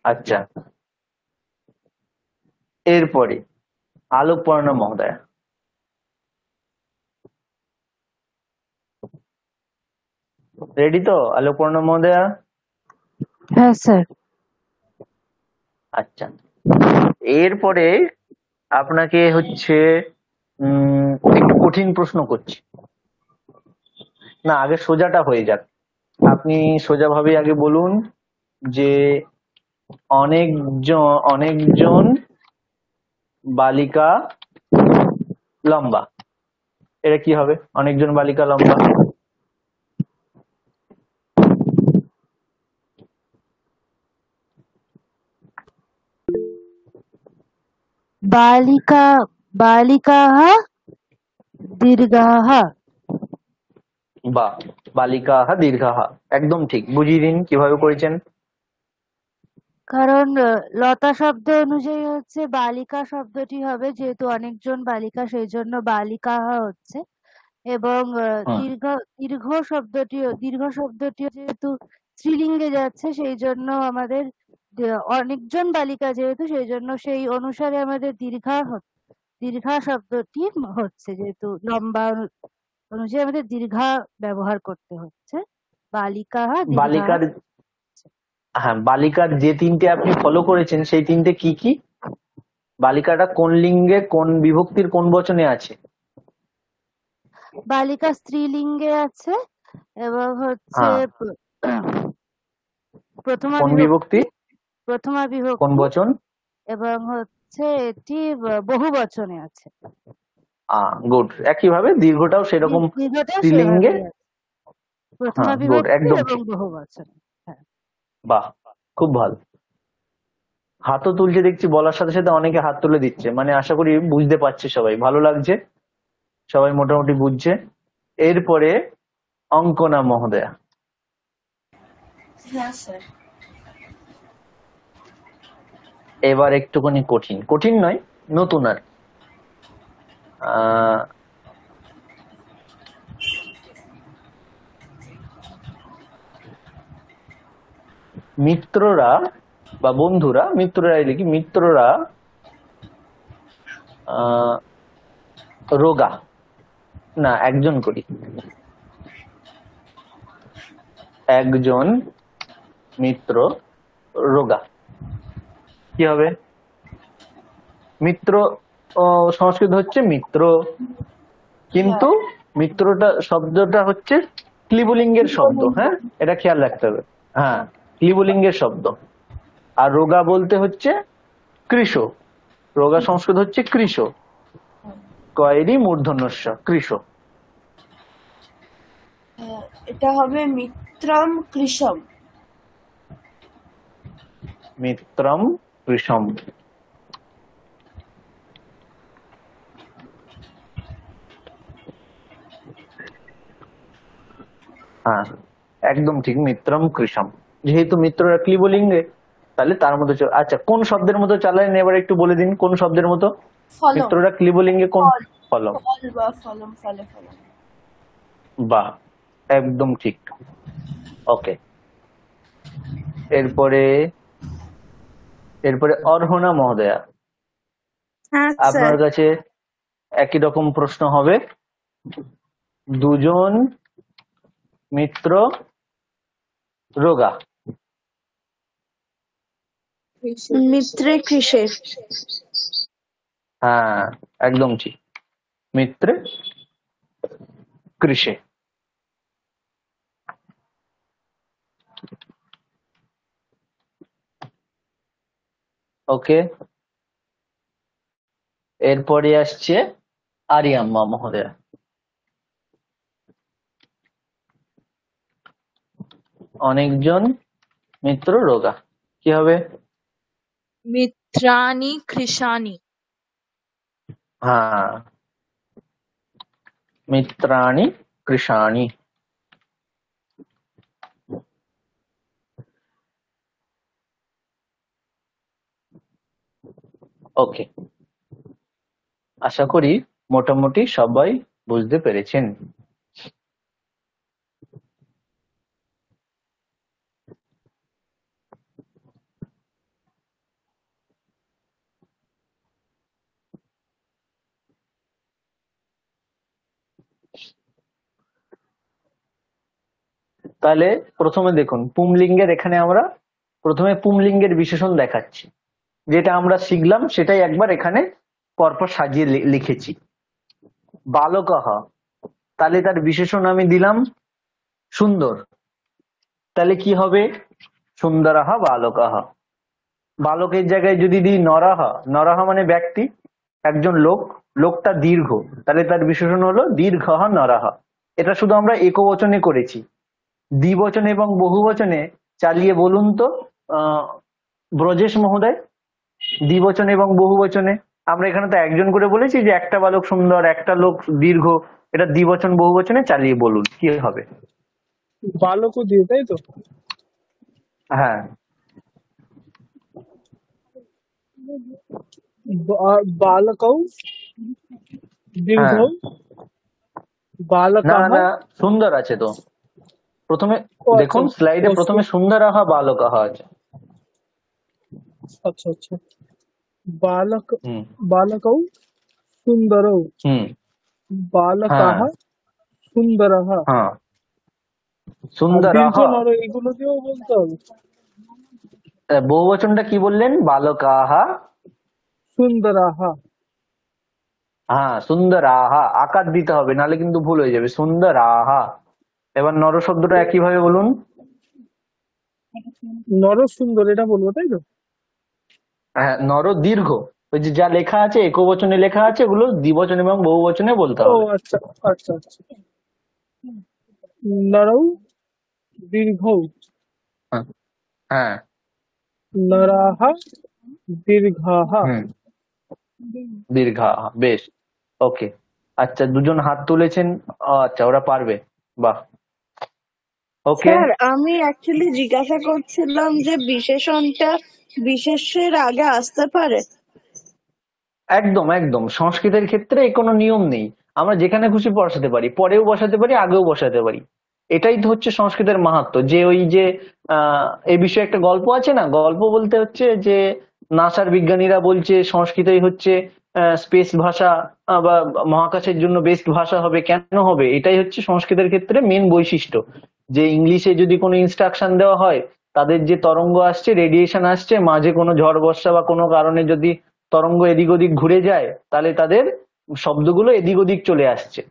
আচ্ছা। এরপরে আলোকপর্ণা মহোদয়া। রেডি তো আলোকপর্ণা মহোদয়া? হ্যাঁ স্যার। আচ্ছা, এরপরে আপনাকে হচ্ছে একটু কঠিন প্রশ্ন করছি। না, আগে সোজাটা হয়ে যাক। আপনি সোজাভাবে আগে বলুন যে অনেকজন বালিকা লম্বা। এটা কি হবে? অনেকজন বালিকা লম্বা। বালিকা বালিকাः দীর্ঘাः। বা বালিকাহ দীর্ঘাহ, একদম ঠিক। বুঝিয়ে দিন কিভাবে করেছেন। কারণ লতা শব্দ অনুযায়ী হচ্ছে বালিকা শব্দটি হবে, যেহেতু অনেকজন বালিকা সেই জন্য বালিকাः হচ্ছে। এবং দীর্ঘ শব্দটিও যেহেতু স্ত্রীলিঙ্গে যাচ্ছে সেই জন্য আমাদের অনেকজন বালিকা যেহেতু সেই জন্য সেই অনুসারে আমাদের দীর্ঘা শব্দটি হচ্ছে, যেহেতু লম্বা অনুযায়ী আমাদের দীর্ঘা ব্যবহার করতে হচ্ছে। বালিকাः দীর্ঘাः। বালিকার, হ্যাঁ, বালিকার যে তিনটে আপনি ফলো করেছেন সেই তিনটে কি কি? বালিকাটা কোন লিঙ্গে, কোন বিভক্তির, কোন বচনে আছে? বালিকা স্ত্রীলিঙ্গে আছে এবং হচ্ছে প্রথমা কোন বিভক্তি, কোন বচন? এবং হচ্ছে এটি বহু বচনে আছে। গুড। একইভাবে দীর্ঘটাও সেরকম স্ত্রীলিঙ্গে, প্রথমা বিভক্তি এবং বহু বচনে। বাহ, খুব ভালো। হাতও তুলছে দেখছি, বলার সাথে সাথে অনেকে হাত তুলে দিচ্ছে, মানে আশা করি বুঝতে পারছে সবাই, ভালো লাগছে, সবাই মোটামুটি বুঝছে। এরপরে অঙ্কনা মহোদয়া। হ্যাঁ স্যার। এবার একটুখানি কঠিন নয়, নতুন আর মিত্ররা বা বন্ধুরা, মিত্ররা রোগা। না, একজন করি। একজন মিত্র রোগা কি হবে? মিত্র সংস্কৃত হচ্ছে মিত্র, কিন্তু মিত্রটা শব্দটা হচ্ছে ক্লিবলিঙ্গের শব্দ। হ্যাঁ, এটা খেয়াল রাখতে হবে। হ্যাঁ, ক্লিবলিঙ্গের শব্দ। আর রোগা বলতে হচ্ছে কৃষ। রোগা সংস্কৃত হচ্ছে কৃষ, কয়েরই মূর্ধন্যস্য, কৃষ। এটা হবে মিত্রম কৃষম। মিত্রম কৃষম। হ্যাঁ, একদম ঠিক, মিত্রম কৃষম। যেহেতু মিত্ররা ক্লিবলিঙ্গে, তাহলে তার মধ্যে আচ্ছা, কোন শব্দের মতো চালালেন এবার একটু বলে দিন, কোন শব্দের মতো? মিত্ররা ক্লিবলিঙ্গে কোন? ফলম। বাহ, একদম ঠিক। ওকে। এরপরে অর্হনা মহোদয়া। হ্যাঁ স্যার। আপনার কাছে একই রকম প্রশ্ন হবে। দুজন মিত্র রোগা। মিত্রে কৃষে। হ্যাঁ, একদম ঠিক। মিত্রে কৃষে। ওকে, এরপরে আসছে আরিয়াম্মা মহোদয়া। অনেকজন মিত্র রোগা কি হবে? মিত্রাণি কৃশানি। হ্যাঁ, মিত্রাণি কৃশাণি। ওকে, আশা করি মোটামুটি সবাই বুঝতে পেরেছেন। তাহলে প্রথমে দেখুন পুংলিঙ্গের, এখানে আমরা প্রথমে পুংলিঙ্গের বিশেষণ দেখাচ্ছি। যেটা আমরা শিখলাম সেটাই একবার এখানে পরপর সাজিয়ে লিখেছি। বালকহ, তাহলে তার বিশেষণ আমি দিলাম সুন্দর। তাহলে কি হবে? সুন্দরহ বালকহ। বালকের জায়গায় যদি দিই নরহ, নরহ মানে ব্যক্তি, একজন লোক, লোকটা দীর্ঘ, তাহলে তার বিশেষণ হলো দীর্ঘহ নরহ। এটা শুধু আমরা একবচনে করেছি। দ্বিবচনে এবং বহুবচনে চালিয়ে বলুন তো ব্রজেশ মহোদয়, দ্বিবচনে এবং বহুবচনে। আমরা এখানে তো একজন করে বলেছি যে একটা বালক সুন্দর, একটা লোক দীর্ঘ। এটা দ্বিবচন বহুবচনে চালিয়ে বলুন কি হবে? বালকও দিয়ে, তাই তো? হ্যাঁ, বালকৌ হ্যাঁ, দীর্ঘৌ না বালকাহ। না, সুন্দর আছে তো। প্রথমে ও আচ্ছা, দেখুন স্লাইডে প্রথমে সুন্দরাহ বালকাহ আছে। আচ্ছা আচ্ছা। বালক হুম বালকৌ সুন্দরৌ হুম বালকাহ হ্যাঁ সুন্দরः। হ্যাঁ, আর সুন্দরাহ। দীর্ঘ নর এগুলো দিয়েও বলতে হবে। বহুবচনটা কি বললেন? বালকাহ সুন্দরাহ। হ্যাঁ, সুন্দরাহা আকার দিতে হবে, নাহলে কিন্তু ভুল হয়ে যাবে। সুন্দরাহা। এবার নর শব্দটা একইভাবে বলুন। নর সুন্দর, এটা বলবো তাই তো? হ্যাঁ, নর দীর্ঘ। ওই যে যা লেখা আছে একবচনে লেখা আছে ওগুলো দ্বিবচন এবং বহুবচনে বলতে ও হবে। আচ্ছা আচ্ছা আচ্ছা। নরৌ দীর্ঘৌ হ্যাঁ হ্যাঁ, নরাহ দীর্ঘাহ। হুম, দীর্ঘা। বেশ, ওকে। আচ্ছা, দুজন হাত তুলেছেন। আচ্ছা, ওরা পারবে। বাহ, ওকে। স্যার আমি অ্যাকচুয়ালি জিজ্ঞাসা করছিলাম যে বিশেষণটা বিশেষ্যের আগে আসতে পারে? একদম একদম, সংস্কৃতের ক্ষেত্রে কোনো নিয়ম নেই। আমরা যেখানে খুশি বসাতে পারি, পরেও বসাতে পারি, আগেও বসাতে পারি। এটাই তো হচ্ছে সংস্কৃতের মাহাত্ম্য। যে ওই যে এই বিষয়ে একটা গল্প আছে না, গল্প বলতে হচ্ছে যে নাসার বিজ্ঞানীরা বলছে সংস্কৃতই হচ্ছে স্পেস ভাষা বা মহাকাশের জন্য বেস্ট ভাষা হবে। কেন হবে? এটাই হচ্ছে সংস্কৃতের ক্ষেত্রে মেন বৈশিষ্ট্য। যে ইংলিশে যদি কোনো ইনস্ট্রাকশন দেওয়া হয়, তাদের যে তরঙ্গ আসছে, রেডিয়েশন আসছে, মাঝে কোনো ঝড় বর্ষা বা কোনো কারণে যদি তরঙ্গ এদিক ওদিক ঘুরে যায়, তাহলে তাদের শব্দগুলো এদিক ওদিক চলে আসছে।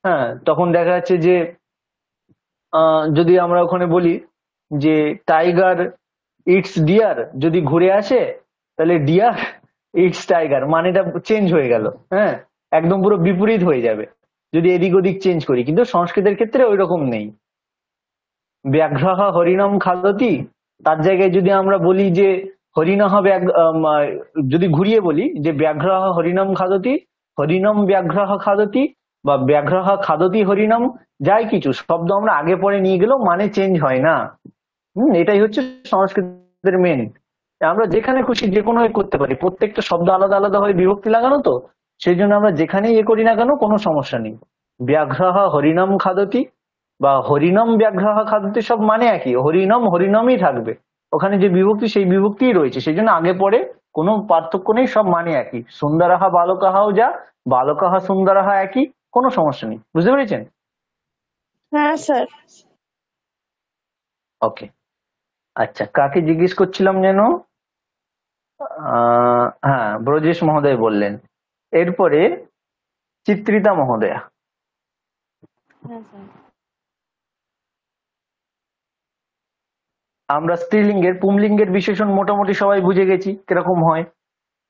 হ্যাঁ, তখন দেখা যাচ্ছে যে যদি আমরা ওখানে বলি যে টাইগার ইটস ডিয়ার, যদি ঘুরে আসে তাহলে ডিয়ার ইটস টাইগার, মানেটা চেঞ্জ হয়ে গেল। হ্যাঁ, একদম পুরো বিপরীত হয়ে যাবে যদি এদিক ওদিক চেঞ্জ করি। কিন্তু সংস্কৃতের ক্ষেত্রে ওই রকম নেই। ব্যাঘ্রহ হরিণম খাদতি, তার জায়গায় যদি আমরা বলি যে হরিণহ যদি ঘুরিয়ে বলি যে ব্যাঘ্রহ হরিণম খাদতি, হরিণম ব্যাঘ্রহ খাদতি, বা ব্যাঘ্রহ খাদতি হরিণম, যাই কিছু শব্দ আমরা আগে পরে নিয়ে গেলেও মানে চেঞ্জ হয় না। এটাই হচ্ছে সংস্কৃতের মেন। আমরা যেখানে খুশি যে কোনো করতে পারি। প্রত্যেকটা শব্দ আলাদা আলাদা হয়ে বিভক্তি লাগানো তো, সেই জন্য আমরা যেখানে করি না কেন কোনো সমস্যা নেই। ব্যাঘ্রহ হরিণম খাদতি বা হরিণম ব্যাঘ্রহ খাদতি সব মানে একই। হরিণম হরিণমই থাকবে, ওখানে যে বিভক্তি সেই বিভক্তিই রয়েছে। সেই জন্য আগে পরে কোনো পার্থক্য নেই, সব মানে একই। সুন্দরাহা বালকাহাও যা, বালকাহা সুন্দরাহা একই, কোনো সমস্যা নেই। বুঝতে পেরেছেন? হ্যাঁ স্যার। ওকে। আচ্ছা, কাকে জিজ্ঞেস করছিলাম যেন? হ্যাঁ, ব্রজেশ মহোদয় বললেন। এরপরে চিত্রিতা মহোদয়া। হ্যাঁ স্যার। আমরা স্ত্রীলিঙ্গের পুংলিঙ্গের বিশেষণ মোটামুটি সবাই বুঝে গেছি কিরকম হয়।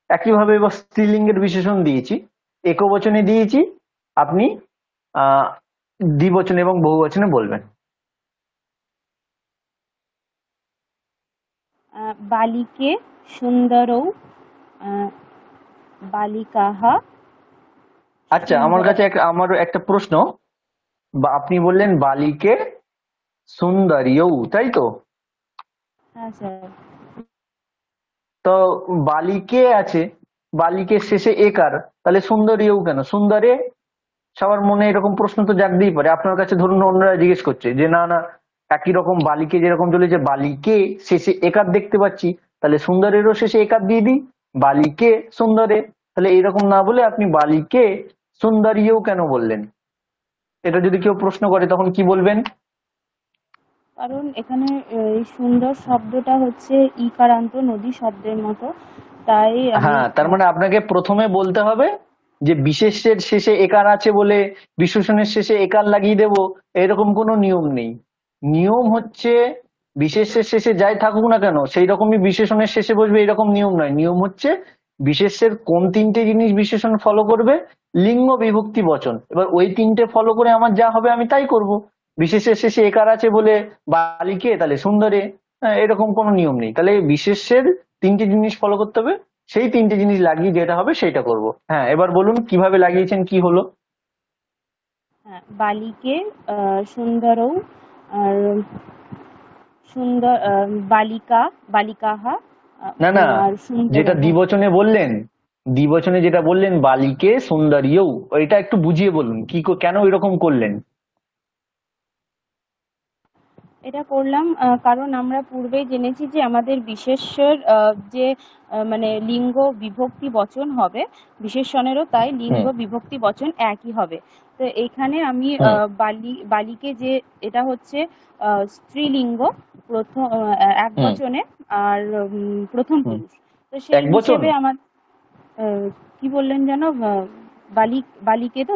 একইভাবে এবার স্ত্রীলিঙ্গের বিশেষণ দিয়েছি, একবচনে দিয়েছি, আপনি দ্বিবচনে এবং বহুবচনে বলবেন। বালিকে সুন্দরৌ বালিকাহা। আচ্ছা, আমার কাছে আমার একটা প্রশ্ন। আপনি বললেন বালিকে সুন্দরীও, তাই তো? হ্যাঁ স্যার। তো বালিকে আছে, বালিকের শেষে একার, তাহলে সুন্দরীও কেন? সুন্দরে সবার মনে এরকম প্রশ্ন তো জাগতেই পারে। আপনার কাছে ধরুন অন্যরা জিজ্ঞেস করছে যে না না, একই রকম বালিকে যেরকম চলেছে, বালিকে শেষে একার দেখতে পাচ্ছি, তাহলে সুন্দরেরও শেষে একার দিয়ে দিই, বালিকে সুন্দরে। তাহলে এরকম না বলে আপনি বালিকে সুন্দরীও কেন বললেন? এটা যদি কেউ প্রশ্ন করে তখন কি বলবেন? কারণ এখানে এই সুন্দর শব্দটা হচ্ছে ইকারান্ত নদী শব্দের মতো, তাই হ্যাঁ, তার মানে আপনাকে প্রথমে বলতে হবে যে বিশেষ্যের শেষে একার আছে বলে বিশেষণের শেষে একার লাগিয়ে দেব, এরকম কোনো নিয়ম নেই। নিয়ম হচ্ছে বিশেষ্যের শেষে যাই থাকুক না কেন সেই রকমই বিশেষণের শেষে বসবে, এরকম নিয়ম নয়। নিয়ম হচ্ছে বিশেষ্যের কোন তিনটে জিনিস বিশেষণ ফলো করবে? লিঙ্গ বিভক্তি বচন। এবার ওই তিনটে ফলো করে আমার যা হবে আমি তাই করব। বিশেষের শেষে একার আছে বলে বালিকে, তাহলে সুন্দরে, এরকম কোনো নিয়ম নেই। তাহলে বিশেষ্যের তিনটে জিনিস ফলো করতে হবে, সেই তিনটে জিনিস লাগিয়ে যেটা হবে সেটা করব। হ্যাঁ, এবার বলুন কিভাবে লাগিয়েছেন, কি হলো? হ্যাঁ, বালিকে সুন্দরৌ আর সুন্দর বালিকা বালিকাহা না না, আর সুন্দর। যেটা দ্বিবচনে বললেন, দ্বিবচনে যেটা বললেন বালিকে সুন্দরীও, ওইটা একটু বুঝিয়ে বলুন কেন এরকম করলেন? এটা করলাম কারণ আমরা পূর্বেই জেনেছি যে আমাদের বিশেষ্যের যে মানে লিঙ্গ বিভক্তি বচন হবে, বিশেষণেরও তাই লিঙ্গ বিভক্তি বচন একই হবে। তো এখানে আমি বালিকে যে এটা হচ্ছে স্ত্রীলিঙ্গ প্রথম এক বচনে আর প্রথম পুরুষ, তো সেই হিসেবে আমার কি বললেন যেন বালিকে তো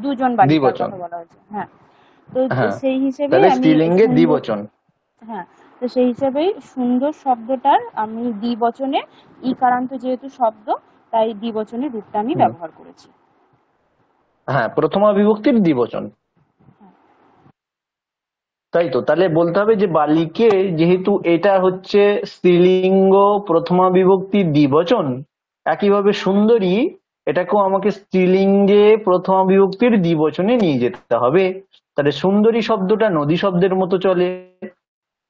দুজন বালিকার কথা বলা হয়েছে। হ্যাঁ, তো সেই হিসেবে স্ত্রীলিঙ্গে দ্বিবচন। হ্যাঁ, তো সেই হিসেবে সুন্দর শব্দটার আমি দ্বিবচনে ইকারান্ত যেহেতু শব্দ, তাই দ্বিবচনের রূপটা আমি ব্যবহার করেছি। হ্যাঁ, প্রথমা বিভক্তির দ্বিবচন, তাই তো? তাহলে বলতে হবে যে বালিকে, যেহেতু এটা হচ্ছে স্ত্রীলিঙ্গ প্রথমা বিভক্তি দ্বিবচন, একইভাবে সুন্দরী এটাকেও আমাকে স্ত্রীলিঙ্গে প্রথমা বিভক্তির দ্বিবচনে নিয়ে যেতে হবে। তাহলে সুন্দরী শব্দটা নদী শব্দের মতো চলে,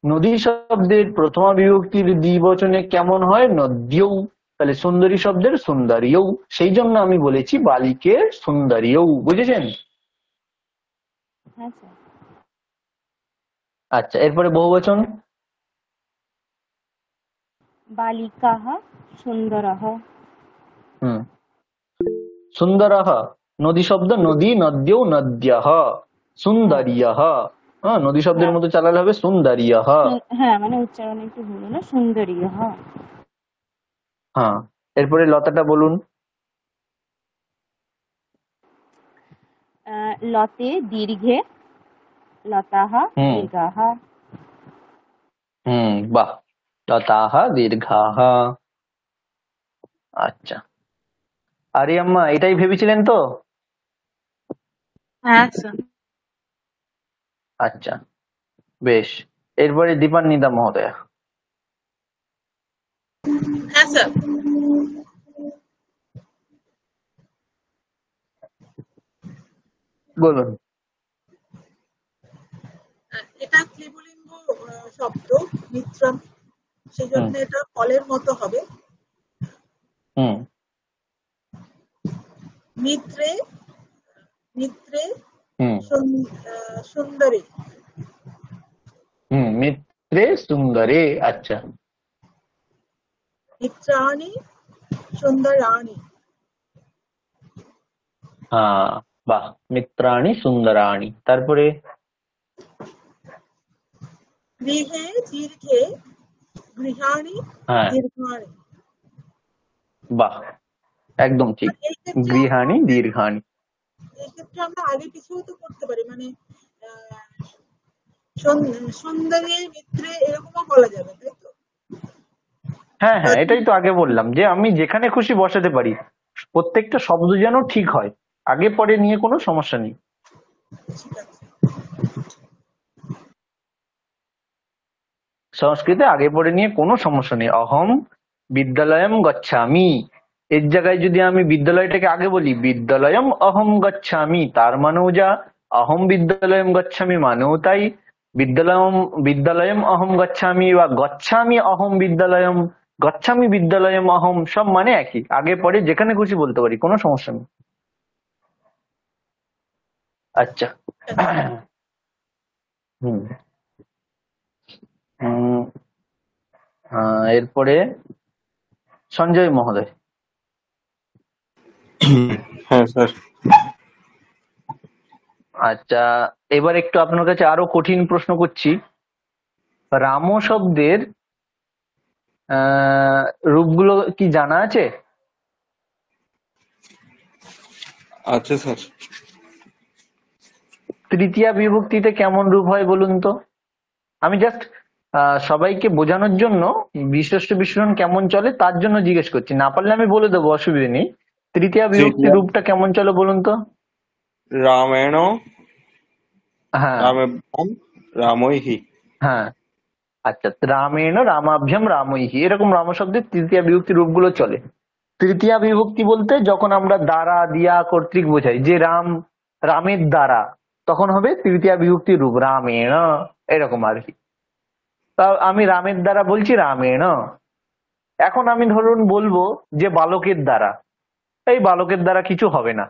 নদী শব্দের প্রথমা বিভক্তির দ্বিবচনে কেমন হয়? নদ্যৌ। তাহলে সুন্দরী শব্দের সুন্দরীও, সেই জন্য আমি বলেছি বালিকে সুন্দরীও। বুঝেছেন? হ্যাঁ স্যার। আচ্ছা, এরপরে বহুবচন। বালিকাহ সুন্দরহ। সুন্দরহ নদী শব্দ, নদী নদ্যৌ নদ্যঃ, সুন্দরীয়ঃ। হ্যাঁ, নদী শব্দের মতো চালালে হবে সুন্দরীয়ঃ। হ্যাঁ, মানে উচ্চারণ একটু ভুল হলো, সুন্দরীয়ঃ। হ্যাঁ, এরপরে লতাটা বলুন। লতে দীর্ঘে লতাহ দীর্ঘাহ। বাহ, লতাহ দীর্ঘাহ। আচ্ছা, আরে আম্মা এটাই ভেবেছিলেন তো? হ্যাঁ স্যার। আচ্ছা, বেশ। এরপরে দীপান্বিতা মহোদয়া। হ্যাঁ স্যার। বলুন। এটা ক্লিবলিঙ্গ শব্দ মিত্রম, সেই জন্য এটা ফলের মতো হবে। মিত্রে মিত্রে সুন্দরী। মিত্রে সুন্দরী। আচ্ছা, মিত্রাণি সুন্দরাণি। বাহ, মিত্রাণি সুন্দরাণি। তারপরে গৃহে দীর্ঘে গৃহাণি হ্যাঁ, দীর্ঘাণি। বাহ, একদম ঠিক। এই ক্ষেত্রে গৃহাণি দীর্ঘাণি। এই ক্ষেত্রে আমরা আগে পিছুও তো করতে পারি, মানে সুন্দরী মিত্রে এরকমও বলা যাবে, তাই তো? হ্যাঁ হ্যাঁ, এটাই তো আগে বললাম যে আমি যেখানে খুশি বসাতে পারি, প্রত্যেকটা শব্দ যেন ঠিক হয়, আগে পরে নিয়ে কোনো সমস্যা নেই। ঠিক আছে। সংস্কৃতে আগে পরে নিয়ে কোনো সমস্যা নেই। অহম বিদ্যালয়ম গচ্ছামি, এর জায়গায় যদি আমি বিদ্যালয়টাকে আগে বলি বিদ্যালয়ম অহম গচ্ছামি, তার মানেও যা, অহম বিদ্যালয়ম গচ্ছামি মানেও তাই। বিদ্যালয়ম বিদ্যালয়ম অহম গচ্ছামি বা গচ্ছামি অহম বিদ্যালয়ম, গচ্ছামি বিদ্যালয়ম অহম, সব মানে একই, আগে পরে যেখানে খুশি বলতে পারি, কোনো সমস্যা নেই। আচ্ছা। হুম হুম, এরপরে সঞ্জয় মহোদয়। হ্যাঁ স্যার। আচ্ছা, এবার একটু আপনার কাছে আরো কঠিন প্রশ্ন করছি। রাম শব্দের রূপগুলো কি জানা আছে? আচ্ছা স্যার। তৃতীয়া বিভক্তিতে কেমন রূপ হয় বলুন তো? আমি জাস্ট সবাইকে বোঝানোর জন্য বিশেষ্য বিশেষণ কেমন চলে তার জন্য জিজ্ঞেস করছি, না পারলে আমি বলে দেবো, অসুবিধা নেই। তৃতীয়া বিভক্তির রূপটা কেমন চলে বলুন তো? রামেণ হ্যাঁ রামেভ্যাম রামৈহি। হ্যাঁ, আচ্ছা, রামেণ রামাভ্যাম রামৈহি, এরকম রাম শব্দের তৃতীয়া বিভক্তি রূপগুলো চলে। তৃতীয়া বিভক্তি বলতে যখন আমরা দ্বারা দিয়া কর্তৃক বোঝাই, যে রাম, রামের দ্বারা, তখন হবে তৃতীয়া বিভক্তির রূপ রামেণ, এরকম আর কি। তা আমি রামের দ্বারা বলছি রামেণ। এখন আমি ধরুন বলবো যে বালকের দ্বারা, এই বালকের দ্বারা কিছু হবে না,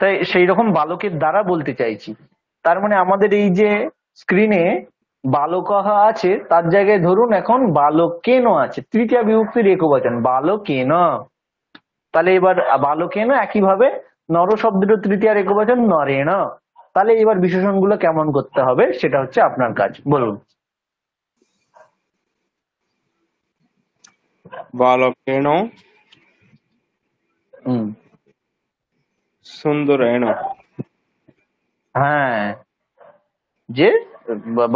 তাই সেই রকম বালকের দ্বারা বলতে চাইছি। তার মানে আমাদের এই যে স্ক্রিনে বালকহ আছে, তার জায়গায় ধরুন এখন বালকেন আছে, তৃতীয়া বিভক্তির একবচন বালকেন। তাহলে এবার বালকেন, একইভাবে নর শব্দের তৃতীয়ার একবচন নরেণ। তাহলে এবার বিশেষণগুলো কেমন করতে হবে সেটা হচ্ছে আপনার কাজ, বলুন। বালকেন হুম, সুন্দরেণ। হ্যাঁ, যে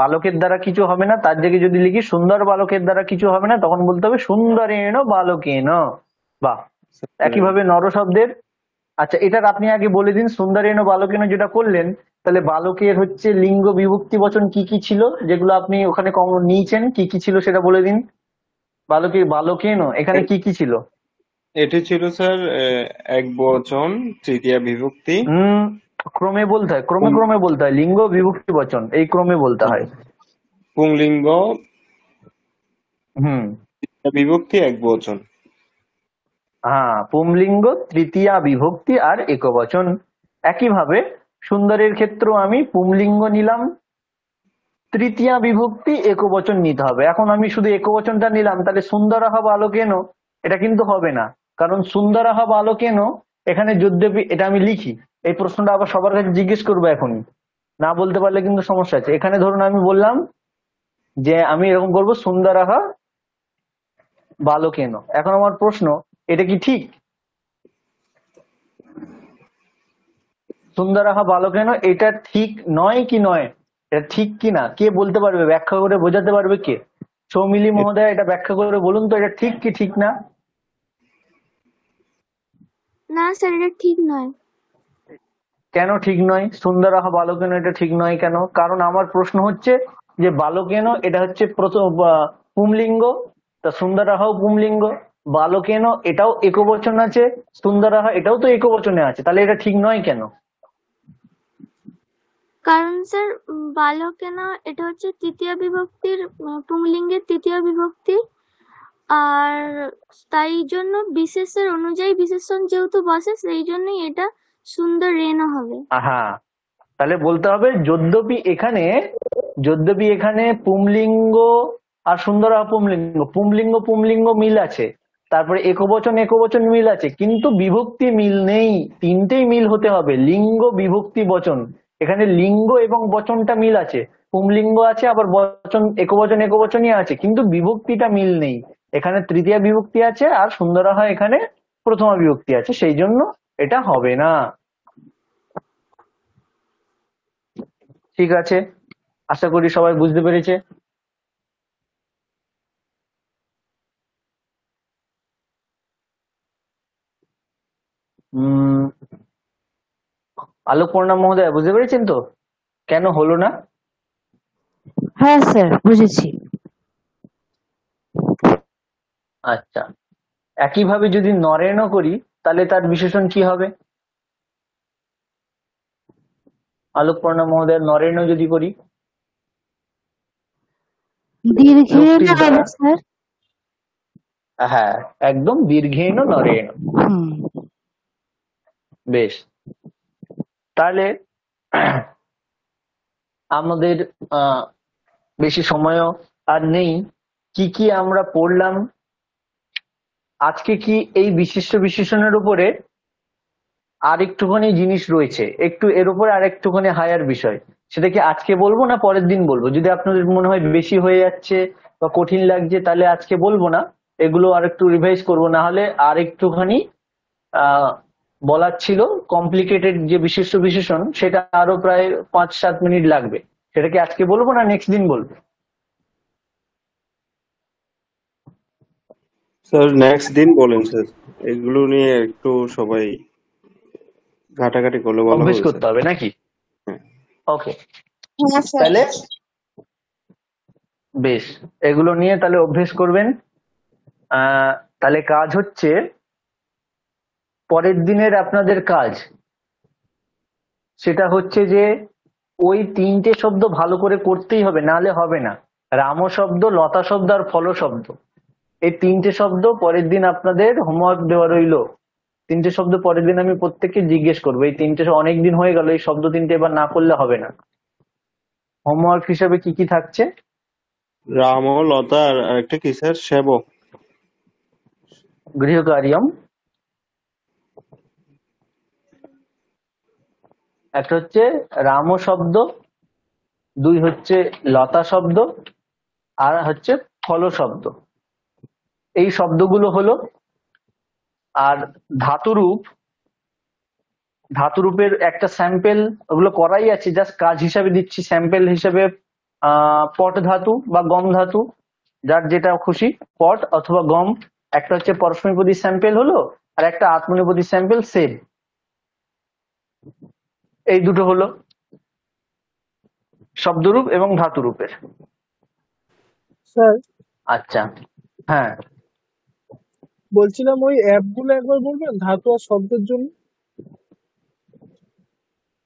বালকের দ্বারা কিছু হবে না, তার জায়গায় যদি লিখি সুন্দর বালকের দ্বারা কিছু হবে না, তখন বলতে হবে সুন্দরেণ বালকেন। বাহ, একইভাবে নর শব্দের, আচ্ছা এটার আপনি আগে বলে দিন, সুন্দরেণ বালকেন যেটা করলেন, তাহলে বালকের হচ্ছে লিঙ্গ বিভক্তি বচন কি কি ছিল, যেগুলো আপনি ওখানে নিয়েছেন, কি কি ছিল সেটা বলে দিন। বালকের বালকেন এখানে কি কি ছিল? এটি ছিল স্যার এক বচন তৃতীয়া বিভক্তি। ক্রমে বলতে হয়, ক্রমে ক্রমে বলতে হয়, লিঙ্গ বিভক্তি বচন এই ক্রমে বলতে হয়। পুংলিঙ্গ তৃতীয়া বিভক্তি এক বচন। হ্যাঁ, পুংলিঙ্গ তৃতীয়া বিভক্তি আর একবচন। একইভাবে সুন্দরের ক্ষেত্রেও আমি পুংলিঙ্গ নিলাম, তৃতীয়া বিভক্তি একবচন নিতে হবে। এখন আমি শুধু একবচনটা নিলাম, তাহলে সুন্দরাহ বালকেন এটা কিন্তু হবে না, কারণ সুন্দরাহ বালকেন এখানে যদ্যপি, এটা আমি লিখি, এই প্রশ্নটা আবার সবার কাছে জিজ্ঞেস করবো এখনই, না বলতে পারলে কিন্তু সমস্যা আছে। এখানে ধরুন আমি বললাম যে আমি এরকম করবো সুন্দরাহ বালকেন, এখন আমার প্রশ্ন, এটা কি ঠিক? সুন্দরাহ বালকেন এটা ঠিক নয় কি নয়? এটা ঠিক কি না কে বলতে পারবে, ব্যাখ্যা করে বোঝাতে পারবে কে? সৌমিলি মহোদয় এটা ব্যাখ্যা করে বলুন তো, এটা ঠিক কি ঠিক না? না স্যার, এটা ঠিক নয়। কেন ঠিক নয়? সুন্দরাহ বালকেন এটা ঠিক নয় কেন? কারণ আমার প্রশ্ন হচ্ছে যে বালকেন এটা হচ্ছে প্রথম পুংলিঙ্গ, তা সুন্দরাহ পুংলিঙ্গ, বালকেন এটাও একবচন আছে, সুন্দরাহ এটাও তো একবচনে আছে, তাহলে এটা ঠিক নয় কেন? কারণ স্যার বালকেনা এটা হচ্ছে তৃতীয় বিভক্তির পুংলিঙ্গের তৃতীয় বিভক্তি, আর তাই জন্য বিশেষের অনুযায়ী বিশেষণ যেহেতু বসে, সেই জন্যই এটা সুন্দর রেণ হবে। হ্যাঁ, তাহলে বলতে হবে যদ্যপি এখানে পুংলিঙ্গ আর সুন্দরাহ পুংলিঙ্গ পুংলিঙ্গ মিল আছে, তারপরে একবচন মিল আছে, কিন্তু বিভক্তি মিল নেই। তিনটেই মিল হতে হবে, লিঙ্গ বিভক্তি বচন। এখানে লিঙ্গ এবং বচনটা মিল আছে, পুংলিঙ্গ আছে, আবার বচন একবচনই আছে, কিন্তু বিভক্তিটা মিল নেই। এখানে তৃতীয়া বিভক্তি আছে আর সুন্দরা হয় এখানে প্রথমা বিভক্তি আছে, সেই জন্য এটা হবে না। ঠিক আছে, আশা করি সবাই বুঝতে পেরেছে। আলোকপূর্ণা মহোদয় বুঝতে পেরেছেন তো কেন হলো না? হ্যাঁ স্যার, বুঝেছি। আচ্ছা, একইভাবে যদি নরেন করি তাহলে তার বিশেষণ কি হবে? আলোকপূর্ণা মহোদয় নরেন যদি করি, দীর্ঘেন রূপটির হবে দ্বারা, স্যার। হ্যাঁ একদম দীর্ঘেন নরেন। বেশ, তাহলে আমাদের বেশি সময়ও আর নেই। কি কি আমরা পড়লাম আজকে, কি এই বিশিষ্ট বিশেষণের উপরে আর একটুখানি জিনিস রয়েছে, একটু এর উপরে আর একটুখানি হায়ার বিষয়, সেটা কি আজকে বলবো না পরের দিন বলবো? যদি আপনাদের মনে হয় বেশি হয়ে যাচ্ছে বা কঠিন লাগছে তাহলে আজকে বলবো না, এগুলো আর একটু রিভাইজ করবো। না হলে আর একটুখানি বলার ছিল, কমপ্লিকেটেড যে বিশিষ্ট বিশেষণ সেটা আরো প্রায় 5-7 মিনিট লাগবে। সেটা কি আজকে বলবো না নেক্সট দিন বলবো? স্যার নেক্সট দিন বলেন স্যার, এগুলো নিয়ে একটু সবাই ঘাটাঘাটি করলে ভালো অভ্যেস হবে করতে স্যার। হবে নাকি? হ্যাঁ। ওকে, হ্যাঁ স্যার। তাহলে বেশ, এগুলো নিয়ে তাহলে অভ্যেস করবেন। তাহলে কাজ হচ্ছে, পরের দিনের আপনাদের কাজ সেটা হচ্ছে যে ওই 3টে শব্দ ভালো করে করতেই হবে, নাহলে হবে না। রাম শব্দ, লতা শব্দ আর ফল শব্দ, এই 3টে শব্দ পরের দিন আপনাদের হোমওয়ার্ক দেওয়া রইল। 3টে শব্দ পরের দিন আমি প্রত্যেককে জিজ্ঞেস করবো, এই 3টে অনেকদিন হয়ে গেল, এই শব্দ 3টে এবার না করলে হবে না। হোমওয়ার্ক হিসাবে কি কি থাকছে? রাম ও লতা আর একটা কি স্যার, সেবক। গৃহকার্যম, একটা হচ্ছে রাম শব্দ, 2 হচ্ছে লতা শব্দ, আর হচ্ছে ফল শব্দ। এই শব্দগুলো হলো। আর ধাতুরূপের একটা স্যাম্পেল, ওগুলো করাই আছে, জাস্ট কাজ হিসাবে দিচ্ছি। স্যাম্পেল হিসাবে পট ধাতু বা গম ধাতু, যার যেটা খুশি, পট অথবা গম। একটা হচ্ছে পরস্মৈপদী স্যাম্পেল হলো, আর একটা আত্মনেপদী স্যাম্পেল সেভ। এই দুটো হলো শব্দরূপ এবং ধাতুরূপের। স্যার আচ্ছা, হ্যাঁ বলছিলাম ওই অ্যাপগুলো একবার বলবেন ধাতু আর শব্দের জন্য।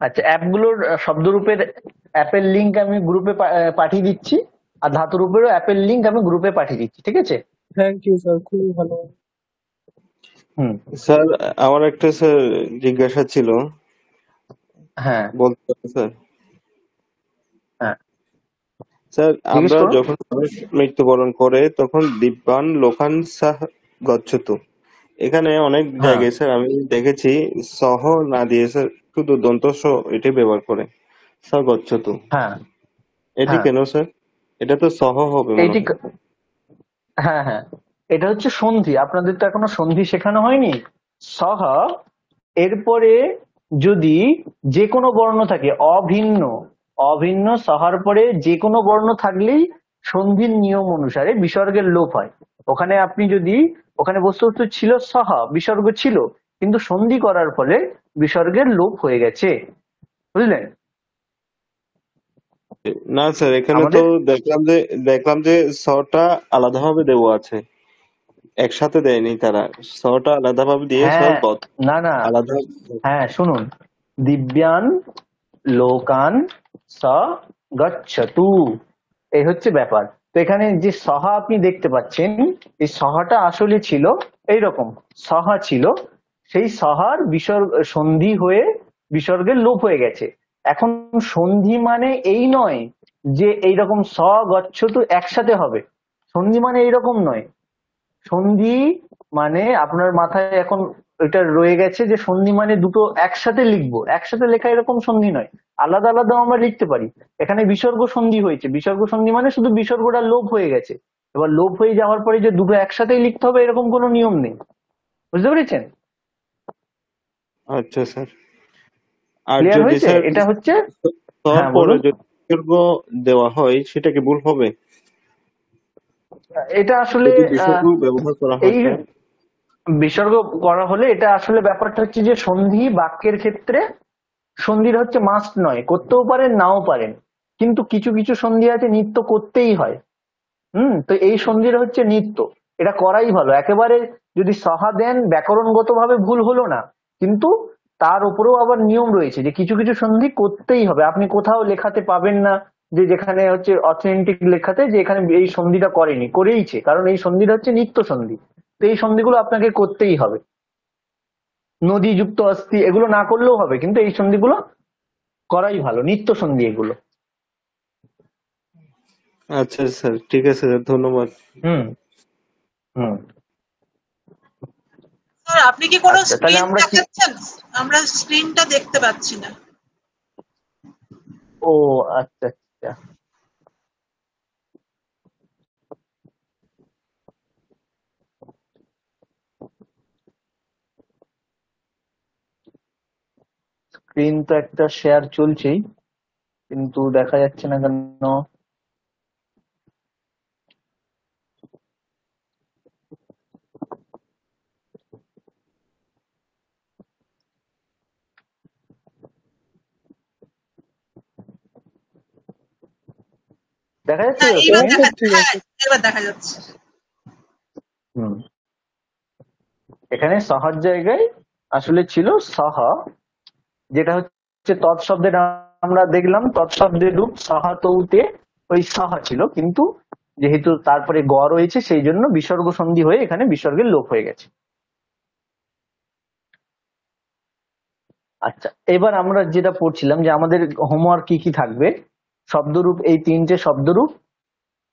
আচ্ছা, অ্যাপগুলোর শব্দরূপের অ্যাপের লিঙ্ক আমি গ্রুপে পাঠিয়ে দিচ্ছি, আর ধাতুরূপেরও অ্যাপের লিঙ্ক আমি গ্রুপে পাঠিয়ে দিচ্ছি, ঠিক আছে? থ্যাংক ইউ স্যার, খুবই ভালো। স্যার আমার একটা স্যার জিজ্ঞাসা ছিল। হ্যাঁ বলতে পারেন স্যার? হ্যাঁ, স্যার জিজ্ঞেস আমরা করুন। যখন মানুষ মৃত্যুবরণ করে তখন দিব্যান লোকান সাহ গচ্ছতু, এখানে অনেক হ্যাঁ জায়গায় স্যার আমি দেখেছি সহ না দিয়ে স্যার শুধু দন্ত স এটাই ব্যবহার করে, স গচ্ছতু। হ্যাঁ এটি হ্যাঁ কেন স্যার? এটা তো সহ হবে মনে এইটি, হয়। হ্যাঁ হ্যাঁ, এটা হচ্ছে সন্ধি। আপনাদের তো এখনো সন্ধি শেখানো হয়নি। সহ, এরপরে যদি যে কোনো বর্ণ থাকে, অভিন্ন সহার পরে যে কোনো বর্ণ থাকলেই সন্ধির নিয়ম অনুসারে বিসর্গের লোপ হয়। ওখানে আপনি যদি, ওখানে বস্তুত ছিল সহ, বিসর্গ ছিল, কিন্তু সন্ধি করার ফলে বিসর্গের লোপ হয়ে গেছে, বুঝলেন? না স্যার, এখানে তো আমাদের দেখলাম যে সটা আলাদাভাবে দেওয়া আছে, একসাথে দেয়নি তারা, সটা আলাদাভাবে দিয়ে সব হ্যাঁ, না না, আলাদা। হ্যাঁ শুনুন, দিব্যান লোকান স গচ্ছতু, এই হচ্ছে ব্যাপার। তো এখানে যে সহা আপনি দেখতে পাচ্ছেন, এই সহাটা আসলে ছিল এইরকম, সহা ছিল, সেই সহার বিসর্গ সন্ধি হয়ে বিসর্গের লোপ হয়ে গেছে। এখন সন্ধি মানে এই নয় যে এইরকম স গচ্ছতু একসাথে হবে, সন্ধি মানে এইরকম নয়। সন্ধি মানে আপনার মাথায় এখন এটা রয়ে গেছে যে সন্ধি মানে দুটো একসাথে লিখবো, একসাথে লেখা এরকম সন্ধি নয়, আলাদা আলাদাও আমরা লিখতে পারি। এখানে বিসর্গ সন্ধি হয়েছে, বিসর্গ সন্ধি মানে শুধু বিসর্গটা লোপ হয়ে গেছে। এবার লোপ হয়ে যাওয়ার পরে যে দুটো একসাথেই লিখতে হবে এরকম কোনো নিয়ম নেই, বুঝতে পেরেছেন? আচ্ছা স্যার। আর ক্লিয়ার যদি হয়েছে? স্যার এটা হচ্ছে, হ্যাঁ তারপরে বলুন। যদি বিসর্গ দেওয়া হয় সেটা কি ভুল হবে? এটা আসলে যদি বিসর্গ ব্যবহার করা হয় এই স্যার? বিসর্গ করা হলে এটা আসলে ব্যাপারটা হচ্ছে যে সন্ধি বাক্যের ক্ষেত্রে সন্ধির হচ্ছে মাস্ট নয়, করতেও পারেন নাও পারেন, কিন্তু কিছু কিছু সন্ধি আছে নিত্য করতেই হয়। তো এই সন্ধির হচ্ছে নিত্য, এটা করাই ভালো। একেবারে যদি সহা দেন ব্যাকরণগত ভাবে ভুল হলো না, কিন্তু তার উপরেও আবার নিয়ম রয়েছে যে কিছু কিছু সন্ধি করতেই হবে। আপনি কোথাও লেখাতে পাবেন না যে যেখানে হচ্ছে অথেন্টিক লেখাতে যে এখানে এই সন্ধিটা করেনি, করেইছে, কারণ এই সন্ধিটা হচ্ছে নিত্য সন্ধি। তো এই সন্ধিগুলো আপনাকে করতেই হবে। নদী যুক্ত অস্থি এগুলো না করলেও হবে, কিন্তু এই সন্ধিগুলো করাই ভালো, নিত্য সন্ধি এগুলো। আচ্ছা স্যার, ঠিক আছে স্যার, ধন্যবাদ। হুম হুম স্যার আপনি কি কোনো আচ্ছা, তাহলে স্ক্রিন আমরা কি, দেখাচ্ছেন? আমরা স্ক্রিনটা দেখতে পাচ্ছি না। ও আচ্ছা আচ্ছা, স্ক্রিন তো একটা শেয়ার চলছেই, কিন্তু দেখা যাচ্ছে না কেন? দেখা যাচ্ছে হ্যাঁ তো এবার স্ক্রিন? দেখা, ঠিক হ্যাঁ আছে। এবার দেখা যাচ্ছে। হুম এখানে সহার জায়গায় আসলে ছিল সহ, যেটা হচ্ছে তৎশব্দের আমরা দেখলাম তৎশব্দের রূপ সহাতৌতে ওই সহা ছিল, কিন্তু যেহেতু তারপরে গ রয়েছে সেই জন্য বিসর্গ সন্ধি হয়ে এখানে বিসর্গের লোপ হয়ে গেছে। আচ্ছা, এবার আমরা যেটা পড়ছিলাম যে আমাদের হোমওয়ার্ক কি কি থাকবে, শব্দরূপ, এই তিনটে শব্দরূপ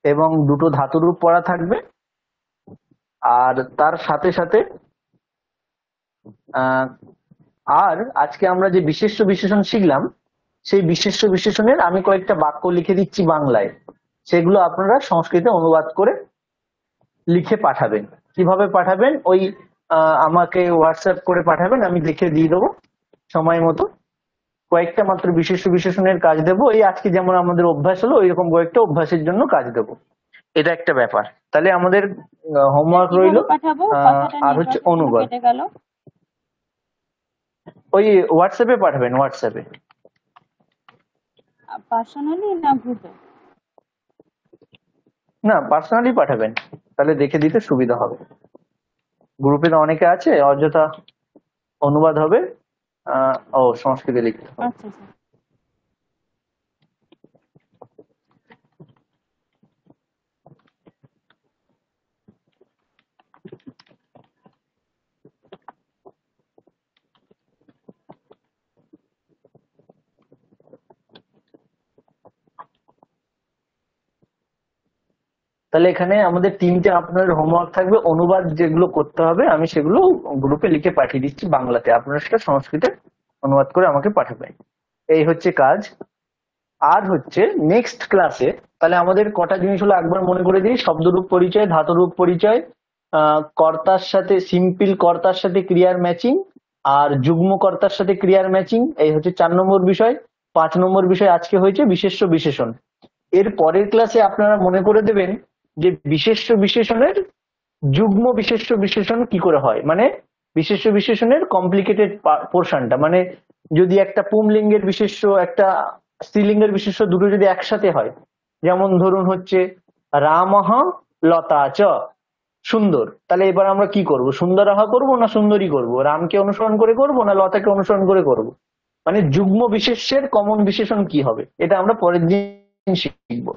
এবং দুটো ধাতুরূপ পড়া থাকবে। আর তার সাথে সাথে আর আজকে আমরা যে বিশেষ্য বিশেষণ শিখলাম সেই বিশেষ্য বিশেষণের আমি কয়েকটা বাক্য লিখে দিচ্ছি বাংলায়, সেগুলো আপনারা সংস্কৃতে অনুবাদ করে লিখে পাঠাবেন। কিভাবে পাঠাবেন? ওই আমাকে হোয়াটসঅ্যাপ করে পাঠাবেন, আমি লিখে দিয়ে দেবো সময় মতো। কয়েকটা মাত্র বিশেষ্য বিশেষণের কাজ দেবো, এই আজকে যেমন আমাদের অভ্যাস হলো ওইরকম কয়েকটা অভ্যাসের জন্য কাজ দেবো। এটা একটা ব্যাপার। তাহলে আমাদের হোমওয়ার্ক রইল। কিভাবে পাঠাবো? কথাটা আর হচ্ছে নেটওয়ার্কের জন্য অনুবাদ, কেটে গেল। ওই হোয়াটসঅ্যাপে পাঠাবেন, হোয়াটসঅ্যাপে। পার্সোনালি না গ্রুপে? না, পার্সোনালি পাঠাবেন, তাহলে দেখে দিতে সুবিধা হবে। গ্রুপে তো অনেকে আছে, অযথা অনুবাদ হবে, ও সংস্কৃতে লিখতে হবে। আচ্ছা স্যার। তাহলে এখানে আমাদের তিনটে আপনার হোমওয়ার্ক থাকবে, অনুবাদ যেগুলো করতে হবে আমি সেগুলো গ্রুপে লিখে পাঠিয়ে দিচ্ছি বাংলাতে, আপনারা সেটা সংস্কৃতে অনুবাদ করে আমাকে পাঠাবেন। এই হচ্ছে কাজ। আর হচ্ছে নেক্সট ক্লাসে তাহলে আমাদের কটা জিনিস হলো একবার মনে করে দিই, শব্দরূপ পরিচয়, ধাতুরূপ পরিচয়, কর্তার সাথে সিম্পল কর্তার সাথে ক্রিয়ার ম্যাচিং, আর যুগ্ম কর্তার সাথে ক্রিয়ার ম্যাচিং, এই হচ্ছে 4 নম্বর বিষয়। 5 নম্বর বিষয় আজকে হয়েছে বিশেষ্য বিশেষণ। এর পরের ক্লাসে আপনারা মনে করে দেবেন যে বিশেষ্য বিশেষণের যুগ্ম বিশেষ্য বিশেষণ কি করে হয়, মানে বিশেষ্য বিশেষণের কমপ্লিকেটেড পোর্শনটা, মানে যদি একটা পুংলিঙ্গের বিশেষ্য একটা স্ত্রীলিঙ্গের বিশেষ্য দুটো যদি একসাথে হয়, যেমন ধরুন হচ্ছে রামহ লতা চ সুন্দর, তাহলে এবার আমরা কি করব? সুন্দরাহা করব না সুন্দরী করব? রামকে অনুসরণ করে করব না লতাকে অনুসরণ করে করব? মানে যুগ্ম বিশেষ্যের কমন বিশেষণ কি হবে, এটা আমরা পরের দিন শিখবো।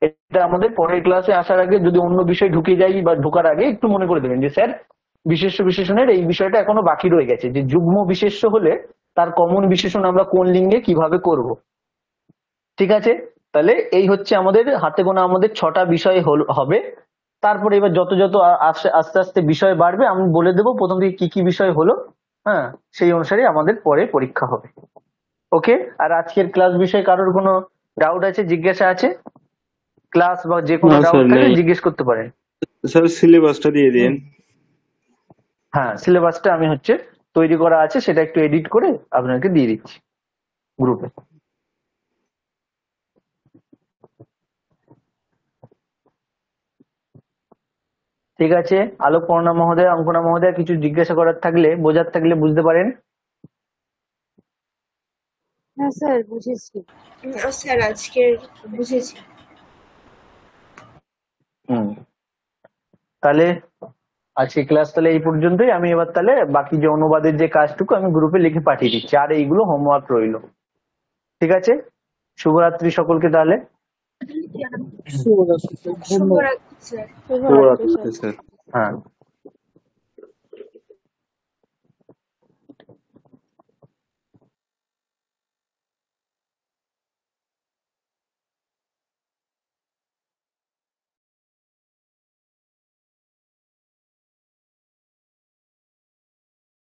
এটা আমাদের পরের ক্লাসে আসার আগে যদি অন্য বিষয় ঢুকে যাই বা ঢোকার আগে একটু মনে করে দেবেন যে স্যার বিশেষ্য বিশেষণের এই বিষয়টা এখনো বাকি রয়ে গেছে, যে যুগ্ম বিশেষ্য হলে তার কমন বিশেষণ আমরা কোন লিঙ্গে কিভাবে করব। ঠিক আছে, তাহলে এই হচ্ছে আমাদের হাতে গোনা আমাদের 6টা বিষয় হবে। তারপরে এবার যত যত আস্তে আস্তে আস্তে বিষয় বাড়বে আমি বলে দেবো প্রথম থেকে কি কি বিষয় হলো, হ্যাঁ সেই অনুসারে আমাদের পরে পরীক্ষা হবে। ওকে, আর আজকের ক্লাস বিষয়ে কারোর কোনো ডাউট আছে, জিজ্ঞাসা আছে? ক্লাস বা যে কোনো না ডাউট স্যার থাকলে নেই জিজ্ঞেস করতে পারেন। স্যার, সিলেবাসটা দিয়ে দিন। হ্যাঁ, সিলেবাসটা আমি তৈরি করা আছে, সেটা একটু এডিট করে আপনাকে দিয়ে দিচ্ছি গ্রুপে। ঠিক আছে, আলোক পর্ণা মহোদয়, অঙ্কনা মহোদয়, কিছু জিজ্ঞাসা করার থাকলে, বোঝার থাকলে বুঝতে পারেন। হ্যাঁ স্যার, বুঝেছি। স্যার আজকে বুঝেছি। তাহলে আজকে ক্লাস তাহলে এই পর্যন্তই। আমি এবার তাহলে বাকি যে অনুবাদের যে কাজটুকু আমি গ্রুপে লিখে পাঠিয়ে দিচ্ছি, আর এইগুলো হোমওয়ার্ক রইলো। ঠিক আছে, শুভরাত্রি সকলকে তাহলে। শুভরাত্রি স্যার, ধন্যবাদ। শুভরাত্রি স্যার। শুভরাত্রি স্যার। হ্যাঁ।